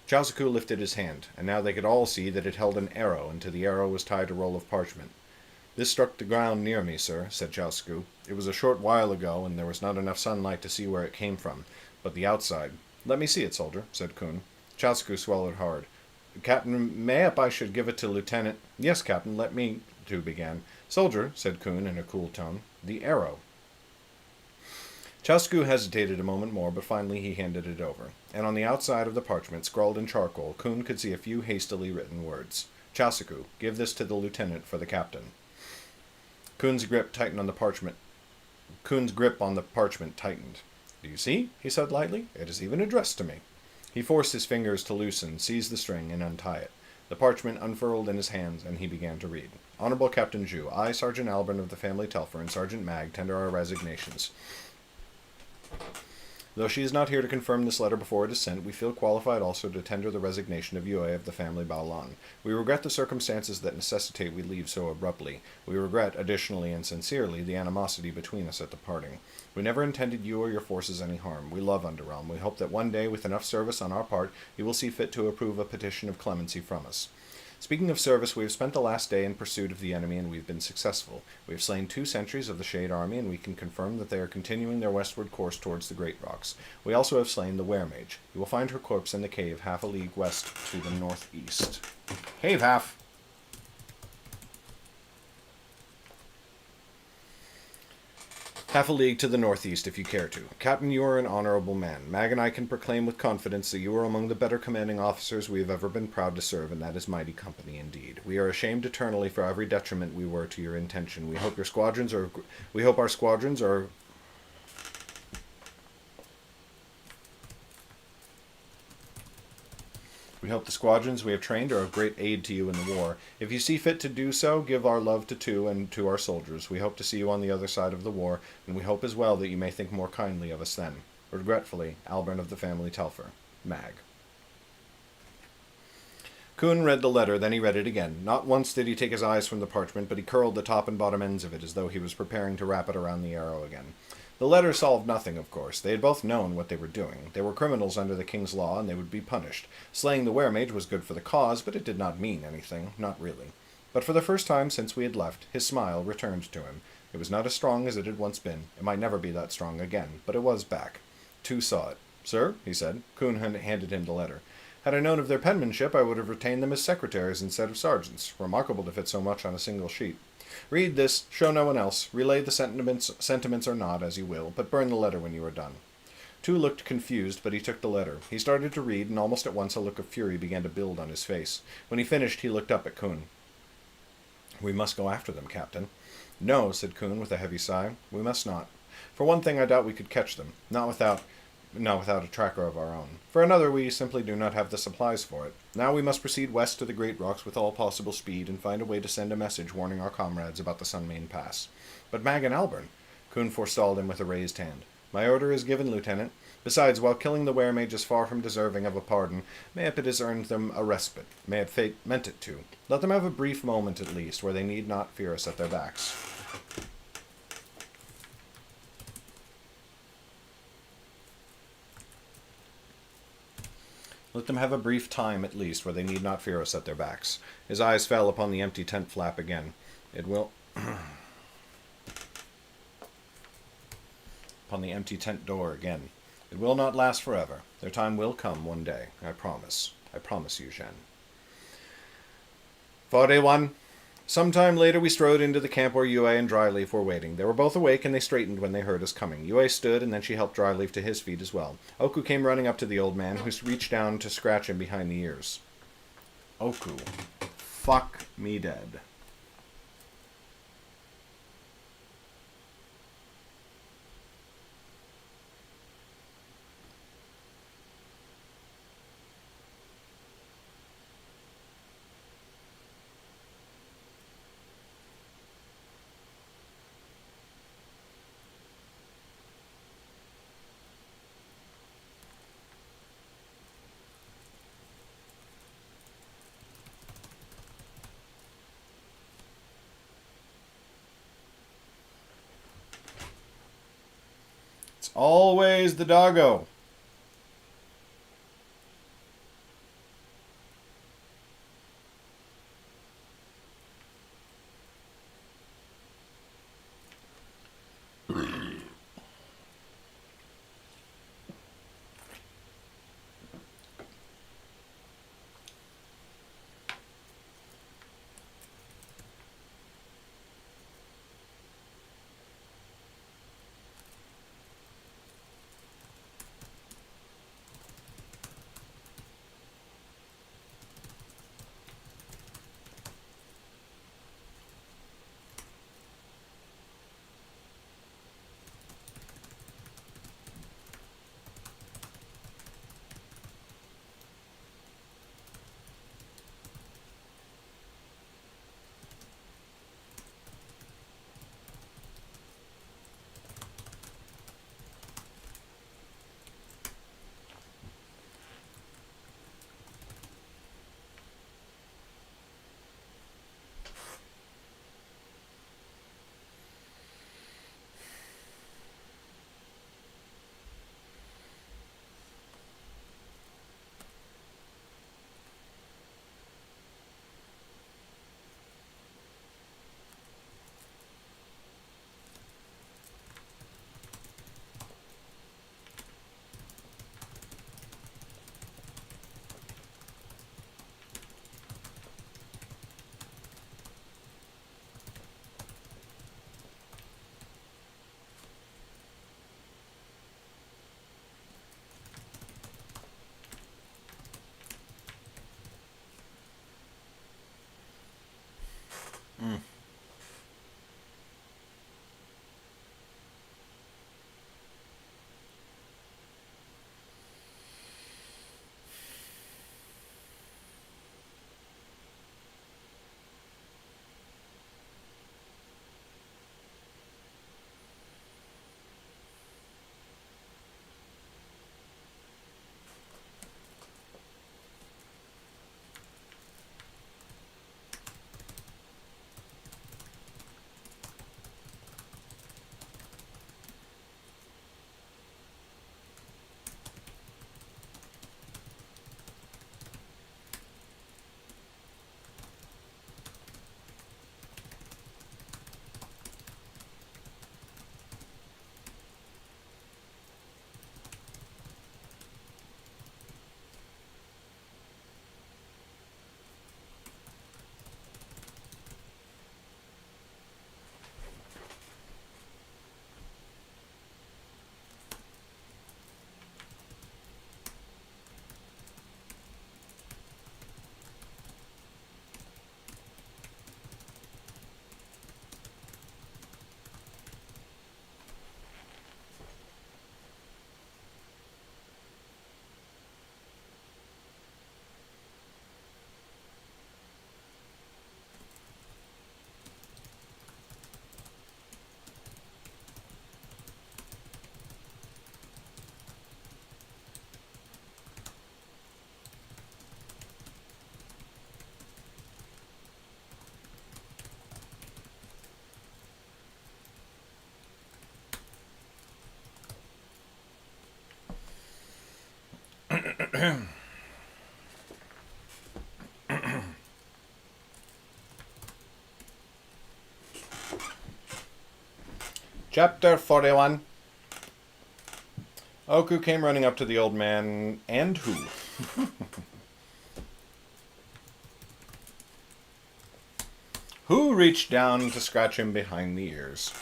Chausaku lifted his hand, and now they could all see that it held an arrow, and to the arrow was tied a roll of parchment. "This struck the ground near me, sir," said Chausaku. "It was a short while ago, and there was not enough sunlight to see where it came from. But the outside—" "Let me see it, soldier," said Kuhn. Chausaku swallowed hard. "Captain, mayhap I should give it to Lieutenant—" "Yes, Captain, let me—" Tu began. "Soldier," said Kuhn in a cool tone, "the arrow." Chausaku hesitated a moment more, but finally he handed it over, and on the outside of the parchment, scrawled in charcoal, Kuhn could see a few hastily written words. "Chausaku, give this to the lieutenant for the captain." Kuhn's grip on the parchment tightened. "Do you see?" he said lightly. "It is even addressed to me." He forced his fingers to loosen, seize the string, and untie it. The parchment unfurled in his hands, and he began to read. "Honorable Captain Zhu, I, Sergeant Albert of the family Telfer, and Sergeant Mag tender our resignations. Though she is not here to confirm this letter before it is sent, we feel qualified also to tender the resignation of Yue of the family Baolan. We regret the circumstances that necessitate we leave so abruptly. We regret, additionally and sincerely, the animosity between us at the parting. We never intended you or your forces any harm. We love Underrealm. We hope that one day, with enough service on our part, you will see fit to approve a petition of clemency from us. Speaking of service, we have spent the last day in pursuit of the enemy, and we've been successful. We have slain 2 sentries of the Shade Army, and we can confirm that they are continuing their westward course towards the Great Rocks. We also have slain the Weremage. You will find her corpse in the cave half a league west to the northeast. Cave half! Half a league to the northeast, if you care to. Captain, you are an honorable man. Mag and I can proclaim with confidence that you are among the better commanding officers we have ever been proud to serve, and that is mighty company indeed. We are ashamed eternally for every detriment we were to your intention. We hope our squadrons are We hope the squadrons we have trained are of great aid to you in the war. If you see fit to do so, give our love to Tu and to our soldiers. We hope to see you on the other side of the war, and we hope as well that you may think more kindly of us then. Regretfully, Albert of the family Telfer. Mag. Kuhn read the letter, then he read it again. Not once did he take his eyes from the parchment, but he curled the top and bottom ends of it as though he was preparing to wrap it around the arrow again. The letter solved nothing, of course. They had both known what they were doing. They were criminals under the king's law, and they would be punished. Slaying the Weremage was good for the cause, but it did not mean anything. Not really. But for the first time since we had left, his smile returned to him. It was not as strong as it had once been. It might never be that strong again, but it was back. Tu saw it. "Sir," he said. Kuhn handed him the letter. "Had I known of their penmanship, I would have retained them as secretaries instead of sergeants. Remarkable to fit so much on a single sheet. Read this, show no one else, relay the sentiments or not, as you will, but burn the letter when you are done." Tu looked confused, but he took the letter. He started to read, and almost at once a look of fury began to build on his face. When he finished, he looked up at Kuhn. "We must go after them, Captain." "No," said Kuhn with a heavy sigh. "We must not. For one thing, I doubt we could catch them, not without a tracker of our own. For another, we simply do not have the supplies for it. Now we must proceed west to the Great Rocks with all possible speed and find a way to send a message warning our comrades about the Sunmane Pass." "But Mag and Albert," Kuhn forestalled him with a raised hand. "My order is given, Lieutenant. Besides, while killing the Weremage is far from deserving of a pardon, mayhap it has earned them a respite. Mayhap fate meant it to. Let them have a brief moment at least, where they need not fear us at their backs." Let them have a brief time, at least, where they need not fear us at their backs. His eyes fell upon the empty tent flap again. It will... upon the empty tent door again. It will not last forever. Their time will come one day. I promise. I promise you, Zhen. 41. Some time later we strode into the camp where Yue and Dryleaf were waiting. They were both awake, and they straightened when they heard us coming. Yue stood, and then she helped Dryleaf to his feet as well. Oku came running up to the old man, who reached down to scratch him behind the ears. Oku. Fuck me dead. It's always the doggo. Chapter 41. Oku came running up to the old man, and who? Who reached down to scratch him behind the ears.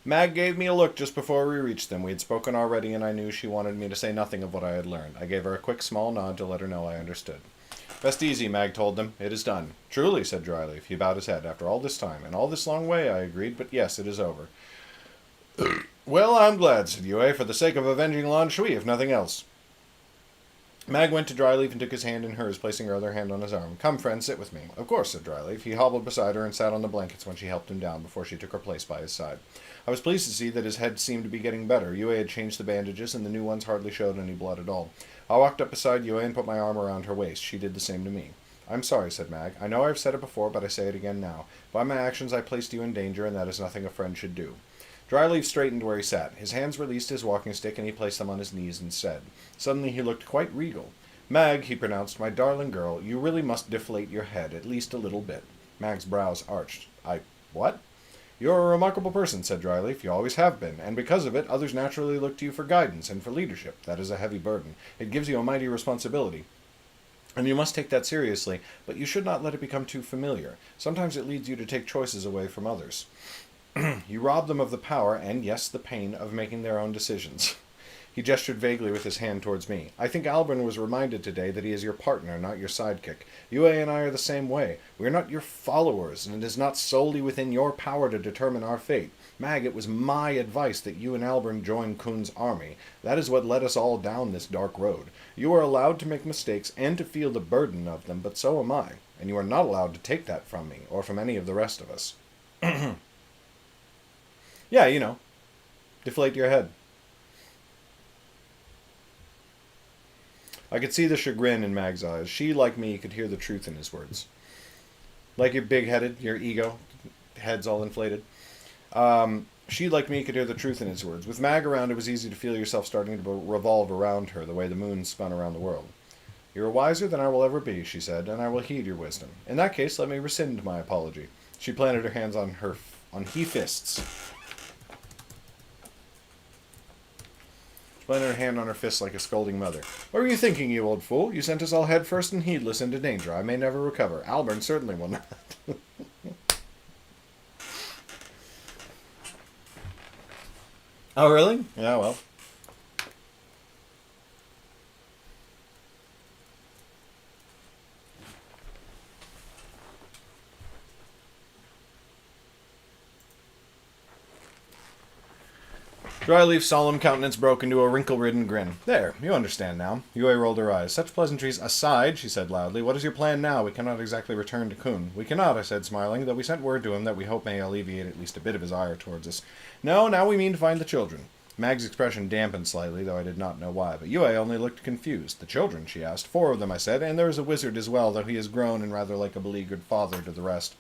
Mag gave me a look just before we reached them. We had spoken already, and I knew she wanted me to say nothing of what I had learned. I gave her a quick, small nod to let her know I understood. Rest easy, Mag told them. It is done. Truly, said Dryleaf. He bowed his head. After all this time, and all this long way, I agreed, but yes, it is over. Well, I'm glad, said Yue, for the sake of avenging Lan Shui, if nothing else. Mag went to Dryleaf and took his hand in hers, placing her other hand on his arm. Come, friend, sit with me. Of course, said Dryleaf. He hobbled beside her and sat on the blankets when she helped him down before she took her place by his side. I was pleased to see that his head seemed to be getting better. Yue had changed the bandages, and the new ones hardly showed any blood at all. I walked up beside Yue and put my arm around her waist. She did the same to me. I'm sorry, said Mag. I know I've said it before, but I say it again now. By my actions I placed you in danger, and that is nothing a friend should do. Dryleaf straightened where he sat. His hands released his walking stick, and he placed them on his knees instead. Suddenly he looked quite regal. Mag, he pronounced, my darling girl, you really must deflate your head, at least a little bit. Mag's brows arched. What? You're a remarkable person, said Dryleaf. You always have been, and because of it, others naturally look to you for guidance and for leadership. That is a heavy burden. It gives you a mighty responsibility. And you must take that seriously, but you should not let it become too familiar. Sometimes it leads you to take choices away from others. You rob them of the power, and yes, the pain, of making their own decisions. He gestured vaguely with his hand towards me. I think Albin was reminded today that he is your partner, not your sidekick. Yue and I are the same way. We are not your followers, and it is not solely within your power to determine our fate. Mag, it was my advice that you and Albin join Kun's army. That is what led us all down this dark road. You are allowed to make mistakes and to feel the burden of them, but so am I, and you are not allowed to take that from me, or from any of the rest of us. Yeah, you know. Deflate your head. I could see the chagrin in Mag's eyes. She, like me, could hear the truth in his words. Like you're big-headed, your ego, head's all inflated. She, like me, could hear the truth in his words. With Mag around, it was easy to feel yourself starting to revolve around her, the way the moon spun around the world. You are wiser than I will ever be, she said, and I will heed your wisdom. In that case, let me rescind my apology. She planted her hands on he fists. Planted her hand on her fist like a scolding mother. What were you thinking, you old fool? You sent us all head first and heedless into danger. I may never recover. Albert certainly will not. Oh, really? Yeah, well. Dryleaf's solemn countenance broke into a wrinkle-ridden grin. There, you understand now. Yue rolled her eyes. Such pleasantries aside, she said loudly, what is your plan now? We cannot exactly return to Kun. We cannot, I said, smiling, though we sent word to him that we hope may alleviate at least a bit of his ire towards us. No, now we mean to find the children. Mag's expression dampened slightly, though I did not know why, but Yue only looked confused. The children, she asked. 4 of them, I said, and there is a wizard as well, though he has grown and rather like a beleaguered father to the rest.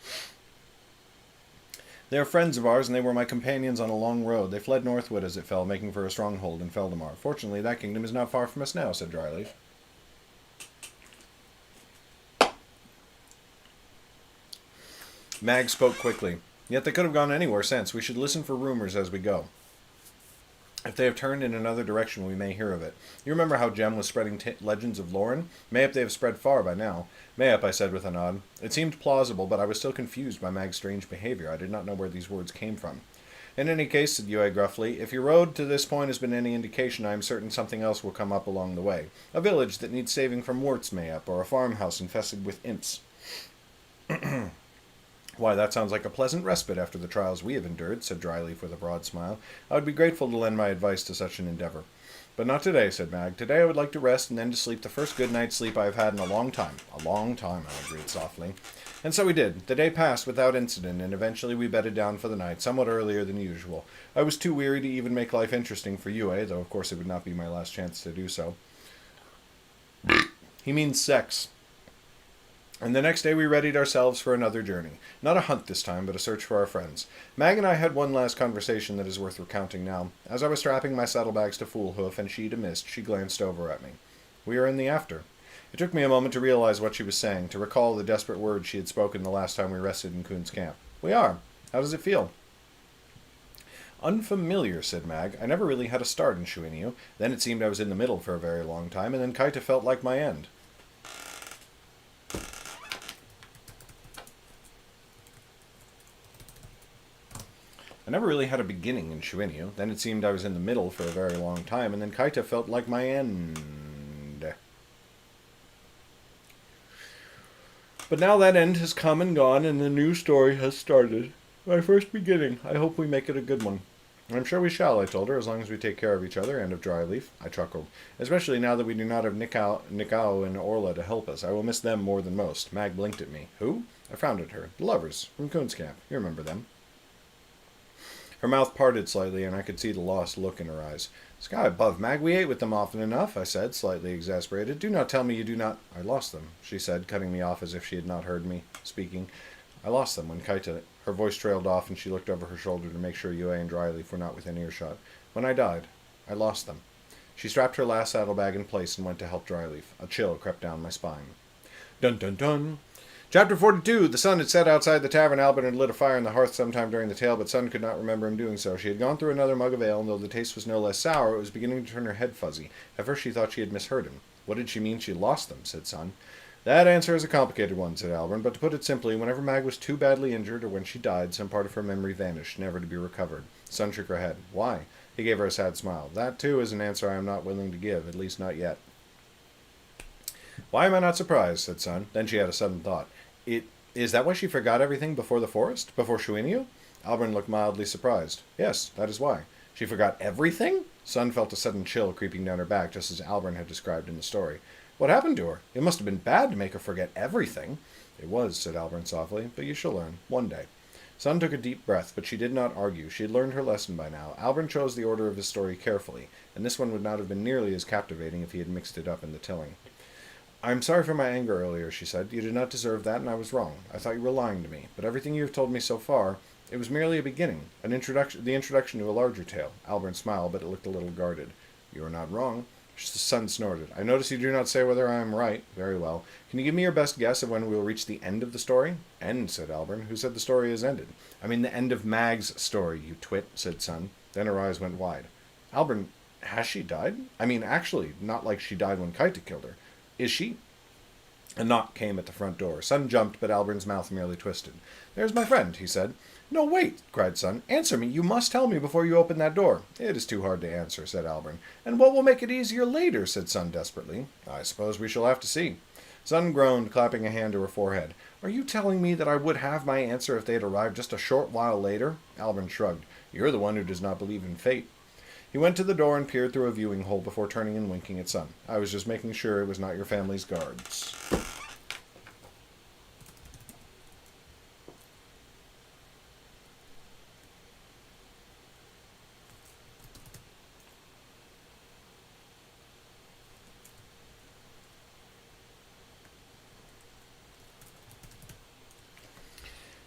They are friends of ours, and they were my companions on a long road. They fled northward as it fell, making for a stronghold in Feldamar. Fortunately, that kingdom is not far from us now, said Dryleaf. Mag spoke quickly. Yet they could have gone anywhere since. We should listen for rumors as we go. If they have turned in another direction, we may hear of it. You remember how Jem was spreading legends of Lauren? Mayhap they have spread far by now. Mayhap, I said with a nod. It seemed plausible, but I was still confused by Mag's strange behavior. I did not know where these words came from. In any case, said Yue gruffly, if your road to this point has been any indication, I am certain something else will come up along the way. A village that needs saving from warts, mayhap, or a farmhouse infested with imps. Why, that sounds like a pleasant respite after the trials we have endured, said Dryleaf with a broad smile. I would be grateful to lend my advice to such an endeavor. But not today, said Mag. Today I would like to rest and then to sleep the first good night's sleep I have had in a long time. A long time, I agreed softly. And so we did. The day passed without incident, and eventually we bedded down for the night, somewhat earlier than usual. I was too weary to even make life interesting for Yue, though of course it would not be my last chance to do so. He means sex. And the next day we readied ourselves for another journey. Not a hunt this time, but a search for our friends. Mag and I had one last conversation that is worth recounting now. As I was strapping my saddlebags to Foolhoof and she to Mist, she glanced over at me. We are in the after. It took me a moment to realize what she was saying, to recall the desperate words she had spoken the last time we rested in Kun's camp. We are. How does it feel? Unfamiliar, said Mag. I never really had a start in Shuinyu. Then it seemed I was in the middle for a very long time, and then Kaita felt like my end. I never really had a beginning in Shuinyu. Then it seemed I was in the middle for a very long time, and then Kaita felt like my end. But now that end has come and gone, and the new story has started. My first beginning. I hope we make it a good one. I'm sure we shall, I told her, as long as we take care of each other and of Dryleaf. I chuckled. Especially now that we do not have Nikao and Orla to help us. I will miss them more than most. Mag blinked at me. Who? I frowned at her. The lovers, from Coon's camp. You remember them. Her mouth parted slightly, and I could see the lost look in her eyes. Sky above, Mag, we ate with them often enough, I said, slightly exasperated. Do not tell me you do not... I lost them, she said, cutting me off as if she had not heard me speaking. I lost them when Kaita... Her voice trailed off, and she looked over her shoulder to make sure Yue and Dryleaf were not within earshot. When I died, I lost them. She strapped her last saddlebag in place and went to help Dryleaf. A chill crept down my spine. Dun dun dun! Chapter 42! The sun had set outside the tavern. Albert had lit a fire in the hearth sometime during the tale, but Sun could not remember him doing so. She had gone through another mug of ale, and though the taste was no less sour, it was beginning to turn her head fuzzy. At first she thought she had misheard him. What did she mean she lost them? Said Sun. That answer is a complicated one, said Albert, but to put it simply, whenever Mag was too badly injured or when she died, some part of her memory vanished, never to be recovered. Sun shook her head. Why? He gave her a sad smile. That, too, is an answer I am not willing to give, at least not yet. Why am I not surprised? Said Sun. Then she had a sudden thought. Is that why she forgot everything before the forest? Before Shuinyu? Albert looked mildly surprised. Yes, that is why. She forgot everything? Sun felt a sudden chill creeping down her back, just as Albert had described in the story. What happened to her? It must have been bad to make her forget everything. It was, said Albert softly, but you shall learn, one day. Sun took a deep breath, but she did not argue. She had learned her lesson by now. Albert chose the order of his story carefully, and this one would not have been nearly as captivating if he had mixed it up in the telling. I am sorry for my anger earlier, she said. You did not deserve that, and I was wrong. I thought you were lying to me, but everything you have told me so far, it was merely a beginning, the introduction to a larger tale. Albert smiled, but it looked a little guarded. You are not wrong. The sun snorted. I notice you do not say whether I am right. Very well. Can you give me your best guess of when we will reach the end of the story? End, said Albert. Who said the story is ended? I mean the end of Mag's story, you twit, said Sun. Then her eyes went wide. Albert, has she died? I mean, actually, not like she died when Kaita killed her. Is she? A knock came at the front door. Sun jumped, but Albert's mouth merely twisted. There's my friend, he said. No, wait, cried Sun. Answer me. You must tell me before you open that door. It is too hard to answer, said Albert. And what will make it easier later, said Sun desperately. I suppose we shall have to see. Sun groaned, clapping a hand to her forehead. Are you telling me that I would have my answer if they had arrived just a short while later? Albert shrugged. You're the one who does not believe in fate. He went to the door and peered through a viewing hole before turning and winking at Sun. I was just making sure it was not your family's guards.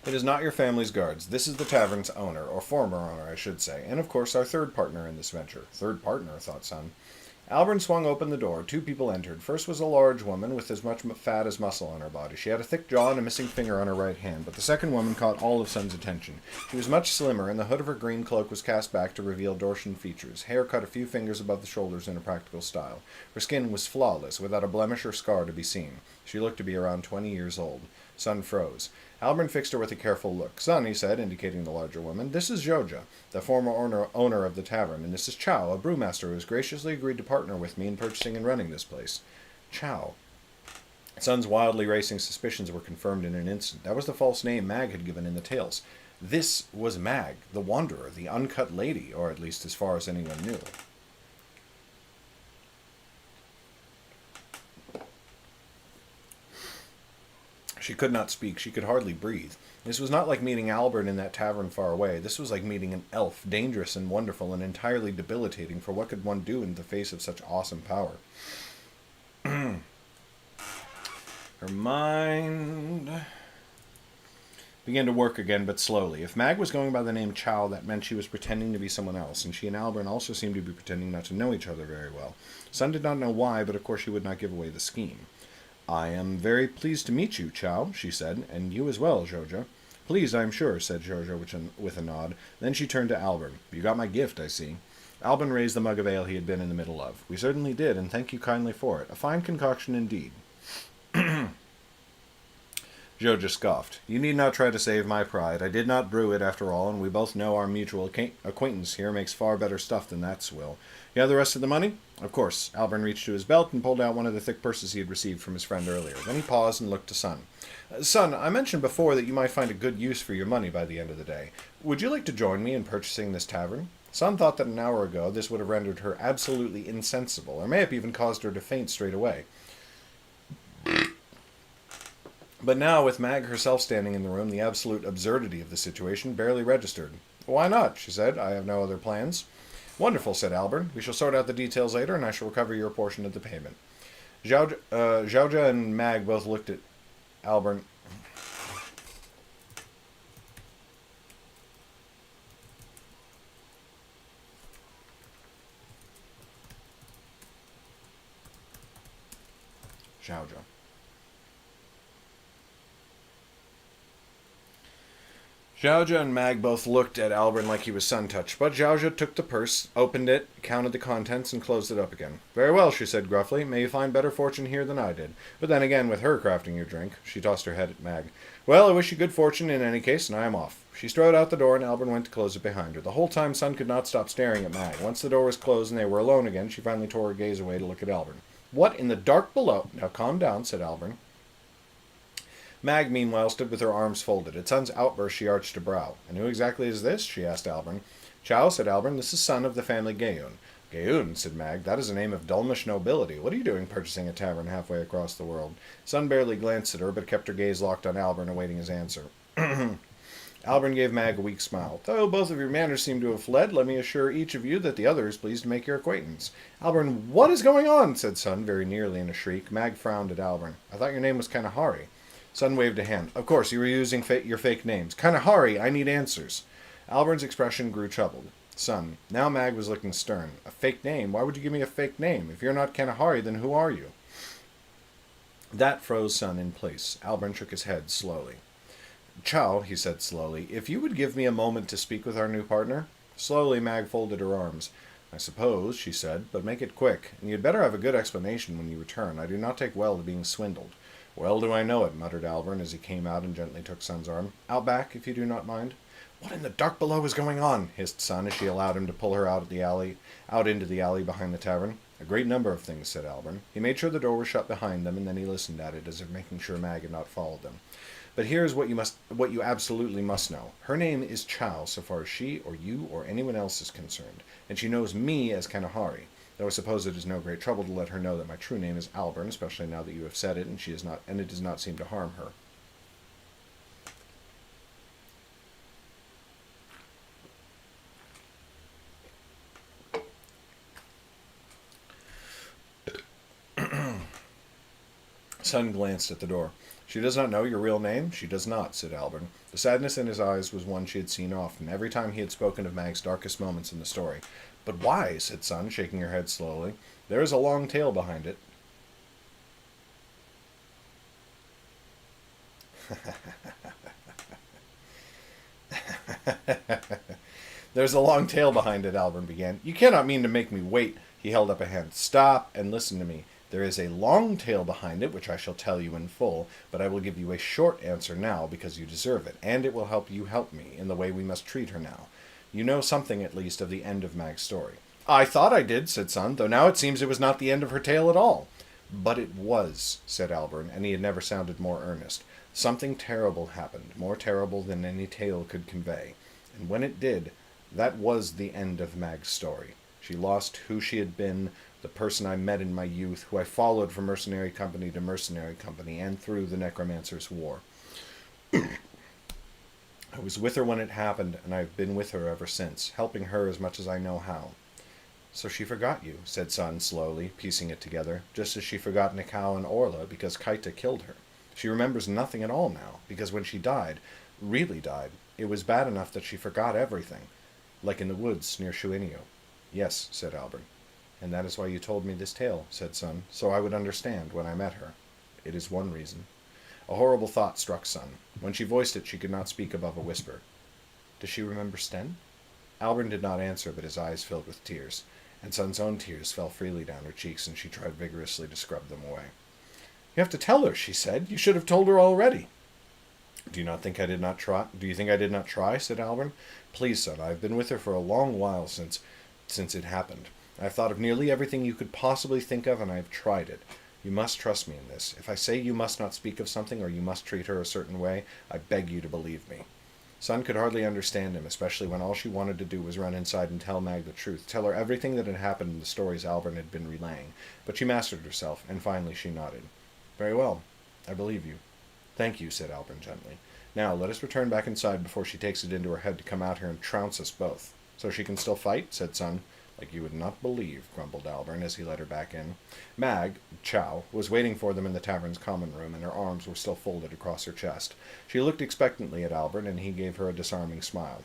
It is not your family's guards. This is the tavern's owner, or former owner, I should say, and of course our third partner in this venture. Third partner, thought Sun. Albert swung open the door. Two people entered. First was a large woman with as much fat as muscle on her body. She had a thick jaw and a missing finger on her right hand, but the second woman caught all of Sun's attention. She was much slimmer, and the hood of her green cloak was cast back to reveal Dortian features. Hair cut a few fingers above the shoulders in a practical style. Her skin was flawless, without a blemish or scar to be seen. She looked to be around 20 years old. Sun froze. Albert fixed her with a careful look. Son, he said, indicating the larger woman, this is Joja, the former owner of the tavern, and this is Chow, a brewmaster who has graciously agreed to partner with me in purchasing and running this place. Chow. Sun's wildly racing suspicions were confirmed in an instant. That was the false name Mag had given in the tales. This was Mag, the Wanderer, the uncut lady, or at least as far as anyone knew. She could not speak. She could hardly breathe. This was not like meeting Albert in that tavern far away. This was like meeting an elf, dangerous and wonderful and entirely debilitating, for what could one do in the face of such awesome power? Her mind began to work again, but slowly. If Mag was going by the name Chow, that meant she was pretending to be someone else, and she and Albert also seemed to be pretending not to know each other very well. Sun did not know why, but of course she would not give away the scheme. I am very pleased to meet you, Chow, she said, and you as well, Joja. Pleased, I am sure, said Joja with a nod. Then she turned to Albert. You got my gift, I see. Albert raised the mug of ale he had been in the middle of. We certainly did, and thank you kindly for it. A fine concoction indeed. Zhao scoffed. You need not try to save my pride. I did not brew it, after all, and we both know our mutual acquaintance here makes far better stuff than that swill. You have the rest of the money? Of course. Albert reached to his belt and pulled out one of the thick purses he had received from his friend earlier. Then he paused and looked to Sun. Son, I mentioned before that you might find a good use for your money by the end of the day. Would you like to join me in purchasing this tavern? Sun thought that an hour ago this would have rendered her absolutely insensible, or may have even caused her to faint straight away. But now, with Mag herself standing in the room, the absolute absurdity of the situation barely registered. Why not? She said. I have no other plans. Wonderful, said Albert. We shall sort out the details later, and I shall recover your portion of the payment. Zhaoja and Mag both looked at Albert. Zhaoja. Zhaoja and Mag both looked at Albert like he was sun-touched, but Zhaoja took the purse, opened it, counted the contents, and closed it up again. Very well, she said gruffly. May you find better fortune here than I did. But then again, with her crafting your drink, she tossed her head at Mag. Well, I wish you good fortune in any case, and I am off. She strode out the door, and Albert went to close it behind her. The whole time, Sun could not stop staring at Mag. Once the door was closed and they were alone again, she finally tore her gaze away to look at Albert. What in the dark below? Now calm down, said Albert. Mag, meanwhile, stood with her arms folded. At Sun's outburst, she arched a brow. And who exactly is this? She asked Albert. Chow, said Albert. This is Sun of the family Gayoon. Gayoon, said Mag. That is a name of Dulmish nobility. What are you doing purchasing a tavern halfway across the world? Sun barely glanced at her, but kept her gaze locked on Albert, awaiting his answer. Albert gave Mag a weak smile. Though both of your manners seem to have fled, let me assure each of you that the other is pleased to make your acquaintance. Albert, what is going on? Said Sun, very nearly in a shriek. Mag frowned at Albert. I thought your name was Kanahari. Sun waved a hand. Of course, you were using your fake names. Kanahari, I need answers. Albert's expression grew troubled. Sun. Now Mag was looking stern. A fake name? Why would you give me a fake name? If you're not Kanahari, then who are you? That froze Sun in place. Albert shook his head slowly. Chow, he said slowly, if you would give me a moment to speak with our new partner. Slowly, Mag folded her arms. I suppose, she said, but make it quick, and you'd better have a good explanation when you return. I do not take well to being swindled. Well do I know it, muttered Albert as he came out and gently took Sun's arm. Out back, if you do not mind. What in the dark below is going on? Hissed Sun as she allowed him to pull her out into the alley behind the tavern. A great number of things, said Albert. He made sure the door was shut behind them, and then he listened at it, as if making sure Mag had not followed them. But here is what you absolutely must know. Her name is Chow, so far as she or you or anyone else is concerned, and she knows me as Kanahari. Though I suppose it is no great trouble to let her know that my true name is Albert, especially now that you have said it, and it does not seem to harm her. Sun glanced at the door. She does not know your real name? She does not, said Albert. The sadness in his eyes was one she had seen often, every time he had spoken of Mag's darkest moments in the story. But why? Said Sun, shaking her head slowly. There is a long tale behind it. There's a long tale behind it, Albert began. You cannot mean to make me wait. He held up a hand. Stop and listen to me. There is a long tale behind it, which I shall tell you in full, but I will give you a short answer now because you deserve it, and it will help you help me in the way we must treat her now. You know something, at least, of the end of Mag's story. I thought I did, said Sun, though now it seems it was not the end of her tale at all. But it was, said Albert, and he had never sounded more earnest. Something terrible happened, more terrible than any tale could convey. And when it did, that was the end of Mag's story. She lost who she had been, the person I met in my youth, who I followed from mercenary company to mercenary company, and through the Necromancer's War. I was with her when it happened, and I have been with her ever since, helping her as much as I know how. So she forgot you, said Sun slowly, piecing it together, just as she forgot Nikau and Orla because Kaita killed her. She remembers nothing at all now, because when she died, really died, it was bad enough that she forgot everything, like in the woods near Shuinio. Yes, said Albert. And that is why you told me this tale, said Sun, so I would understand when I met her. It is one reason. A horrible thought struck Sun. When she voiced it, she could not speak above a whisper. Does she remember Sten? Albert did not answer, but his eyes filled with tears, and Sun's own tears fell freely down her cheeks, and she tried vigorously to scrub them away. You have to tell her, she said. You should have told her already. Do you not think I did not try? Do you think I did not try? Said Albern. Please, son, I have been with her for a long while since it happened. I have thought of nearly everything you could possibly think of, and I have tried it. You must trust me in this. If I say you must not speak of something, or you must treat her a certain way, I beg you to believe me. Son could hardly understand him, especially when all she wanted to do was run inside and tell Mag the truth, tell her everything that had happened in the stories Albert had been relaying. But she mastered herself, and finally she nodded. Very well. I believe you. Thank you, said Albert gently. Now, let us return back inside before she takes it into her head to come out here and trounce us both. So she can still fight? Said Son. Like you would not believe, grumbled Albert as he led her back in. Mag, Chow, was waiting for them in the tavern's common room, and her arms were still folded across her chest. She looked expectantly at Albert, and he gave her a disarming smile.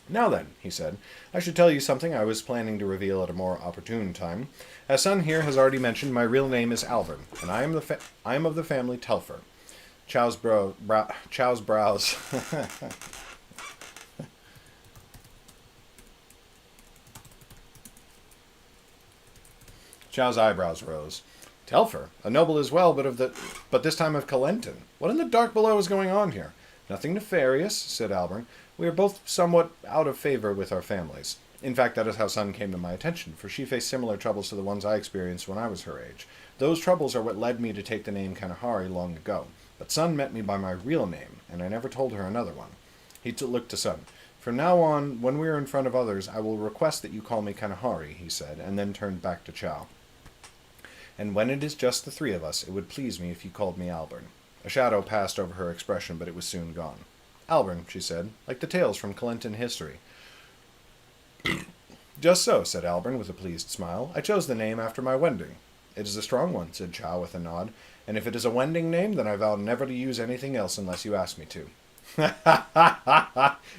Now then, he said, I should tell you something I was planning to reveal at a more opportune time. As Son here has already mentioned, my real name is Albert, and I am of the family Telfer. Chow's brows Chow's eyebrows rose. Telfer, a noble as well, but this time of Calenton. What in the dark below is going on here? Nothing nefarious, said Albert. We are both somewhat out of favor with our families. In fact, that is how Son came to my attention, for she faced similar troubles to the ones I experienced when I was her age. Those troubles are what led me to take the name Kanahari long ago. But Son met me by my real name, and I never told her another one. He looked to Son. From now on, when we are in front of others, I will request that you call me Kanahari, he said, and then turned back to Chow. And when it is just the three of us, it would please me if you called me Albern. A shadow passed over her expression, but it was soon gone. Albern, she said, like the tales from Calenton history. Just so, said Albern with a pleased smile. I chose the name after my wending. It is a strong one, said Chow with a nod. And if it is a wending name, then I vow never to use anything else unless you ask me to.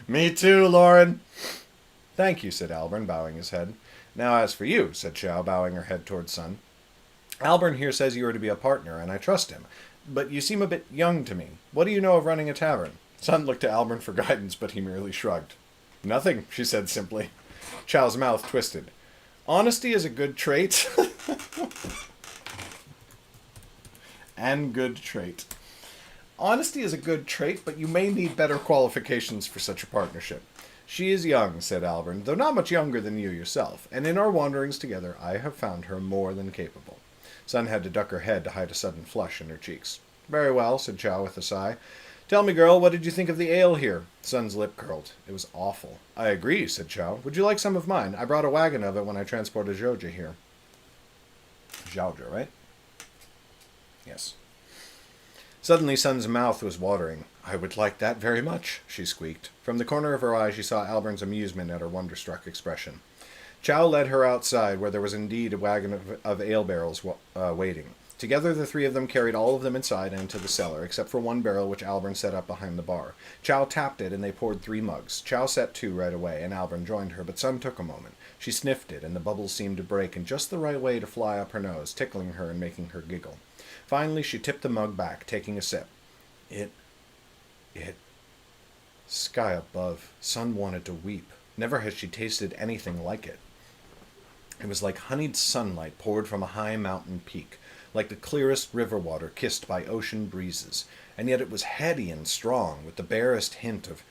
Me too, Lauren. Thank you, said Albern, bowing his head. Now as for you, said Chow, bowing her head towards Son. Albern here says you are to be a partner, and I trust him. But you seem a bit young to me. What do you know of running a tavern? Son looked to Albern for guidance, but he merely shrugged. Nothing, she said simply. Chow's mouth twisted. Honesty is a good trait. And good trait. Honesty is a good trait, but you may need better qualifications for such a partnership. She is young, said Albern, though not much younger than you yourself, and in our wanderings together I have found her more than capable. Son had to duck her head to hide a sudden flush in her cheeks. Very well, said Chow with a sigh. Tell me, girl, what did you think of the ale here? Son's lip curled. It was awful. I agree, said Chow. Would you like some of mine? I brought a wagon of it when I transported Zhouja here. Zhouja, right? Yes. Suddenly, Son's mouth was watering. I would like that very much, she squeaked. From the corner of her eye, she saw Albern's amusement at her wonderstruck expression. Chow led her outside, where there was indeed a wagon of ale barrels waiting. Together, the three of them carried all of them inside and to the cellar, except for one barrel which Albern set up behind the bar. Chow tapped it, and they poured 3 mugs. Chow set 2 right away, and Albern joined her, but Son took a moment. She sniffed it, and the bubbles seemed to break in just the right way to fly up her nose, tickling her and making her giggle. Finally, she tipped the mug back, taking a sip. It... Sky above. Son wanted to weep. Never had she tasted anything like it. It was like honeyed sunlight poured from a high mountain peak, like the clearest river water kissed by ocean breezes, and yet it was heady and strong, with the barest hint of...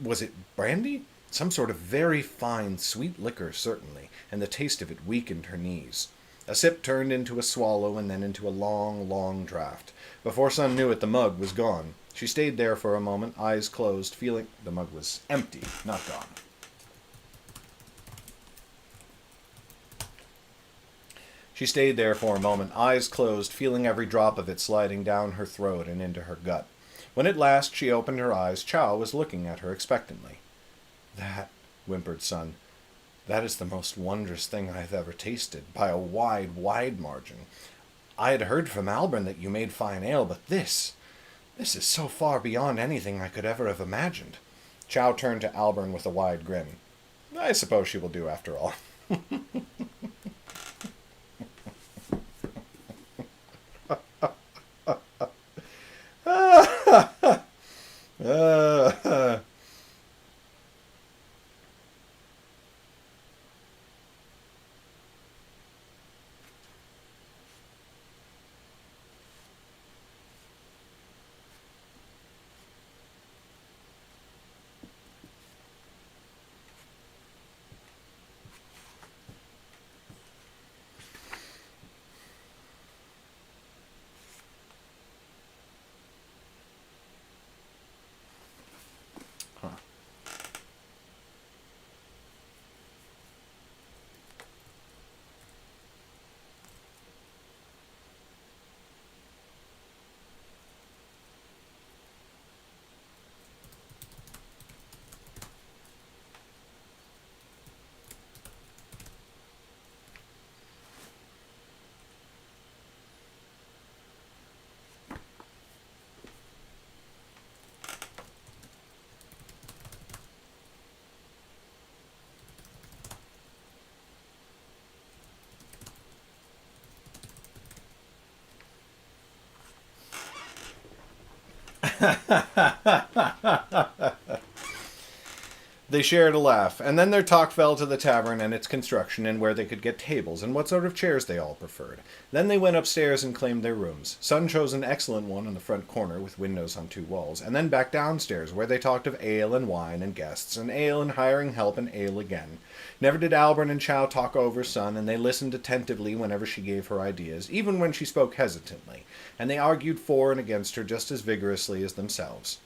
Was it brandy? Some sort of very fine, sweet liquor, certainly, and the taste of it weakened her knees. A sip turned into a swallow, and then into a long, long draught. Before Son knew it, the mug was gone. She stayed there for a moment, eyes closed, feeling... The mug was empty, not gone. She stayed there for a moment, eyes closed, feeling every drop of it sliding down her throat and into her gut. When at last she opened her eyes, Chow was looking at her expectantly. That, whimpered Son, that is the most wondrous thing I have ever tasted, by a wide, wide margin. I had heard from Albern that you made fine ale, but this is so far beyond anything I could ever have imagined. Chow turned to Albern with a wide grin. I suppose she will do after all. They shared a laugh, and then their talk fell to the tavern and its construction and where they could get tables and what sort of chairs they all preferred. Then they went upstairs and claimed their rooms. Son chose an excellent one in the front corner with windows on 2 walls, and then back downstairs where they talked of ale and wine and guests, and ale and hiring help and ale again. Never did Albert and Chow talk over Son, and they listened attentively whenever she gave her ideas, even when she spoke hesitantly, and they argued for and against her just as vigorously as themselves.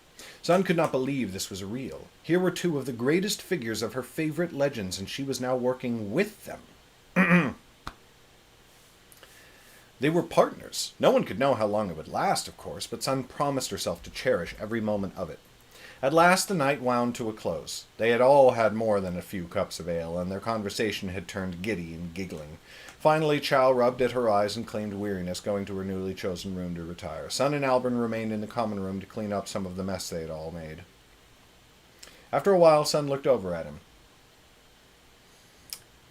Son could not believe this was real. Here were 2 of the greatest figures of her favorite legends, and she was now working with them. They were partners. No one could know how long it would last, of course, but Son promised herself to cherish every moment of it. At last the night wound to a close. They had all had more than a few cups of ale, and their conversation had turned giddy and giggling. Finally, Chow rubbed at her eyes and claimed weariness, going to her newly chosen room to retire. Son and Albert remained in the common room to clean up some of the mess they had all made. After a while, Son looked over at him.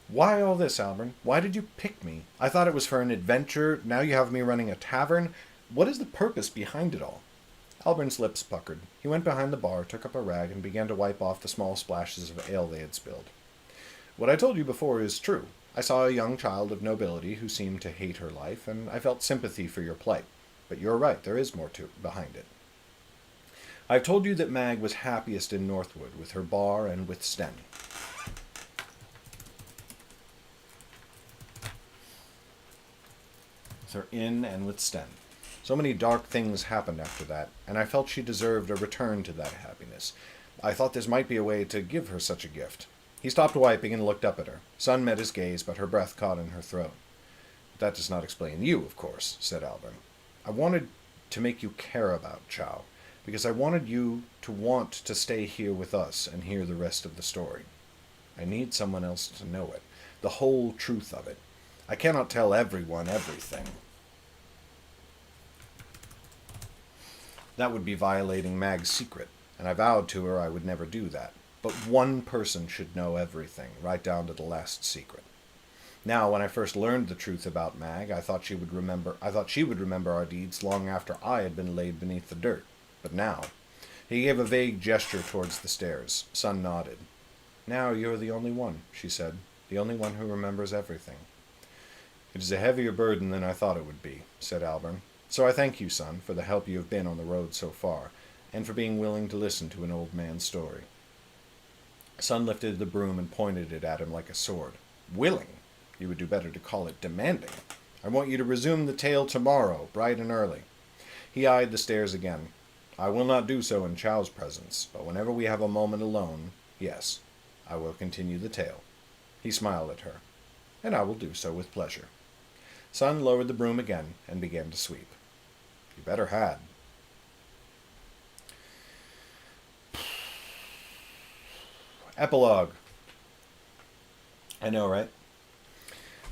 "Why all this, Albert? Why did you pick me? I thought it was for an adventure. Now you have me running a tavern. What is the purpose behind it all?" Albert's lips puckered. He went behind the bar, took up a rag, and began to wipe off the small splashes of ale they had spilled. "What I told you before is true. I saw a young child of nobility who seemed to hate her life, and I felt sympathy for your plight. But you're right, there is more behind it. I've told you that Mag was happiest in Northwood, with her bar and with Sten. With her inn and with Sten. So many dark things happened after that, and I felt she deserved a return to that happiness. I thought this might be a way to give her such a gift." He stopped wiping and looked up at her. Son met his gaze, but her breath caught in her throat. "That does not explain you, of course," said Albert. "I wanted to make you care about Chow, because I wanted you to want to stay here with us and hear the rest of the story. I need someone else to know it, the whole truth of it. I cannot tell everyone everything. That would be violating Mag's secret, and I vowed to her I would never do that. But one person should know everything, right down to the last secret. Now, when I first learned the truth about Mag, I thought she would remember our deeds long after I had been laid beneath the dirt. But now," he gave a vague gesture towards the stairs. Son nodded. "Now you're the only one," she said, "the only one who remembers everything." "It is a heavier burden than I thought it would be," said Albert. "So I thank you, Son, for the help you have been on the road so far, and for being willing to listen to an old man's story." Son lifted the broom and pointed it at him like a sword. "Willing? You would do better to call it demanding. I want you to resume the tale tomorrow, bright and early." He eyed the stairs again. "I will not do so in Chow's presence, but whenever we have a moment alone, yes, I will continue the tale." He smiled at her. "And I will do so with pleasure." Son lowered the broom again and began to sweep. "You better had." Epilogue. I know, right?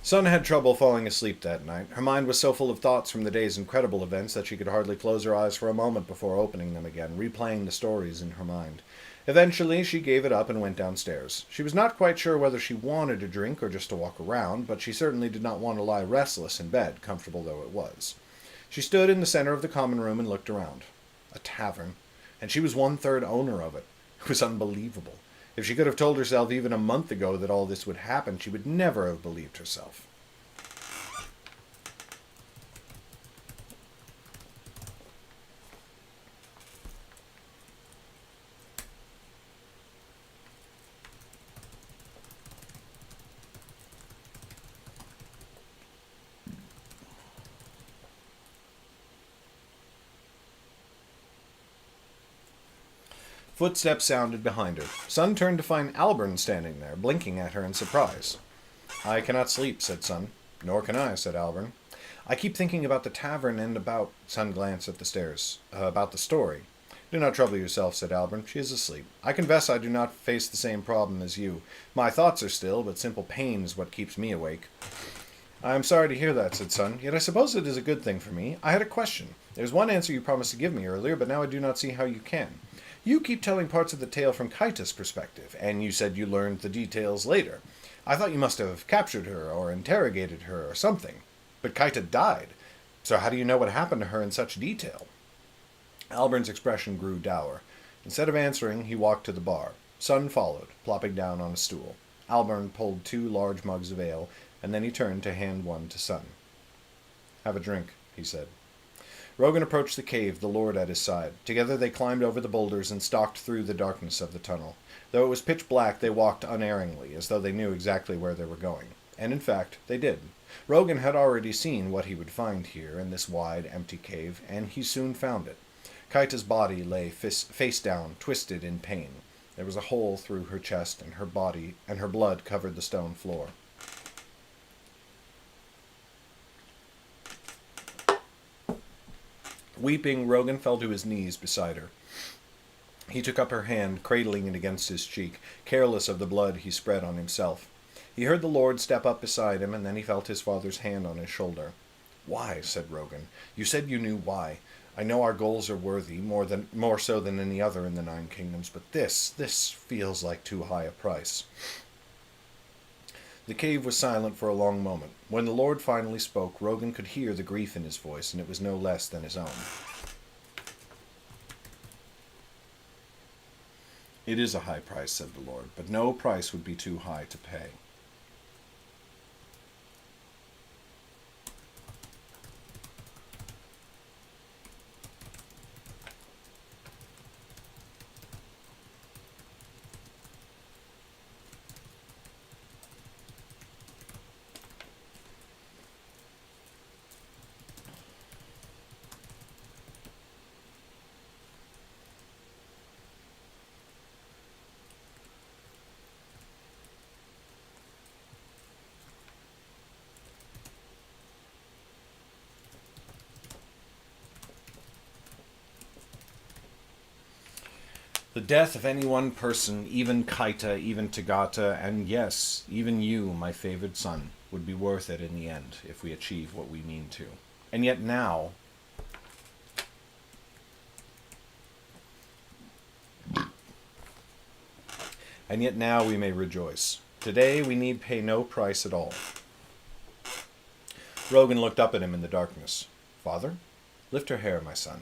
Son had trouble falling asleep that night. Her mind was so full of thoughts from the day's incredible events that she could hardly close her eyes for a moment before opening them again, replaying the stories in her mind. Eventually, she gave it up and went downstairs. She was not quite sure whether she wanted a drink or just to walk around, but she certainly did not want to lie restless in bed, comfortable though it was. She stood in the center of the common room and looked around. A tavern. And she was 1/3 owner of it. It was unbelievable. If she could have told herself even a month ago that all this would happen, she would never have believed herself. Footsteps sounded behind her. Son turned to find Albern standing there, blinking at her in surprise. "I cannot sleep," said Son. "Nor can I," said Albern. "I keep thinking about the tavern and about—" Son glanced at the stairs. "About the story." "Do not trouble yourself," said Albern. "She is asleep. I confess I do not face the same problem as you. My thoughts are still, but simple pain is what keeps me awake." "I am sorry to hear that," said Son. "Yet I suppose it is a good thing for me. I had a question. There's one answer you promised to give me earlier, but now I do not see how you can. You keep telling parts of the tale from Kaita's perspective, and you said you learned the details later. I thought you must have captured her, or interrogated her, or something. But Kaita died, so how do you know what happened to her in such detail?" Alburn's expression grew dour. Instead of answering, he walked to the bar. Sun followed, plopping down on a stool. Alburn pulled 2 large mugs of ale, and then he turned to hand one to Sun. "Have a drink," he said. Rogan approached the cave, the Lord at his side. Together they climbed over the boulders and stalked through the darkness of the tunnel. Though it was pitch black, they walked unerringly, as though they knew exactly where they were going. And in fact, they did. Rogan had already seen what he would find here in this wide, empty cave, and he soon found it. Kaita's body lay face down, twisted in pain. There was a hole through her chest, and her blood covered the stone floor. Weeping, Rogan fell to his knees beside her. He took up her hand, cradling it against his cheek, careless of the blood he spread on himself. He heard the Lord step up beside him, and then he felt his father's hand on his shoulder. "Why?" said Rogan. "You said you knew why. I know our goals are worthy, more so than any other in the 9 kingdoms, but this feels like too high a price." The cave was silent for a long moment. When the Lord finally spoke, Rogan could hear the grief in his voice, and it was no less than his own. "It is a high price," said the Lord, "but no price would be too high to pay." The death of any one person, even Kaita, even Tagata, and yes, even you, my favored son, would be worth it in the end if we achieve what we mean to. And yet now, we may rejoice. Today we need pay no price at all. Rogan looked up at him in the darkness. "Father, lift her hair, my son."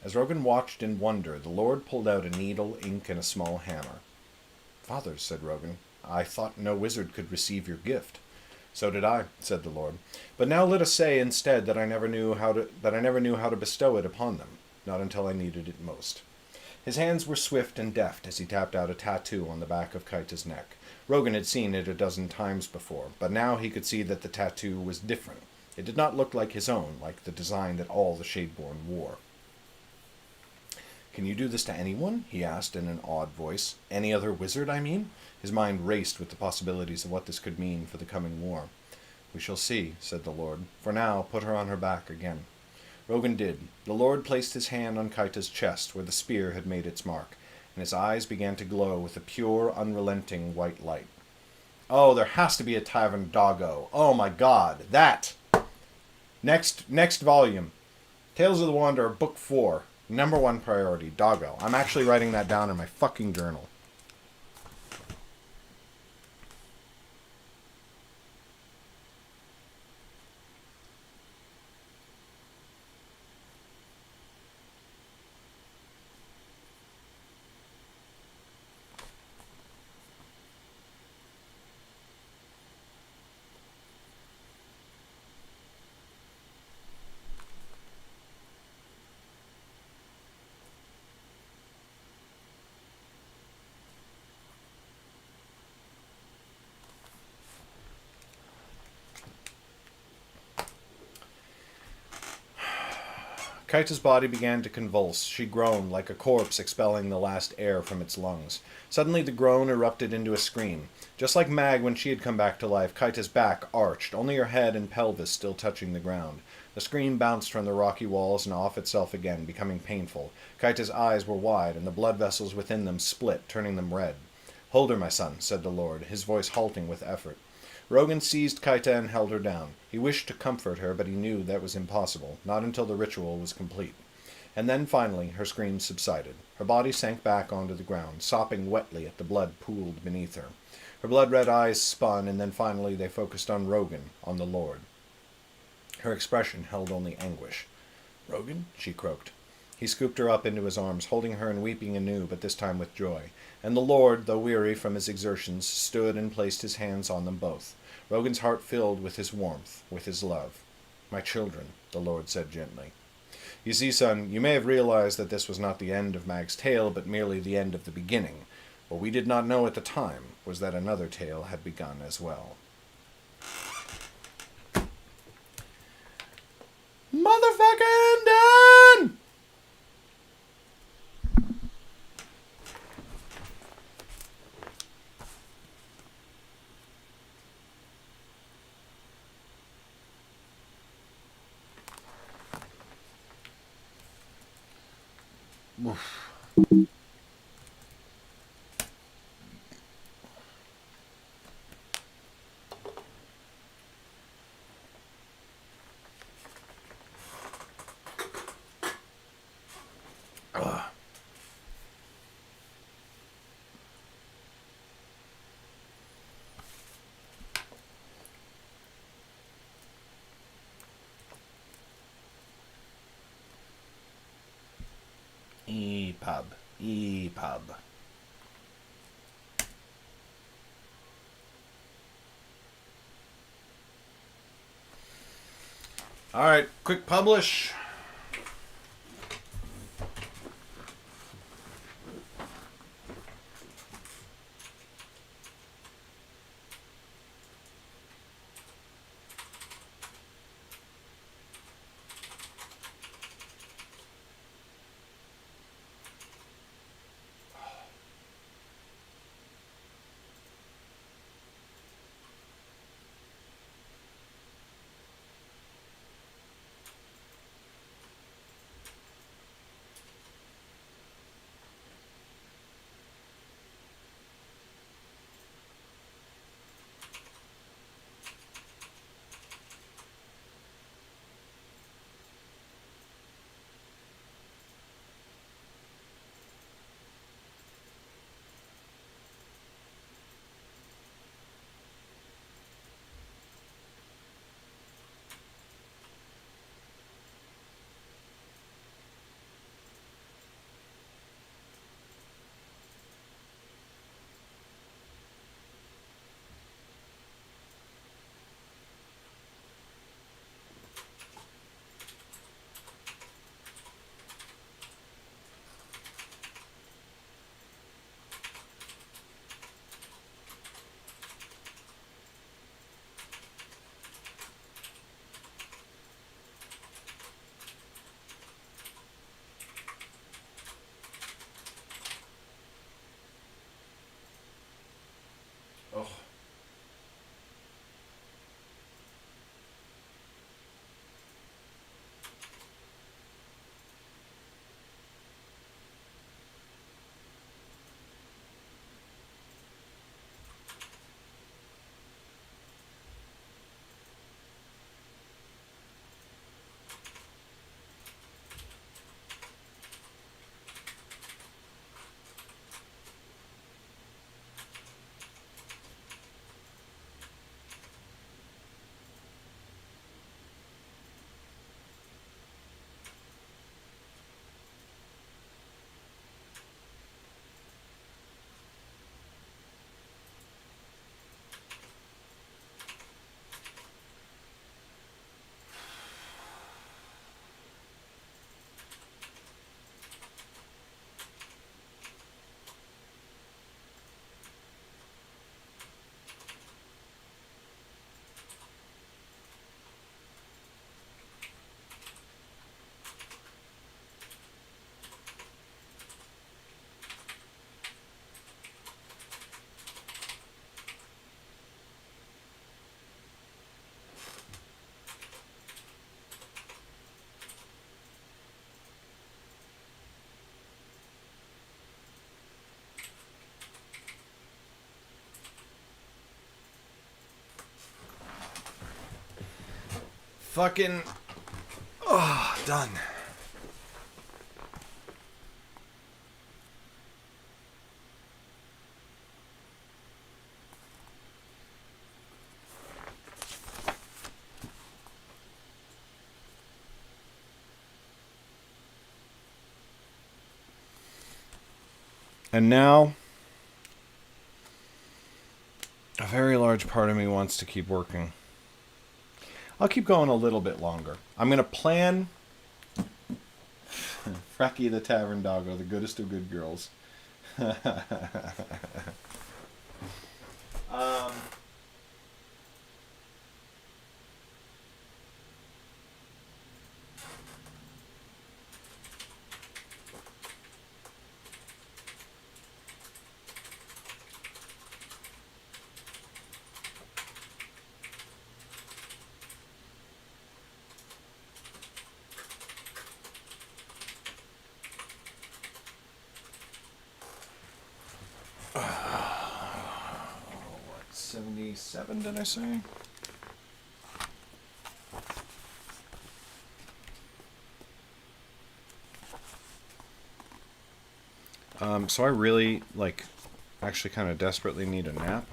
As Rogan watched in wonder, the Lord pulled out a needle, ink, and a small hammer. "Father," said Rogan, "I thought no wizard could receive your gift." "So did I," said the Lord. "But now let us say instead that I never knew how to bestow it upon them, not until I needed it most." His hands were swift and deft as he tapped out a tattoo on the back of Kaita's neck. Rogan had seen it a dozen times before, but now he could see that the tattoo was different. It did not look like his own, like the design that all the Shadeborn wore. "Can you do this to anyone?" he asked in an awed voice. "Any other wizard, I mean?" His mind raced with the possibilities of what this could mean for the coming war. "We shall see," said the Lord. "For now, put her on her back again." Rogan did. The Lord placed his hand on Kaita's chest, where the spear had made its mark, and his eyes began to glow with a pure, unrelenting white light. "Oh, there has to be a tavern doggo. Oh my god, that! Next volume. Tales of the Wanderer, Book 4. Number 1 priority, doggo. I'm actually writing that down in my fucking journal. Kaita's body began to convulse. She groaned like a corpse expelling the last air from its lungs. Suddenly the groan erupted into a scream. Just like Mag when she had come back to life, Kaita's back arched, only her head and pelvis still touching the ground. The scream bounced from the rocky walls and off itself again, becoming painful. Kaita's eyes were wide, and the blood vessels within them split, turning them red. "Hold her, my son," said the Lord, his voice halting with effort. Rogan seized Kaita and held her down. He wished to comfort her, but he knew that was impossible, not until the ritual was complete. And then, finally, her screams subsided. Her body sank back onto the ground, sopping wetly at the blood pooled beneath her. Her blood-red eyes spun, and then finally they focused on Rogan, on the Lord. Her expression held only anguish. "Rogan?" she croaked. He scooped her up into his arms, holding her and weeping anew, but this time with joy. And the Lord, though weary from his exertions, stood and placed his hands on them both. Rogan's heart filled with his warmth, with his love. "My children," the Lord said gently. "You see, son, you may have realized that this was not the end of Mag's tale, but merely the end of the beginning. What we did not know at the time was that another tale had begun as well." Motherfucking done! EPUB. EPUB. Alright, quick publish. Oh. Fucking. Oh, done. And now, a very large part of me wants to keep working. I'll keep going a little bit longer. I'm going to plan Frecky the Tavern Doggo, the goodest of good girls. What, 77 did I say? So I really, actually kind of desperately need a nap.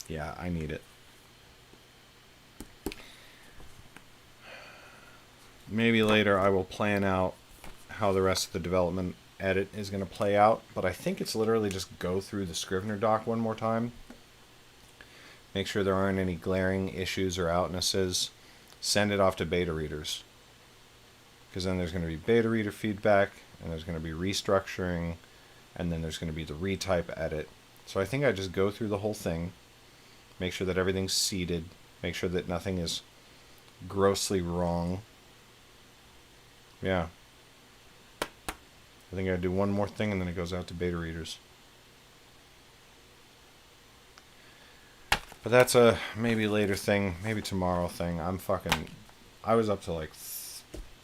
Yeah, I need it. Maybe later I will plan out how the rest of the development edit is going to play out, but I think it's literally just go through the Scrivener doc one more time. Make sure there aren't any glaring issues or outnesses. Send it off to beta readers. Because then there's going to be beta reader feedback, and there's going to be restructuring, and then there's going to be the retype edit. So I think I just go through the whole thing, make sure that everything's seated, make sure that nothing is grossly wrong. Yeah. I think I do one more thing, and then it goes out to beta readers. But that's a maybe later thing, maybe tomorrow thing. I was up to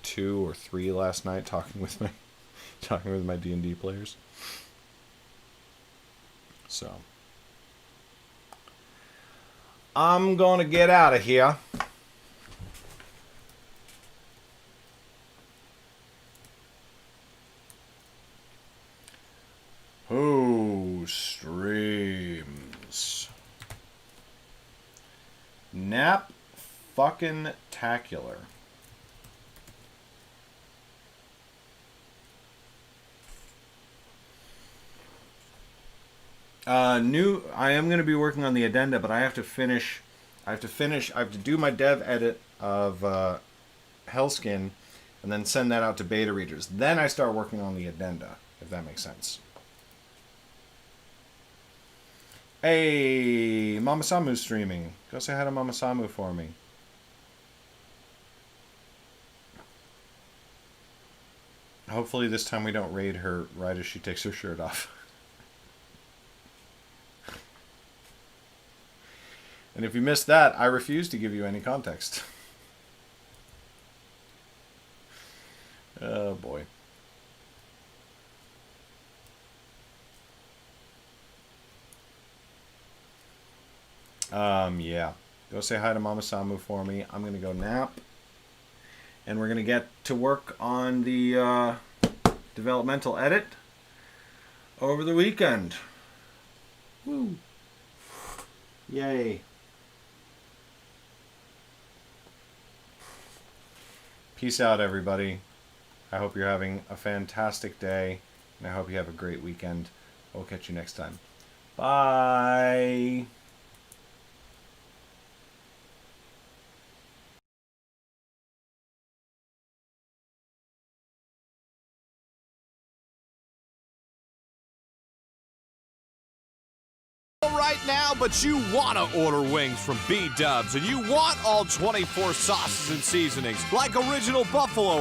2 or 3 last night talking with my D&D players. So I'm gonna get out of here. Who streams? Nap fucking tacular. I am going to be working on the addenda, but I have to do my dev edit of Hellskin and then send that out to beta readers. Then I start working on the addenda, if that makes sense. Hey, Mama Samu's streaming. Go say hi to Mama Samu for me. Hopefully this time we don't raid her right as she takes her shirt off. And if you missed that, I refuse to give you any context. Oh boy. Yeah. Go say hi to Mama Samu for me. I'm gonna go nap. And we're gonna get to work on the developmental edit over the weekend. Woo. Yay. Peace out, everybody. I hope you're having a fantastic day, and I hope you have a great weekend. I'll catch you next time. Bye. Right now, but you want to order wings from B-Dubs, and you want all 24 sauces and seasonings, like original buffalo